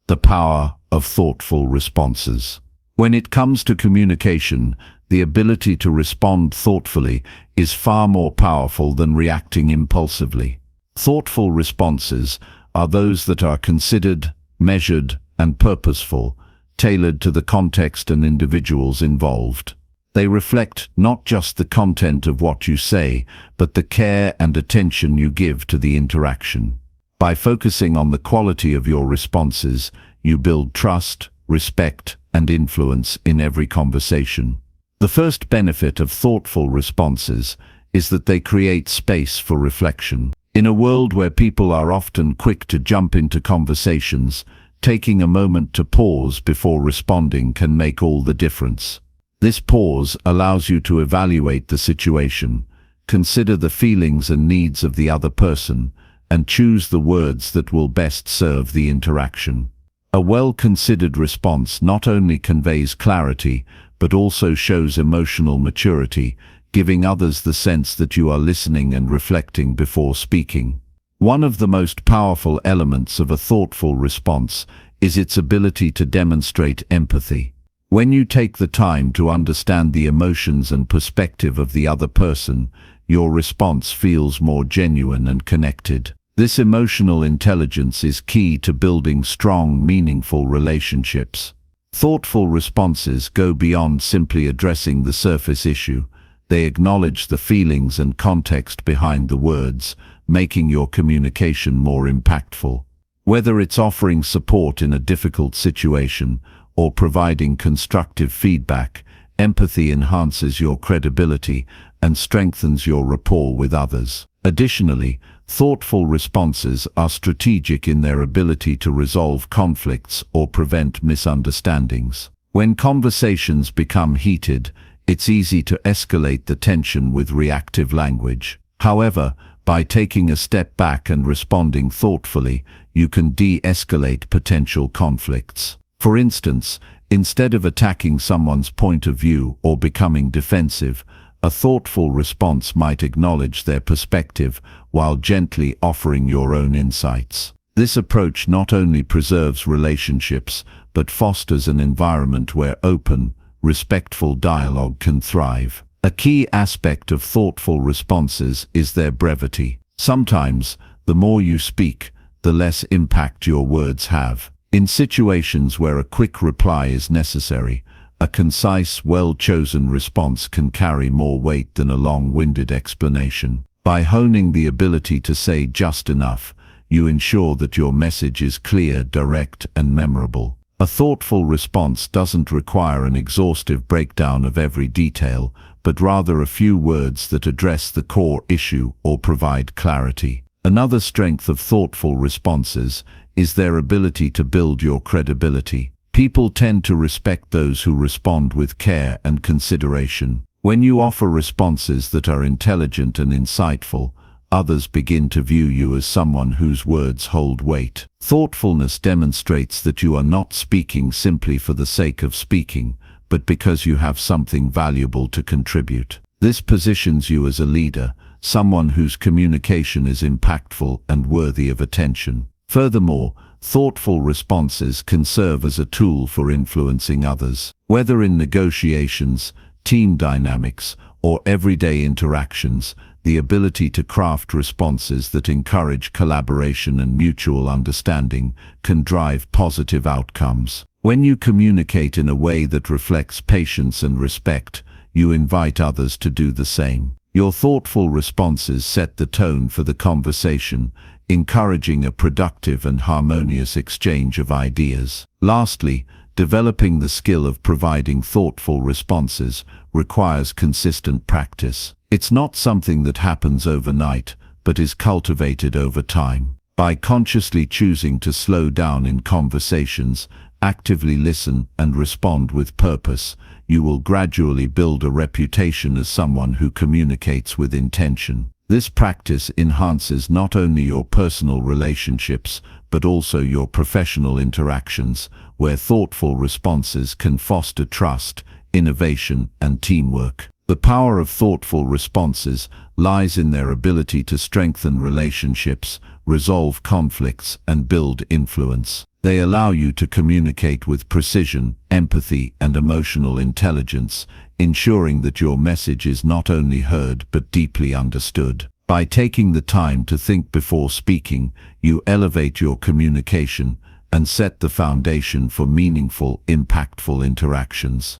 The Power of Thoughtful Responses. When it comes to communication, the ability to respond thoughtfully is far more powerful than reacting impulsively. Thoughtful responses are those that are considered, measured, and purposeful, tailored to the context and individuals involved. They reflect not just the content of what you say, but the care and attention you give to the interaction. By focusing on the quality of your responses, you build trust, respect, and influence in every conversation. The first benefit of thoughtful responses is that they create space for reflection. In a world where people are often quick to jump into conversations, taking a moment to pause before responding can make all the difference. This pause allows you to evaluate the situation, consider the feelings and needs of the other person, and choose the words that will best serve the interaction. A well-considered response not only conveys clarity, but also shows emotional maturity, giving others the sense that you are listening and reflecting before speaking. One of the most powerful elements of a thoughtful response is its ability to demonstrate empathy. When you take the time to understand the emotions and perspective of the other person, your response feels more genuine and connected. This emotional intelligence is key to building strong, meaningful relationships. Thoughtful responses go beyond simply addressing the surface issue. They acknowledge the feelings and context behind the words, making your communication more impactful. Whether it's offering support in a difficult situation or providing constructive feedback, empathy enhances your credibility and strengthens your rapport with others. Additionally, thoughtful responses are strategic in their ability to resolve conflicts or prevent misunderstandings. When conversations become heated, it's easy to escalate the tension with reactive language. However, by taking a step back and responding thoughtfully, you can de-escalate potential conflicts. For instance, instead of attacking someone's point of view or becoming defensive, a thoughtful response might acknowledge their perspective while gently offering your own insights. This approach not only preserves relationships, but fosters an environment where open, respectful dialogue can thrive. A key aspect of thoughtful responses is their brevity. Sometimes, the more you speak, the less impact your words have. In situations where a quick reply is necessary, a concise, well-chosen response can carry more weight than a long-winded explanation. By honing the ability to say just enough, you ensure that your message is clear, direct, and memorable. A thoughtful response doesn't require an exhaustive breakdown of every detail, but rather a few words that address the core issue or provide clarity. Another strength of thoughtful responses is their ability to build your credibility. People tend to respect those who respond with care and consideration. When you offer responses that are intelligent and insightful, others begin to view you as someone whose words hold weight. Thoughtfulness demonstrates that you are not speaking simply for the sake of speaking, but because you have something valuable to contribute. This positions you as a leader, someone whose communication is impactful and worthy of attention. Furthermore, thoughtful responses can serve as a tool for influencing others. Whether in negotiations, team dynamics, or everyday interactions, the ability to craft responses that encourage collaboration and mutual understanding can drive positive outcomes. When you communicate in a way that reflects patience and respect, you invite others to do the same. Your thoughtful responses set the tone for the conversation, encouraging a productive and harmonious exchange of ideas. Lastly, developing the skill of providing thoughtful responses requires consistent practice. It's not something that happens overnight, but is cultivated over time. By consciously choosing to slow down in conversations, actively listen and respond with purpose, you will gradually build a reputation as someone who communicates with intention. This practice enhances not only your personal relationships, but also your professional interactions, where thoughtful responses can foster trust, innovation, and teamwork. The power of thoughtful responses lies in their ability to strengthen relationships, resolve conflicts, and build influence. They allow you to communicate with precision, empathy, and emotional intelligence, ensuring that your message is not only heard but deeply understood. By taking the time to think before speaking, you elevate your communication and set the foundation for meaningful, impactful interactions.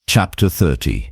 Chapter 30.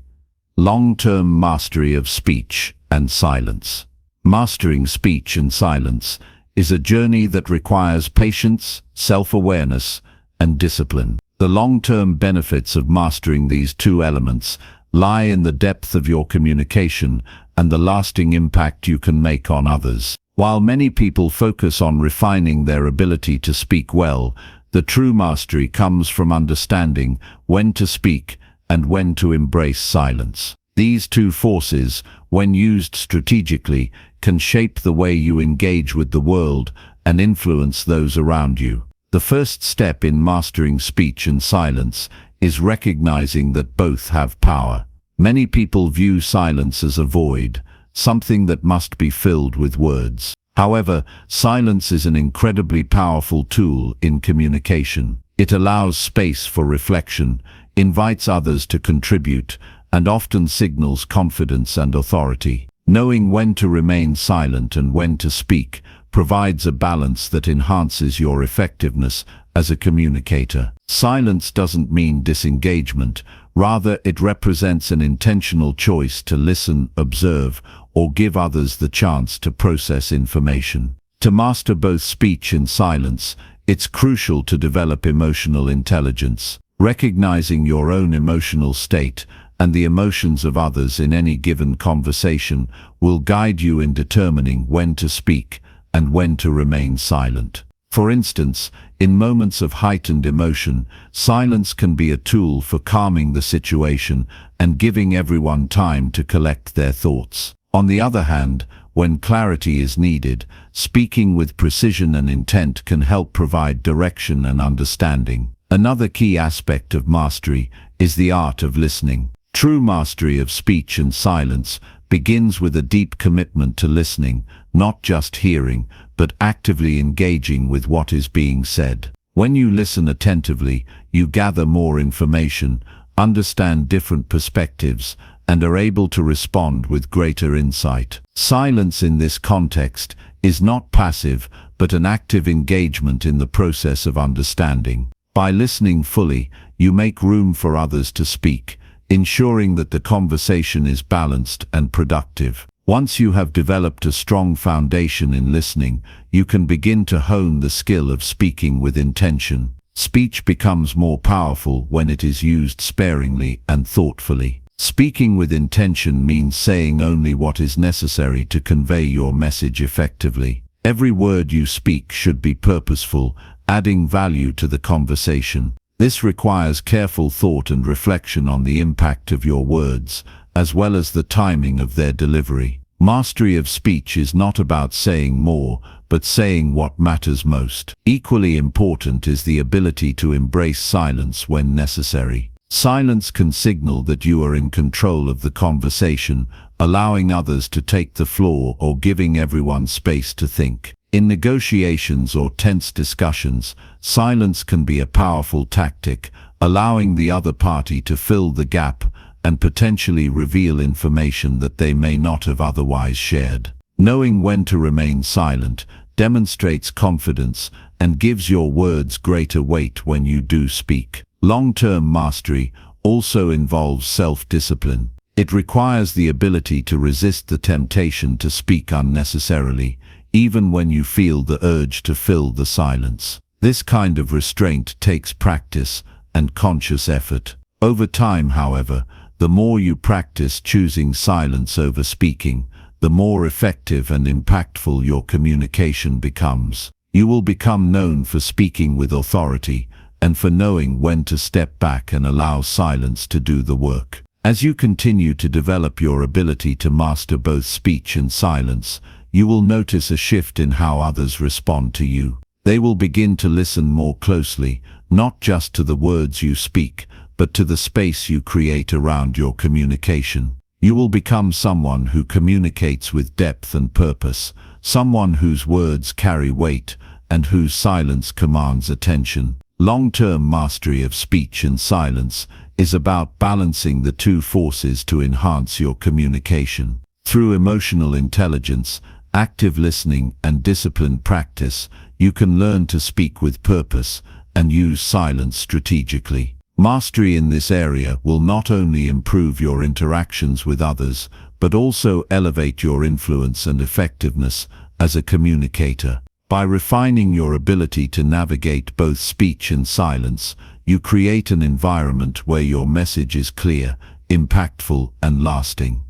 Long-term mastery of speech and silence. Mastering speech and silence is a journey that requires patience, self-awareness, and discipline. The long-term benefits of mastering these two elements lie in the depth of your communication and the lasting impact you can make on others. While many people focus on refining their ability to speak well, the true mastery comes from understanding when to speak and when to embrace silence. These two forces, when used strategically, can shape the way you engage with the world and influence those around you. The first step in mastering speech and silence is recognizing that both have power. Many people view silence as a void, something that must be filled with words. However, silence is an incredibly powerful tool in communication. It allows space for reflection, invites others to contribute, and often signals confidence and authority. Knowing when to remain silent and when to speak provides a balance that enhances your effectiveness as a communicator. Silence doesn't mean disengagement, rather it represents an intentional choice to listen, observe, or give others the chance to process information. To master both speech and silence, it's crucial to develop emotional intelligence. Recognizing your own emotional state and the emotions of others in any given conversation will guide you in determining when to speak and when to remain silent. For instance, in moments of heightened emotion, silence can be a tool for calming the situation and giving everyone time to collect their thoughts. On the other hand, when clarity is needed, speaking with precision and intent can help provide direction and understanding. Another key aspect of mastery is the art of listening. True mastery of speech and silence begins with a deep commitment to listening, not just hearing, but actively engaging with what is being said. When you listen attentively, you gather more information, understand different perspectives, and are able to respond with greater insight. Silence in this context is not passive, but an active engagement in the process of understanding. By listening fully, you make room for others to speak, ensuring that the conversation is balanced and productive. Once you have developed a strong foundation in listening, you can begin to hone the skill of speaking with intention. Speech becomes more powerful when it is used sparingly and thoughtfully. Speaking with intention means saying only what is necessary to convey your message effectively. Every word you speak should be purposeful adding value to the conversation. This requires careful thought and reflection on the impact of your words, as well as the timing of their delivery. Mastery of speech is not about saying more, but saying what matters most. Equally important is the ability to embrace silence when necessary. Silence can signal that you are in control of the conversation, allowing others to take the floor or giving everyone space to think. In negotiations or tense discussions, silence can be a powerful tactic, allowing the other party to fill the gap and potentially reveal information that they may not have otherwise shared. Knowing when to remain silent demonstrates confidence and gives your words greater weight when you do speak. Long-term mastery also involves self-discipline. It requires the ability to resist the temptation to speak unnecessarily, even when you feel the urge to fill the silence. This kind of restraint takes practice and conscious effort. Over time, however, the more you practice choosing silence over speaking, the more effective and impactful your communication becomes. You will become known for speaking with authority and for knowing when to step back and allow silence to do the work. As you continue to develop your ability to master both speech and silence, you will notice a shift in how others respond to you. They will begin to listen more closely, not just to the words you speak, but to the space you create around your communication. You will become someone who communicates with depth and purpose, someone whose words carry weight and whose silence commands attention. Long-term mastery of speech and silence is about balancing the two forces to enhance your communication. Through emotional intelligence, active listening, and disciplined practice, you can learn to speak with purpose and use silence strategically. Mastery in this area will not only improve your interactions with others, but also elevate your influence and effectiveness as a communicator. By refining your ability to navigate both speech and silence, you create an environment where your message is clear, impactful, and lasting.